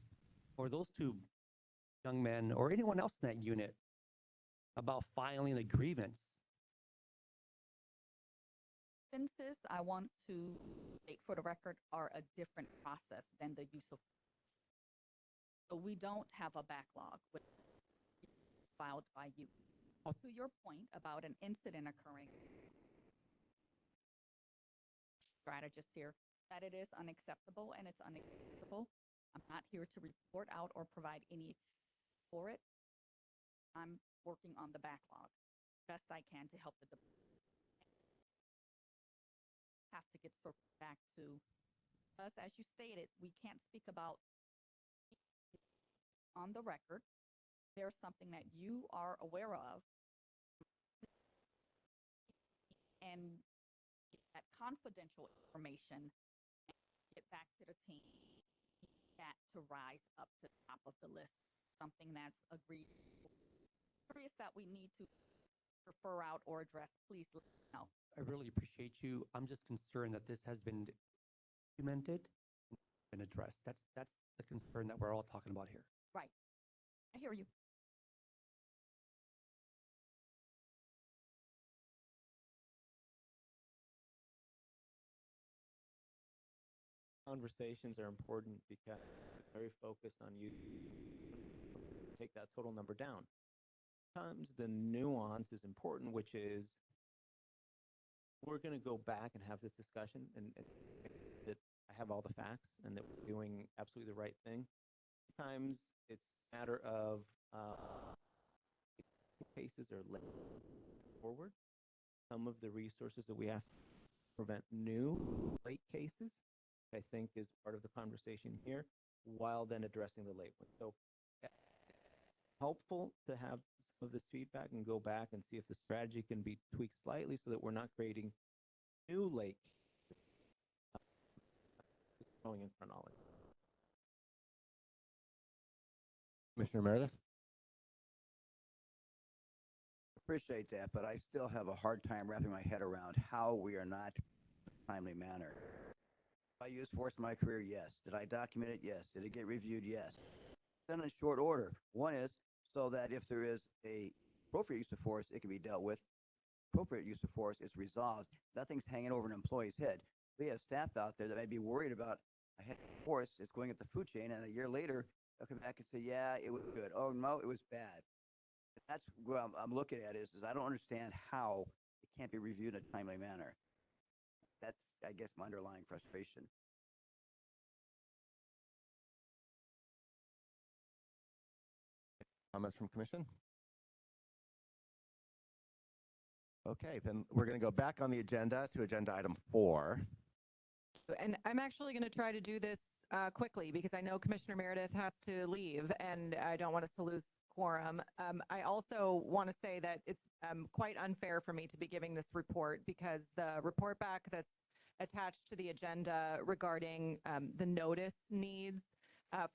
Speaker 4: or those two young men, or anyone else in that unit, about filing a grievance?
Speaker 10: Grievances, I want to state for the record, are a different process than the use of. So we don't have a backlog with filed by you. To your point about an incident occurring, strategist here, that it is unacceptable, and it's unacceptable. I'm not here to report out or provide any for it. I'm working on the backlog best I can to help the department. Have to get circled back to us, as you stated, we can't speak about on the record. There's something that you are aware of, and get that confidential information and get back to the team, that to rise up to the top of the list, something that's agreed. Curious that we need to refer out or address, please let me know.
Speaker 4: I really appreciate you. I'm just concerned that this has been documented and addressed. That's the concern that we're all talking about here.
Speaker 10: Right. I hear you.
Speaker 3: Conversations are important because we're very focused on you take that total number down. Sometimes the nuance is important, which is we're going to go back and have this discussion, and that I have all the facts and that we're doing absolutely the right thing. Sometimes it's a matter of cases are late forward. Some of the resources that we have to prevent new late cases, I think, is part of the conversation here, while then addressing the late one. So it's helpful to have some of this feedback and go back and see if the strategy can be tweaked slightly so that we're not creating new late going in chronology.
Speaker 8: Commissioner Meredith?
Speaker 5: Appreciate that, but I still have a hard time wrapping my head around how we are not in a timely manner. Did I use force in my career? Yes. Did I document it? Yes. Did it get reviewed? Yes. Done in short order. One is so that if there is a appropriate use of force, it can be dealt with. Appropriate use of force is resolved. Nothing's hanging over an employee's head. We have staff out there that may be worried about a head force is going up the food chain, and a year later they'll come back and say, "Yeah, it was good. Oh no, it was bad." That's what I'm looking at is I don't understand how it can't be reviewed in a timely manner. That's, I guess, my underlying frustration.
Speaker 8: Comments from Commission? Okay, then we're going to go back on the agenda to agenda item 4.
Speaker 2: And I'm actually going to try to do this quickly because I know Commissioner Meredith has to leave and I don't want us to lose quorum. I also want to say that it's quite unfair for me to be giving this report because the report back that's attached to the agenda regarding the notice needs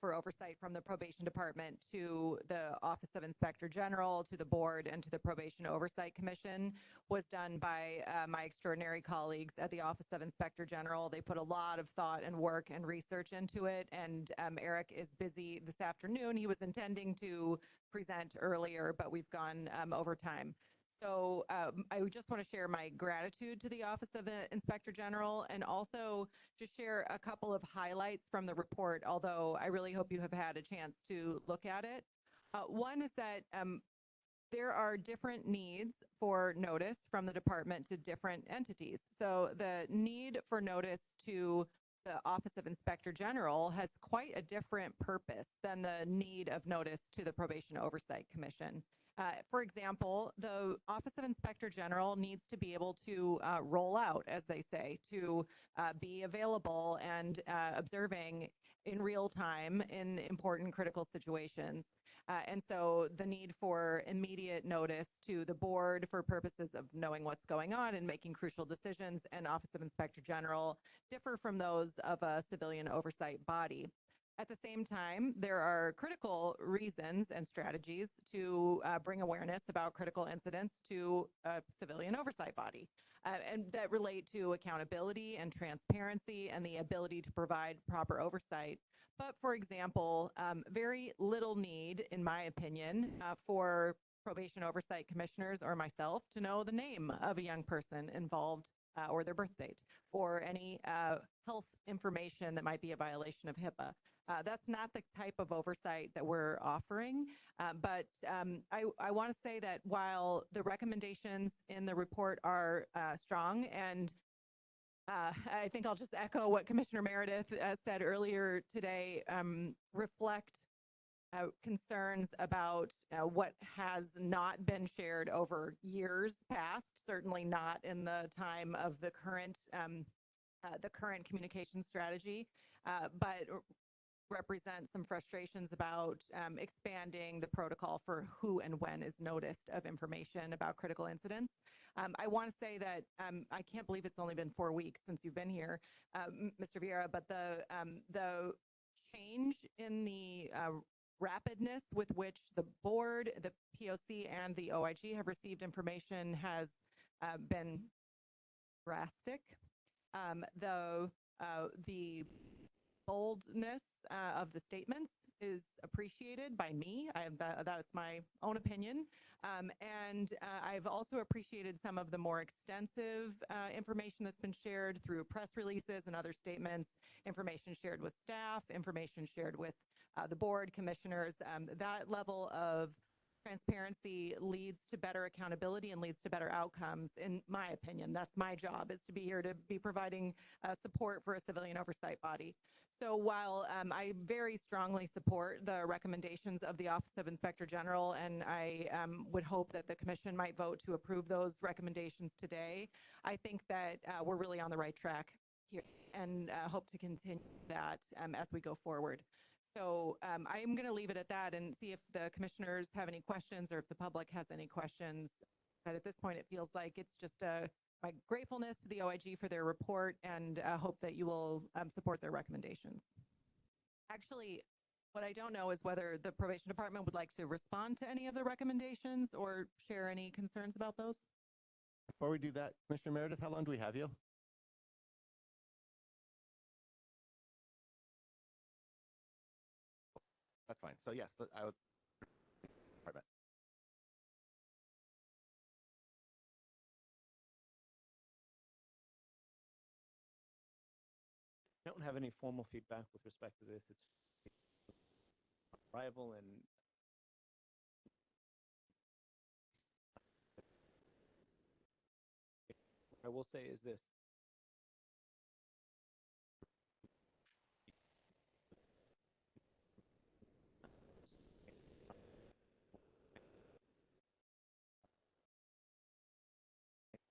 Speaker 2: for oversight from the Probation Department to the Office of Inspector General, to the Board, and to the Probation Oversight Commission was done by my extraordinary colleagues at the Office of Inspector General. They put a lot of thought and work and research into it, and Eric is busy this afternoon. He was intending to present earlier, but we've gone over time. So I just want to share my gratitude to the Office of the Inspector General and also just share a couple of highlights from the report, although I really hope you have had a chance to look at it. One is that there are different needs for notice from the department to different entities. So the need for notice to the Office of Inspector General has quite a different purpose than the need of notice to the Probation Oversight Commission. For example, the Office of Inspector General needs to be able to roll out, as they say, to be available and observing in real time in important critical situations. And so the need for immediate notice to the board for purposes of knowing what's going on and making crucial decisions and Office of Inspector General differ from those of a civilian oversight body. At the same time, there are critical reasons and strategies to bring awareness about critical incidents to a civilian oversight body, and that relate to accountability and transparency and the ability to provide proper oversight. But for example, very little need, in my opinion, for probation oversight commissioners or myself to know the name of a young person involved or their birth date or any health information that might be a violation of HIPAA. That's not the type of oversight that we're offering. But I want to say that while the recommendations in the report are strong, and I think I'll just echo what Commissioner Meredith said earlier today, reflect concerns about what has not been shared over years past, certainly not in the time of the current communication strategy, but represent some frustrations about expanding the protocol for who and when is noticed of information about critical incidents. I want to say that I can't believe it's only been 4 weeks since you've been here, Mr. Vieira, but the change in the rapidness with which the board, the POC, and the OIG have received information has been drastic. The boldness of the statements is appreciated by me. That's my own opinion. And I've also appreciated some of the more extensive information that's been shared through press releases and other statements, information shared with staff, information shared with the board, commissioners. That level of transparency leads to better accountability and leads to better outcomes, in my opinion. That's my job, is to be here to be providing support for a civilian oversight body. So while I very strongly support the recommendations of the Office of Inspector General, and I would hope that the Commission might vote to approve those recommendations today, I think that we're really on the right track here, and hope to continue that as we go forward. So I'm going to leave it at that and see if the commissioners have any questions or if the public has any questions. But at this point, it feels like it's just my gratefulness to the OIG for their report, and hope that you will support their recommendations. Actually, what I don't know is whether the Probation Department would like to respond to any of the recommendations or share any concerns about those.
Speaker 8: Before we do that, Commissioner Meredith, how long do we have you? That's fine. So yes, I would. Department.
Speaker 3: I don't have any formal feedback with respect to this. It's arrival, and what I will say is this.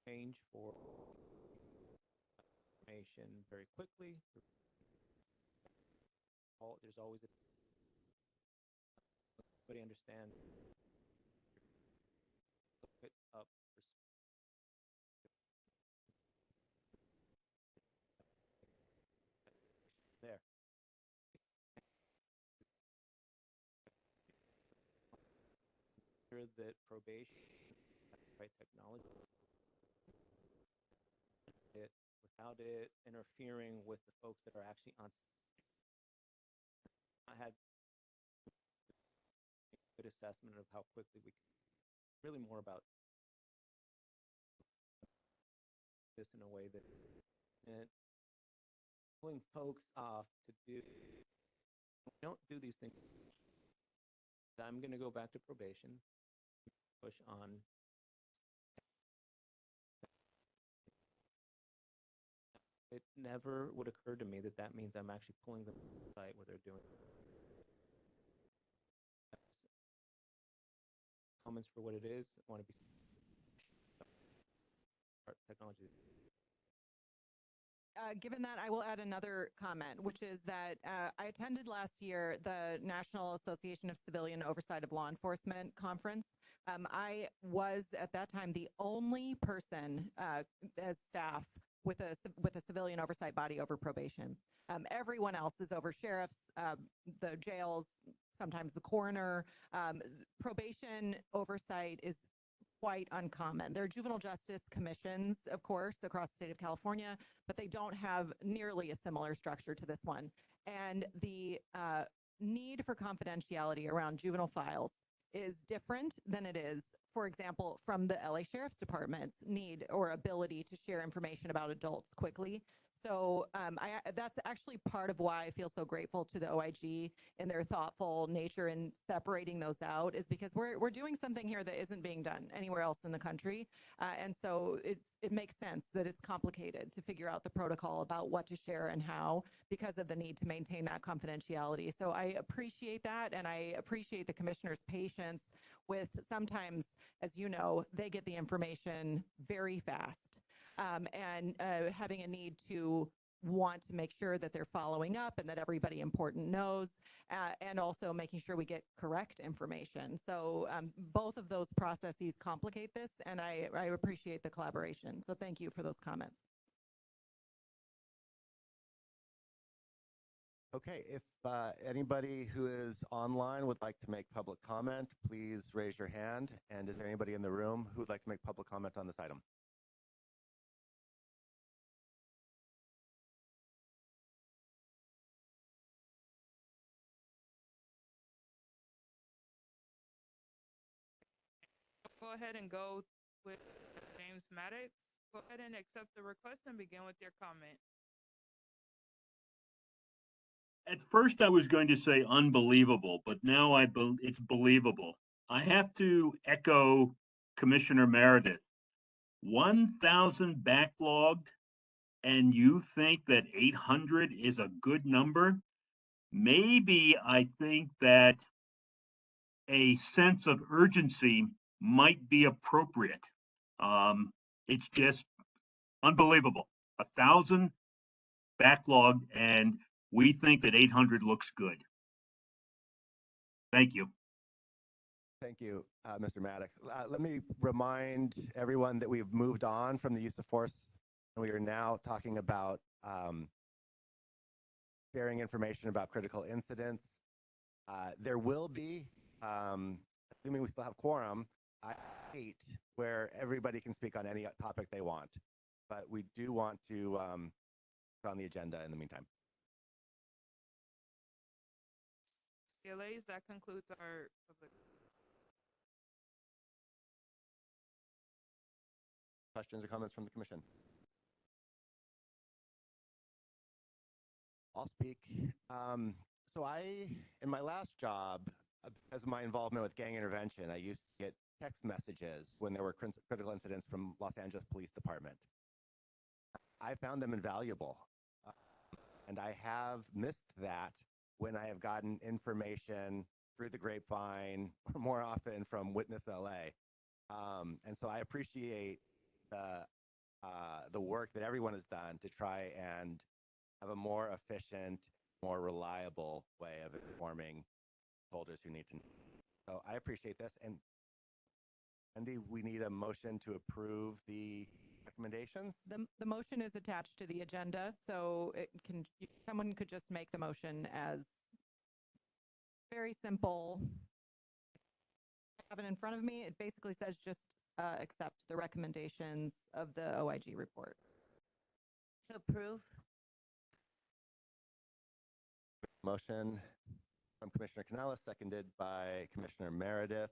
Speaker 3: Change for information very quickly. There's always everybody understand it up there. Sure that probation, right technology, it without it interfering with the folks that are actually on. I had a good assessment of how quickly we can, really more about this in a way that isn't pulling folks off to do. Don't do these things. I'm going to go back to probation, push on. It never would occur to me that that means I'm actually pulling them to the site where they're doing comments for what it is. I want to be technology.
Speaker 2: given that, I will add another comment, which is that I attended last year the National Association of Civilian Oversight of Law Enforcement conference. I was at that time the only person as staff with a civilian oversight body over probation. Everyone else is over sheriffs, the jails, sometimes the coroner. Probation oversight is quite uncommon. There are juvenile justice commissions, of course, across the state of California, but they don't have nearly a similar structure to this one. And the need for confidentiality around juvenile files is different than it is, for example, from the LA Sheriff's Department's need or ability to share information about adults quickly. So that's actually part of why I feel so grateful to the OIG and their thoughtful nature in separating those out, is because we're doing something here that isn't being done anywhere else in the country. And so it makes sense that it's complicated to figure out the protocol about what to share and how, because of the need to maintain that confidentiality. So I appreciate that, and I appreciate the commissioner's patience with, sometimes, as you know, they get the information very fast. And having a need to want to make sure that they're following up and that everybody important knows, and also making sure we get correct information. So both of those processes complicate this, and I appreciate the collaboration. So thank you for those comments.
Speaker 8: Okay, if anybody who is online would like to make public comment, please raise your hand. And is there anybody in the room who would like to make public comment on this item?
Speaker 12: Go ahead and go with James Maddox. Go ahead and accept the request and begin with your comment.
Speaker 14: At first, I was going to say unbelievable, but now it's believable. I have to echo Commissioner Meredith. 1,000 backlogged, and you think that 800 is a good number? Maybe I think that a sense of urgency might be appropriate. It's just unbelievable. 1,000 backlogged, and we think that 800 looks good. Thank you.
Speaker 8: Thank you, Mr. Maddox. Let me remind everyone that we've moved on from the use of force, and we are now talking about sharing information about critical incidents. There will be, assuming we still have quorum, 8 where everybody can speak on any topic they want, but we do want to put on the agenda in the meantime.
Speaker 12: CLAs, that concludes our public.
Speaker 8: Questions or comments from the commission? I'll speak. So in my last job, because of my involvement with gang intervention, I used to get text messages when there were critical incidents from Los Angeles Police Department. I found them invaluable, and I have missed that when I have gotten information through the grapevine, or more often from Witness LA. And so I appreciate the work that everyone has done to try and have a more efficient, more reliable way of informing holders who need to know. So I appreciate this. And Andy, we need a motion to approve the recommendations.
Speaker 2: The motion is attached to the agenda, so someone could just make the motion as very simple. I have it in front of me. It basically says just accept the recommendations of the OIG report.
Speaker 6: To approve.
Speaker 8: Motion from Commissioner Canales, seconded by Commissioner Meredith.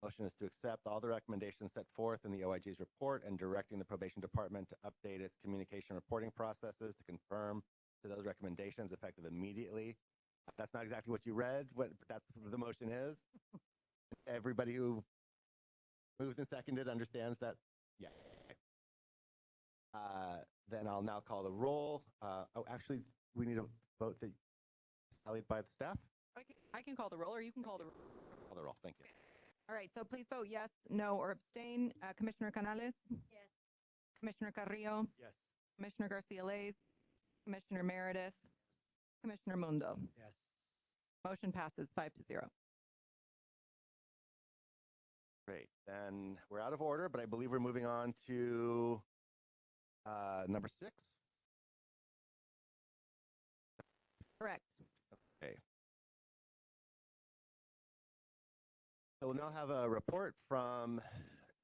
Speaker 8: Motion is to accept all the recommendations set forth in the OIG's report and directing the probation department to update its communication reporting processes to confirm to those recommendations effective immediately. That's not exactly what you read, but that's what the motion is. Everybody who moved and seconded understands that. Yeah. Then I'll now call the roll. Oh, actually, we need a vote that tallied by the staff.
Speaker 2: I can call the roll, or you can call the roll.
Speaker 8: Call the roll. Thank you.
Speaker 2: All right, so please vote yes, no, or abstain. Commissioner Canales,
Speaker 6: Yes.
Speaker 2: Commissioner Carrillo,
Speaker 4: Yes.
Speaker 2: Commissioner Garcia Lays, Commissioner Meredith, Commissioner Mundo.
Speaker 4: Yes.
Speaker 2: Motion passes 5-0.
Speaker 8: Great. Then we're out of order, but I believe we're moving on to number 6.
Speaker 2: Correct.
Speaker 8: Okay. So we'll now have a report from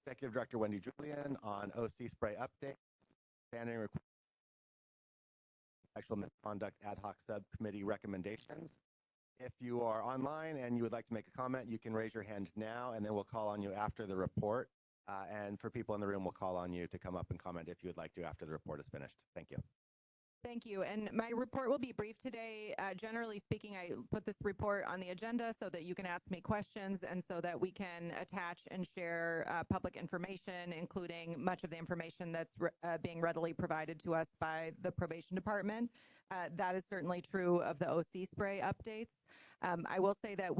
Speaker 8: Executive Director Wendy Julian on OC spray update, standing sexual misconduct ad hoc subcommittee recommendations. If you are online and you would like to make a comment, you can raise your hand now, and then we'll call on you after the report. And for people in the room, we'll call on you to come up and comment if you would like to after the report is finished. Thank you.
Speaker 2: Thank you. And my report will be brief today. Generally speaking, I put this report on the agenda so that you can ask me questions and so that we can attach and share public information, including much of the information that's being readily provided to us by the probation department. That is certainly true of the OC spray updates. I will say that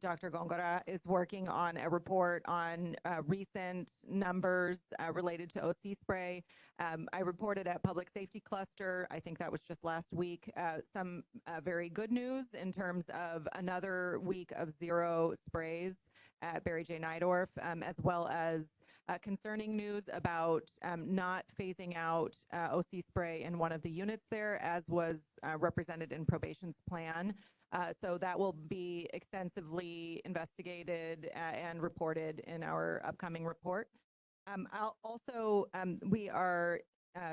Speaker 2: Dr. Gongora is working on a report on recent numbers related to OC spray. I reported at Public Safety Cluster, I think that was just last week, some very good news in terms of another week of 0 sprays at Barry J. Nydorf, as well as concerning news about not phasing out OC spray in one of the units there, as was represented in probation's plan. So that will be extensively investigated and reported in our upcoming report. We are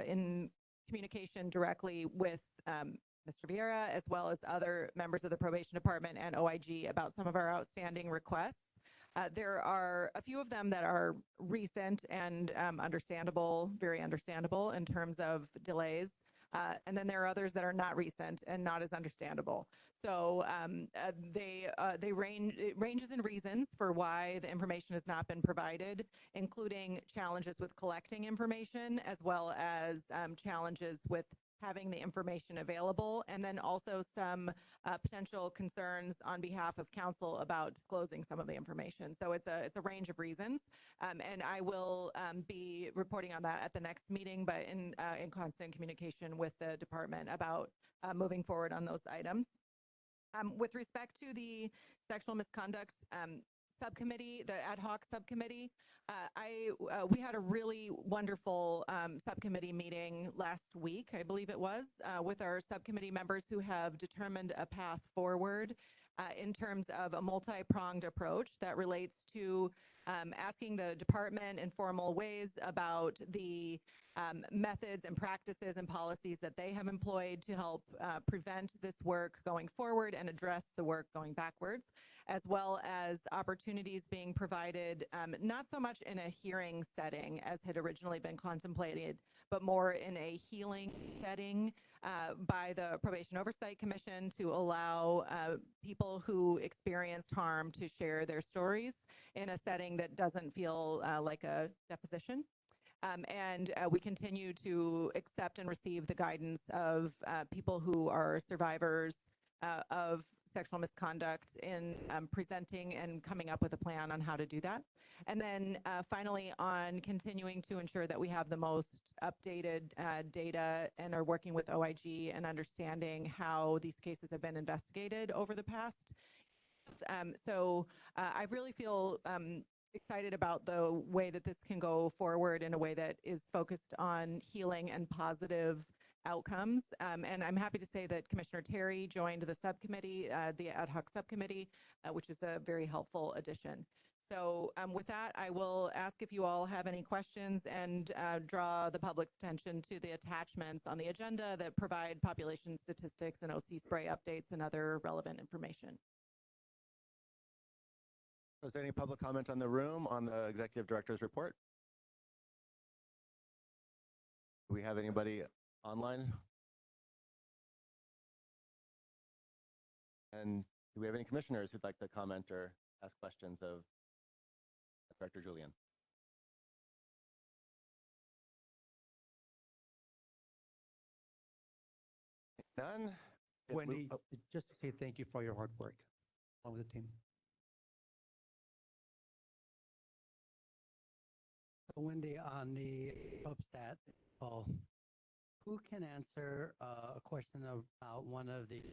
Speaker 2: in communication directly with Mr. Vieira, as well as other members of the probation department and OIG about some of our outstanding requests. There are a few of them that are recent and understandable, very understandable in terms of delays. And then there are others that are not recent and not as understandable. So it ranges in reasons for why the information has not been provided, including challenges with collecting information, as well as challenges with having the information available, and then also some potential concerns on behalf of counsel about disclosing some of the information. So it's a range of reasons, and I will be reporting on that at the next meeting, but in constant communication with the department about moving forward on those items. With respect to the sexual misconduct subcommittee, the ad hoc subcommittee, we had a really wonderful subcommittee meeting last week, I believe it was, with our subcommittee members who have determined a path forward in terms of a multi-pronged approach that relates to asking the department in formal ways about the methods and practices and policies that they have employed to help prevent this work going forward and address the work going backwards, as well as opportunities being provided, not so much in a hearing setting as had originally been contemplated, but more in a healing setting by the Probation Oversight Commission to allow people who experienced harm to share their stories in a setting that doesn't feel like a deposition. And we continue to accept and receive the guidance of people who are survivors of sexual misconduct in presenting and coming up with a plan on how to do that. And then finally, on continuing to ensure that we have the most updated data and are working with OIG and understanding how these cases have been investigated over the past. I really feel excited about the way that this can go forward in a way that is focused on healing and positive outcomes. And I'm happy to say that Commissioner Terry joined the subcommittee, the ad hoc subcommittee, which is a very helpful addition. So with that, I will ask if you all have any questions and draw the public's attention to the attachments on the agenda that provide population statistics and OC spray updates and other relevant information.
Speaker 8: Is there any public comment on the room on the executive director's report? Do we have anybody online? And do we have any commissioners who'd like to comment or ask questions of Director Julian? None?
Speaker 4: Wendy, just to say thank you for your hard work along with the team.
Speaker 20: Wendy, on the stat, who can answer a question about one of the?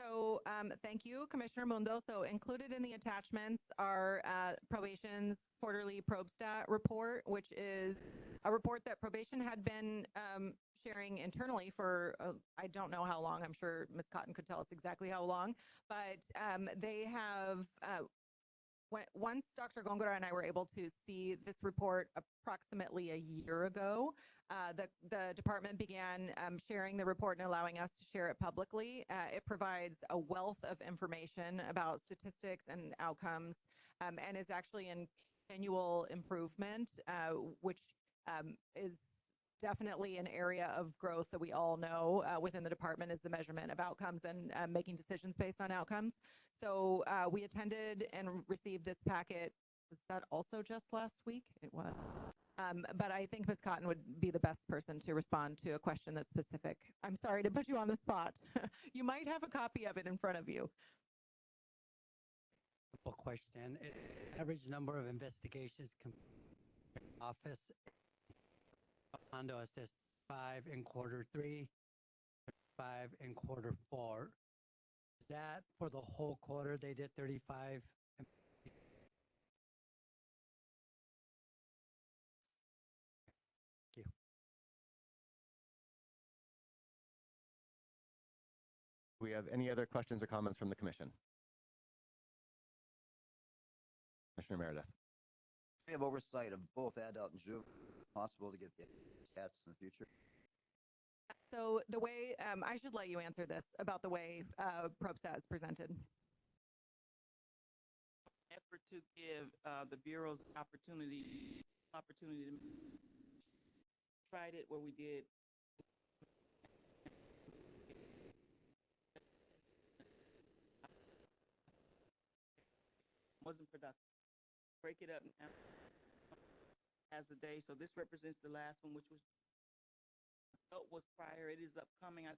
Speaker 2: So thank you, Commissioner Mundo. So included in the attachments are probation's quarterly ProbeStat report, which is a report that probation had been sharing internally for I don't know how long. I'm sure Ms. Cotton could tell us exactly how long, but they have once Dr. Gongora and I were able to see this report approximately a year ago, the department began sharing the report and allowing us to share it publicly. It provides a wealth of information about statistics and outcomes, and is actually in continual improvement, which is definitely an area of growth that we all know within the department is the measurement of outcomes and making decisions based on outcomes. So we attended and received this packet. Was that also just last week? It was. But I think Ms. Cotton would be the best person to respond to a question that's specific. I'm sorry to put you on the spot. You might have a copy of it in front of you.
Speaker 20: Simple question. Average number of investigations office Hondo assist 5 in Q3, 5 in Q4. Is that for the whole quarter they did 35? Thank you.
Speaker 8: Do we have any other questions or comments from the commission? Commissioner Meredith.
Speaker 5: We have oversight of both adult and juvenile. Possible to get the stats in the future?
Speaker 2: So the way, I should let you answer this about the way ProbeStat is presented.
Speaker 21: Effort to give the bureaus opportunity to tried it where we did wasn't productive. Break it up as a day. So this represents the last one, which was prior. It is upcoming. I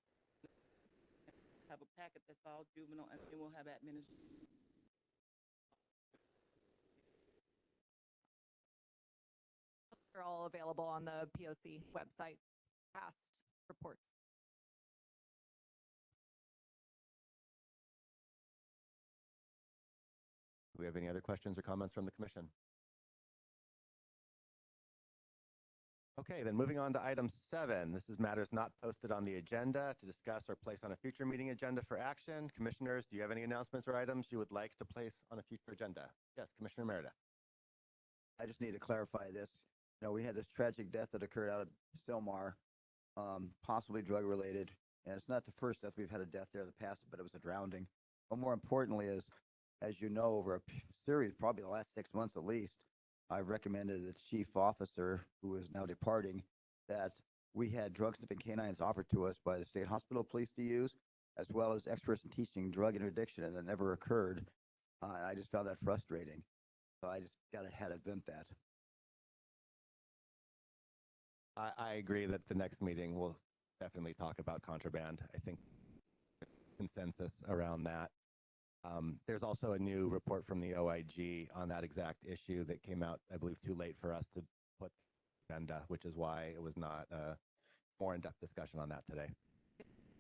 Speaker 21: have a packet that's all juvenile, and then we'll have administration.
Speaker 2: They're all available on the POC website, past reports.
Speaker 8: Do we have any other questions or comments from the commission? Okay, then moving on to item 7. This is matters not posted on the agenda to discuss or place on a future meeting agenda for action. Commissioners, do you have any announcements or items you would like to place on a future agenda? Yes, Commissioner Meredith.
Speaker 5: I just need to clarify this. You know, we had this tragic death that occurred out of Silmar, possibly drug related. And it's not the first death we've had a death there in the past, but it was a drowning. But more importantly is, as you know, over a series, probably the last 6 months at least, I've recommended the chief officer, who is now departing, that we had drug sniffing canines offered to us by the state hospital police to use, as well as experts in teaching drug interdiction, and that never occurred. I just found that frustrating. So I just had to vent that.
Speaker 8: I agree that the next meeting will definitely talk about contraband. I think consensus around that. There's also a new report from the OIG on that exact issue that came out, I believe, too late for us to put agenda, which is why it was not a more in-depth discussion on that today.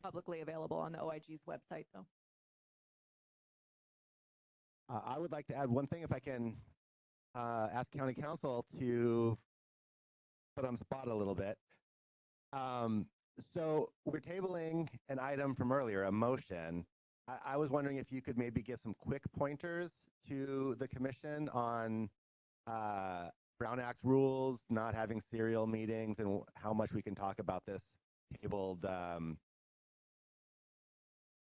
Speaker 2: Publicly available on the OIG's website, though.
Speaker 8: I would like to add one thing, if I can ask County Council to put on the spot a little bit. So we're tabling an item from earlier, a motion. I was wondering if you could maybe give some quick pointers to the commission on Brown Act rules, not having serial meetings, and how much we can talk about this tabled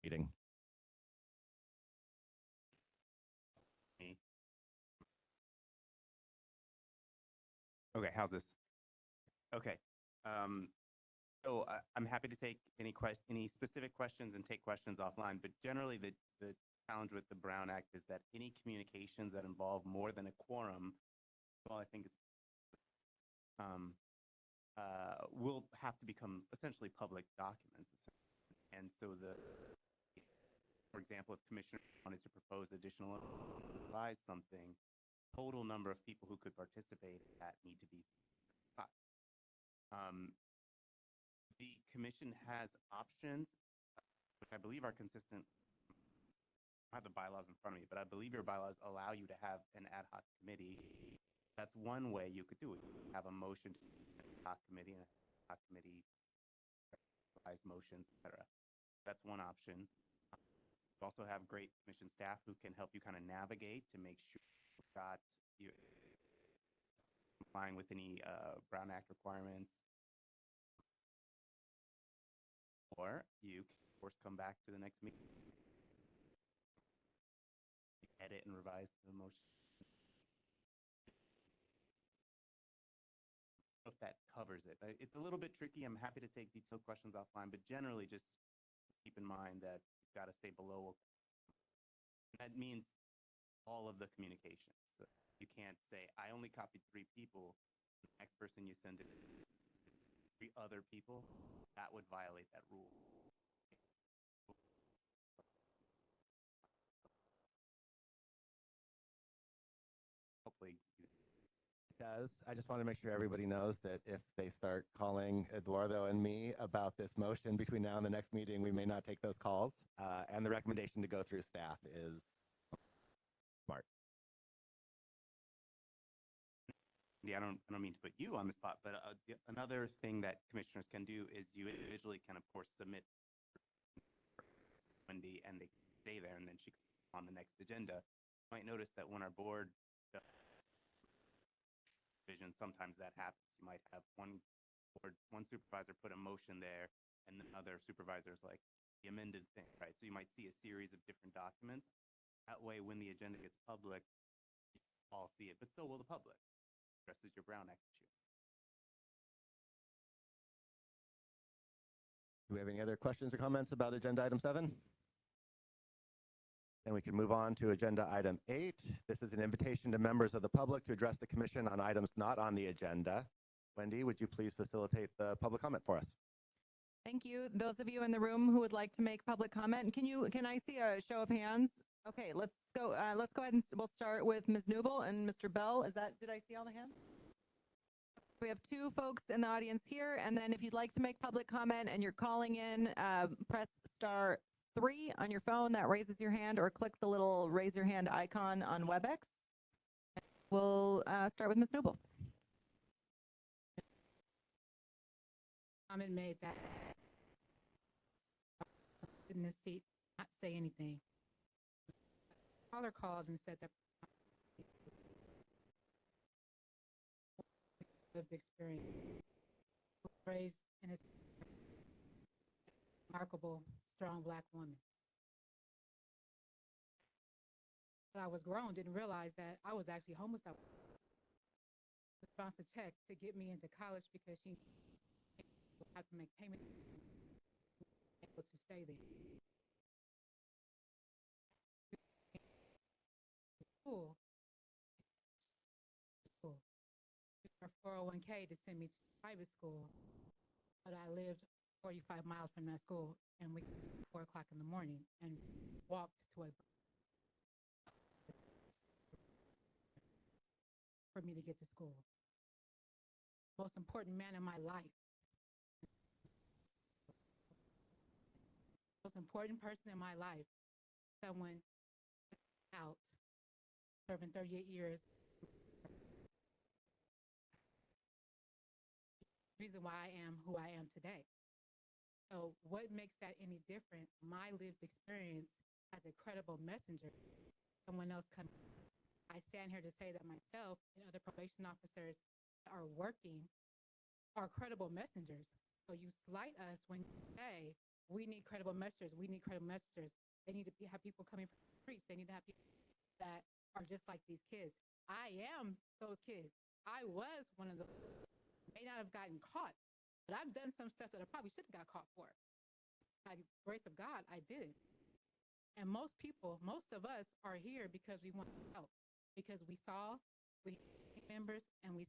Speaker 8: meeting.
Speaker 11: Okay, how's this? Okay. So I'm happy to take any specific questions and take questions offline, but generally the challenge with the Brown Act is that any communications that involve more than a quorum, well, I think is will have to become essentially public documents. And so for example, if commissioners wanted to propose additional advise something, total number of people who could participate in that need to be cut. The commission has options, which I believe are consistent. I have the bylaws in front of me, but I believe your bylaws allow you to have an ad hoc committee. That's one way you could do it. Have a motion to an ad hoc committee and an ad hoc committee revise motions, etc. That's one option. You also have great commission staff who can help you kind of navigate to make sure you're complying with any Brown Act requirements. Or you can, of course, come back to the next meeting, edit and revise the motion. If that covers it. It's a little bit tricky. I'm happy to take detailed questions offline, but generally just keep in mind that you've got to stay below. That means all of the communications. So you can't say, I only copied 3 people. The next person you send it to 3 other people. That would violate that rule. Hopefully.
Speaker 8: Does. I just want to make sure everybody knows that if they start calling Eduardo and me about this motion between now and the next meeting, we may not take those calls. And the recommendation to go through staff is smart.
Speaker 11: Yeah, I don't mean to put you on the spot, but another thing that commissioners can do is you individually can, of course, submit Wendy and they stay there, and then she comes on the next agenda. You might notice that when our board does division, sometimes that happens. You might have one supervisor put a motion there, and then other supervisors like the amended thing, right? So you might see a series of different documents. That way, when the agenda gets public, you all see it, but so will the public. Addresses your Brown Act issue.
Speaker 8: Do we have any other questions or comments about agenda item 7? Then we can move on to agenda item 8. This is an invitation to members of the public to address the commission on items not on the agenda. Wendy, would you please facilitate the public comment for us?
Speaker 2: Thank you. Those of you in the room who would like to make public comment, can I see a show of hands? Okay, let's go ahead and we'll start with Ms. Newble and Mr. Bell. Did I see all the hands? We have 2 folks in the audience here, and then if you'd like to make public comment and you're calling in, press star 3 on your phone. That raises your hand, or click the little raise your hand icon on WebEx. We'll start with Ms. Newble.
Speaker 7: Comment made that in this seat, not say anything. Caller called and said that lived experience raised in a remarkable, strong Black woman. I was grown, didn't realize that I was actually homeless. I sponsored a check to get me into college because she had to make payment able to stay there. School. Her 401k to send me to private school, but I lived 45 miles from that school, and we 4 o'clock in the morning and walked to a for me to get to school. Most important man in my life. Most important person in my life. Someone out, serving 38 years. Reason why I am who I am today. So what makes that any different? My lived experience as a credible messenger. Someone else come. I stand here to say that myself and other probation officers that are working are credible messengers. So you slight us when you say we need credible messengers. We need credible messengers. They need to have people coming from the streets. They need to have people that are just like these kids. I am those kids. I was one of those. May not have gotten caught, but I've done some stuff that I probably should have got caught for. By the grace of God, I didn't. And most of us are here because we want to help, because we saw, we had members, and we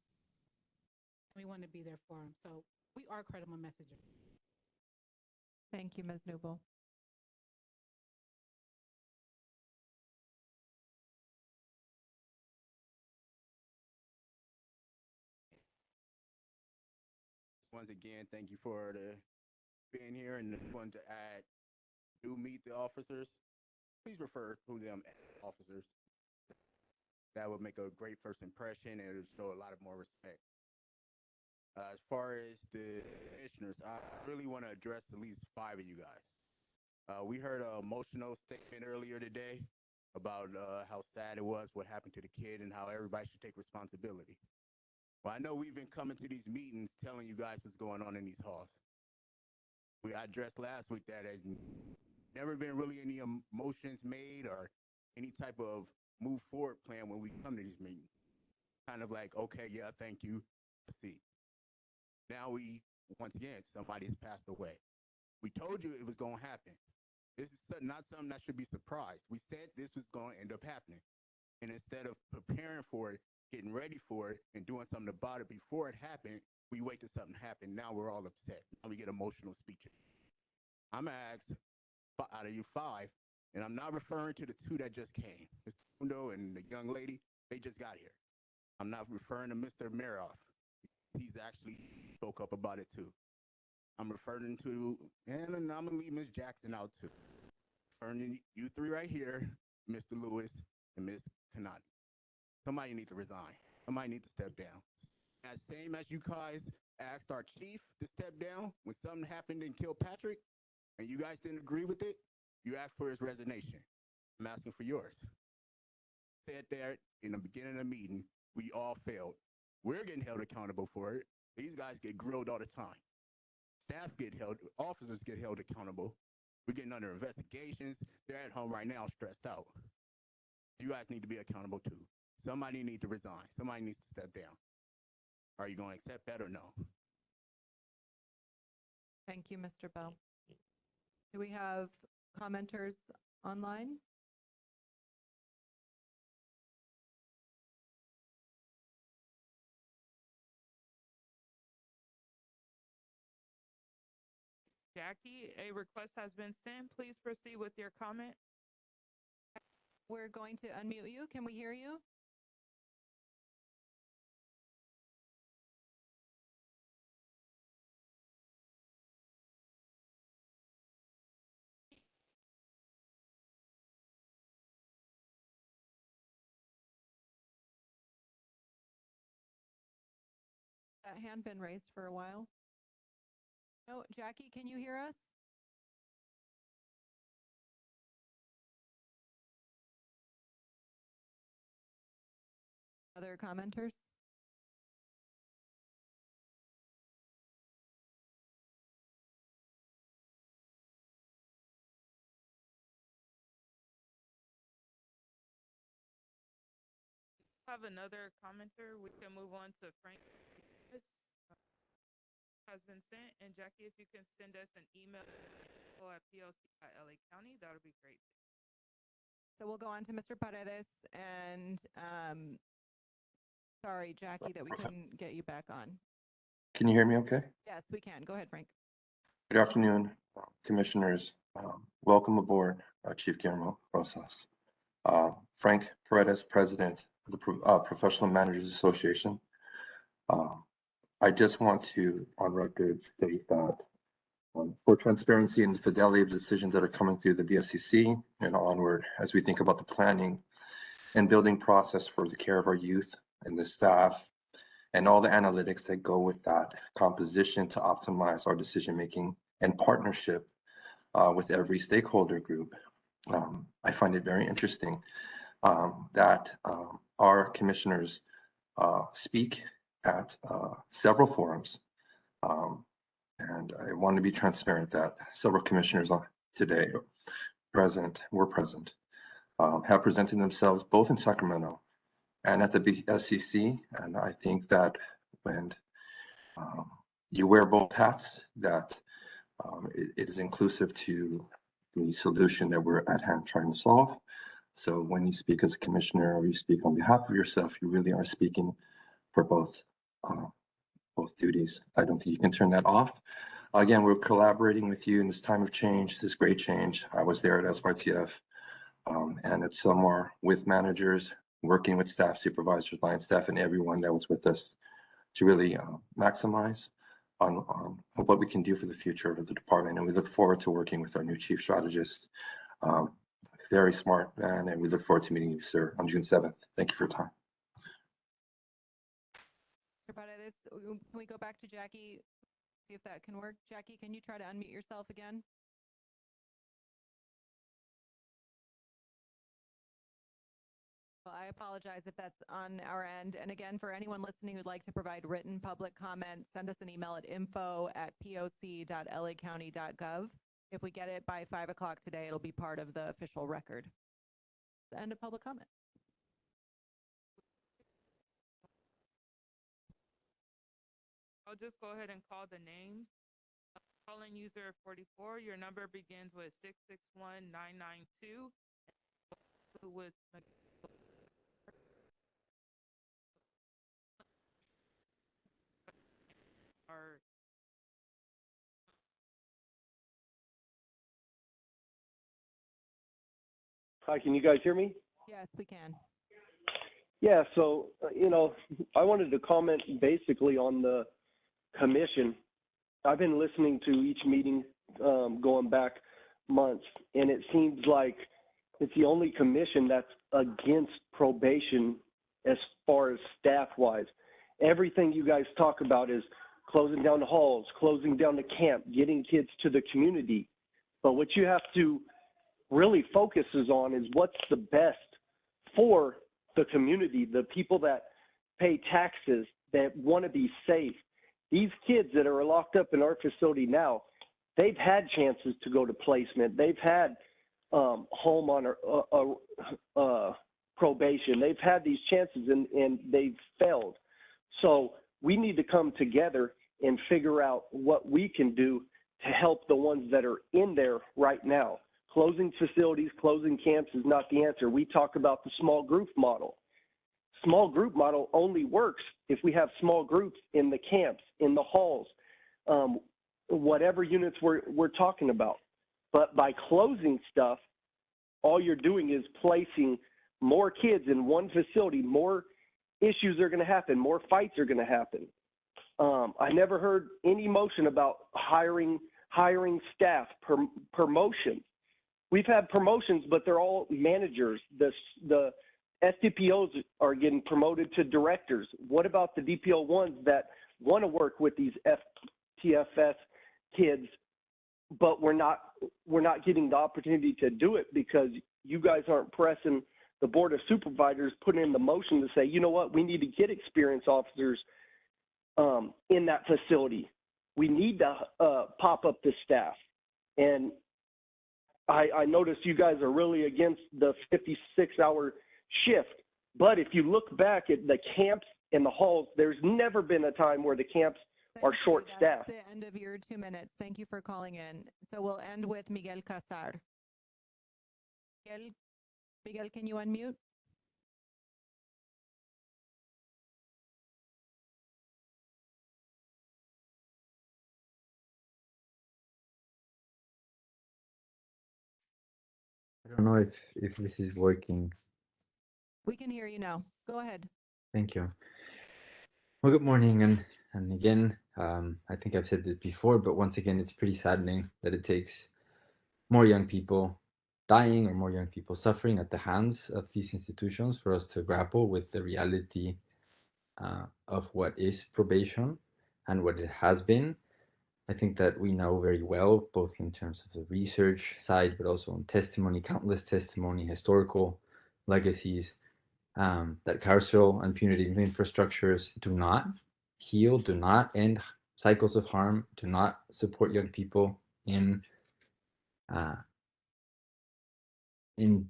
Speaker 7: want to be there for them. So we are credible messengers.
Speaker 2: Thank you, Ms. Newble.
Speaker 8: once again, thank you for being here and want to add, do meet the officers. Please refer to them as officers. That would make a great first impression and it would show a lot of more respect. As far as the commissioners, I really want to address at least 5 of you guys. We heard an emotional statement earlier today about how sad it was, what happened to the kid, and how everybody should take responsibility. Well, I know we've been coming to these meetings telling you guys what's going on in these halls. I addressed last week that there's never been really any motions made or any type of move forward plan when we come to these meetings. Kind of like, okay, yeah, thank you, see. Now once again, somebody has passed away. We told you it was going to happen. This is not something that should be surprised. We said this was going to end up happening. And instead of preparing for it, getting ready for it, and doing something about it before it happened, we wait till something happened. Now we're all upset. Now we get emotional speeches. I'm going to ask out of you 5, and I'm not referring to the 2 that just came. Mr. Mundo and the young lady, they just got here. I'm not referring to Mr. Meroff. He's actually spoke up about it too. I'm referring to, and I'm gonna leave Ms. Jackson out too. Referring to you 3 right here, Mr. Lewis and Ms. Kanani. Somebody needs to resign. Somebody needs to step down. As same as you guys asked our chief to step down when something happened in Kilpatrick, and you guys didn't agree with it, you asked for his resignation. I'm asking for yours. Said there in the beginning of the meeting, we all failed. We're getting held accountable for it. These guys get grilled all the time. Staff get held, officers get held accountable. We're getting under investigations. They're at home right now stressed out. You guys need to be accountable too. Somebody needs to resign. Somebody needs to step down. Are you going to accept that or no?
Speaker 2: Thank you, Mr. Bell. Do we have commenters online?
Speaker 12: Jackie, a request has been sent. Please proceed with your comment.
Speaker 2: We're going to unmute you. Can we hear you? That hand been raised for a while? No, Jackie, can you hear us? Other commenters?
Speaker 12: Have another commenter. We can move on to Frank. This has been sent. And Jackie, if you can send us an email at plc.la County, that would be great.
Speaker 2: So we'll go on to Mr. Paredes and sorry, Jackie, that we couldn't get you back on.
Speaker 13: Can you hear me okay?
Speaker 2: Yes, we can. Go ahead, Frank.
Speaker 13: Good afternoon, commissioners. Welcome aboard, Chief Guillermo Rosas. Frank Paredes, President of the Professional Managers Association. I just want to, on record, state that for transparency and the fidelity of decisions that are coming through the BSCC and onward, as we think about the planning and building process for the care of our youth and the staff, and all the analytics that go with that composition to optimize our decision-making and partnership with every stakeholder group. I find it very interesting that our commissioners speak at several forums. And I want to be transparent that several commissioners today were present, have presented themselves both in Sacramento and at the BSCC. And I think that when you wear both hats, that it is inclusive to the solution that we're at hand trying to solve. So when you speak as a commissioner or you speak on behalf of yourself, you really are speaking for both duties. I don't think you can turn that off. Again, we're collaborating with you in this time of change, this great change. I was there at SYTF and at Silmar with managers, working with staff, supervisors, line staff, and everyone that was with us to really maximize on what we can do for the future of the department. And we look forward to working with our new chief strategist. Very smart man, and we look forward to meeting you, sir, on June 7th. Thank you for your time.
Speaker 2: Can we go back to Jackie, see if that can work? Jackie, can you try to unmute yourself again? Well, I apologize if that's on our end. And again, for anyone listening who'd like to provide written public comment, send us an email at info@poc.lacounty.gov. If we get it by 5 o'clock today, it'll be part of the official record. The end of public comment.
Speaker 12: I'll just go ahead and call the names. Calling user 44, your number begins with 661992. With our
Speaker 17: Hi, can you guys hear me?
Speaker 2: Yes, we can.
Speaker 17: Yeah, so, I wanted to comment basically on the commission. I've been listening to each meeting going back months, and it seems like it's the only commission that's against probation as far as staff-wise. Everything you guys talk about is closing down the halls, closing down the camp, getting kids to the community. But what you have to really focuses on is what's the best for the community, the people that pay taxes, that want to be safe. These kids that are locked up in our facility now, they've had chances to go to placement. They've had home on probation. They've had these chances and they've failed. So we need to come together and figure out what we can do to help the ones that are in there right now. Closing facilities, closing camps is not the answer. We talk about the small group model. Small group model only works if we have small groups in the camps, in the halls, whatever units we're talking about. But by closing stuff, all you're doing is placing more kids in one facility, more issues are going to happen, more fights are going to happen. I never heard any motion about hiring staff, promotion. We've had promotions, but they're all managers. The SDPOs are getting promoted to directors. What about the DPO ones that want to work with these FTFS kids, but we're not getting the opportunity to do it because you guys aren't pressing the board of supervisors, putting in the motion to say, you know what, we need to get experienced officers in that facility. We need to pop up the staff. And I noticed you guys are really against the 56-hour shift. But if you look back at the camps and the halls, there's never been a time where the camps are short-staffed.
Speaker 2: That's the end of your 2 minutes. Thank you for calling in. So we'll end with Miguel Casar. Miguel, can you unmute?
Speaker 15: I don't know if this is working.
Speaker 2: We can hear you now. Go ahead.
Speaker 15: Thank you. Well, good morning, and again, I think I've said this before, but once again, it's pretty saddening that it takes more young people dying or more young people suffering at the hands of these institutions for us to grapple with the reality of what is probation and what it has been. I think that we know very well, both in terms of the research side, but also in testimony, countless testimony, historical legacies, that carceral and punitive infrastructures do not heal, do not end cycles of harm, do not support young people in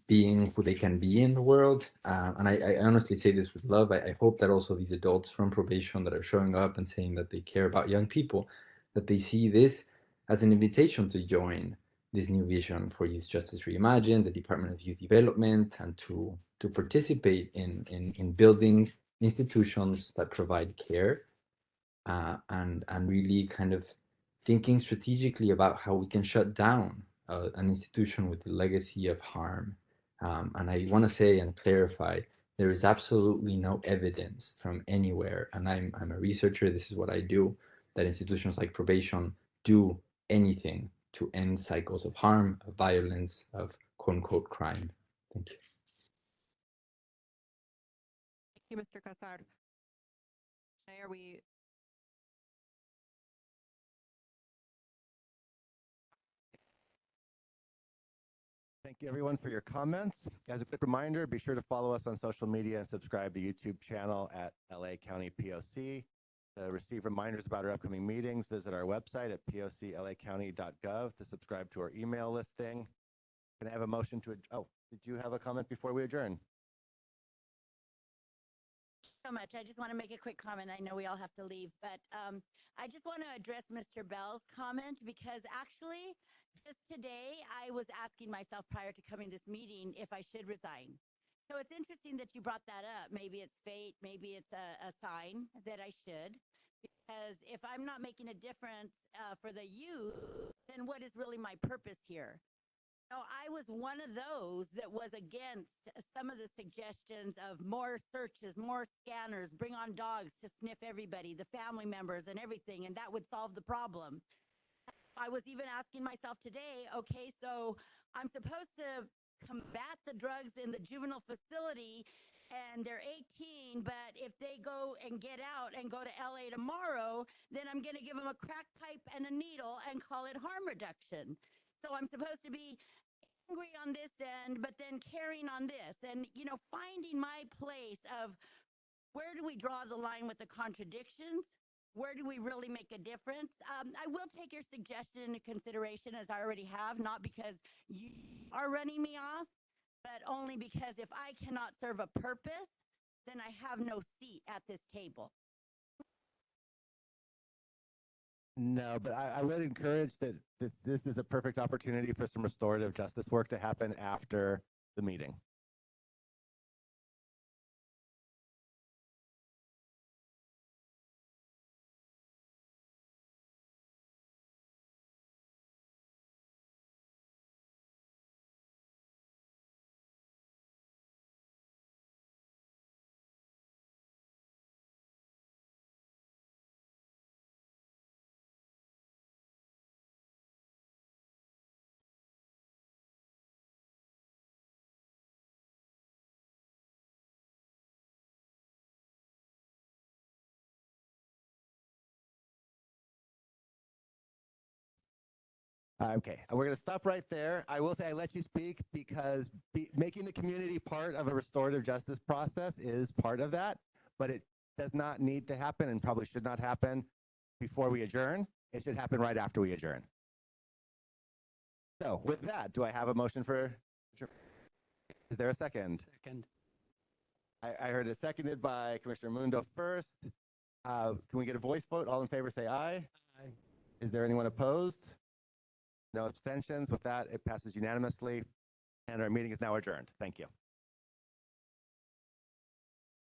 Speaker 15: being who they can be in the world. And I honestly say this with love. I hope that also these adults from probation that are showing up and saying that they care about young people, that they see this as an invitation to join this new vision for Youth Justice Reimagined, the Department of Youth Development, and to participate in building institutions that provide care and really kind of thinking strategically about how we can shut down an institution with a legacy of harm. And I want to say and clarify, there is absolutely no evidence from anywhere, and I'm a researcher, this is what I do, that institutions like probation do anything to end cycles of harm, of violence, of quote unquote crime. Thank you.
Speaker 2: Thank you, Mr. Casar. Are we?
Speaker 8: Thank you everyone for your comments. As a quick reminder, be sure to follow us on social media and subscribe to YouTube channel at LA County POC. To receive reminders about our upcoming meetings, visit our website at poclacounty.gov to subscribe to our email listing. Can I have a motion to, oh, did you have a comment before we adjourn?
Speaker 6: So much. I just want to make a quick comment. I know we all have to leave, but I just want to address Mr. Bell's comment because actually just today I was asking myself prior to coming to this meeting if I should resign. So it's interesting that you brought that up. Maybe it's fate, maybe it's a sign that I should, because if I'm not making a difference for the youth, then what is really my purpose here? So I was one of those that was against some of the suggestions of more searches, more scanners, bring on dogs to sniff everybody, the family members and everything, and that would solve the problem. I was even asking myself today, okay, so I'm supposed to combat the drugs in the juvenile facility and they're 18, but if they go and get out and go to LA tomorrow, then I'm going to give them a crack pipe and a needle and call it harm reduction. So I'm supposed to be angry on this end, but then caring on this, and finding my place of where do we draw the line with the contradictions, where do we really make a difference. I will take your suggestion into consideration, as I already have, not because you are running me off, but only because if I cannot serve a purpose, then I have no seat at this table.
Speaker 8: No, but I would encourage that this is a perfect opportunity for some restorative justice work to happen after the meeting. Okay, we're going to stop right there. I will say I let you speak because making the community part of a restorative justice process is part of that, but it does not need to happen and probably should not happen before we adjourn. It should happen right after we adjourn. So with that, do I have a motion for, is there a second?
Speaker 20: Second.
Speaker 8: I heard it seconded by Commissioner Mundo first. Can we get a voice vote? All in favor say aye.
Speaker 20: Aye.
Speaker 8: Is there anyone opposed? No abstentions. With that, it passes unanimously, and our meeting is now adjourned. Thank you.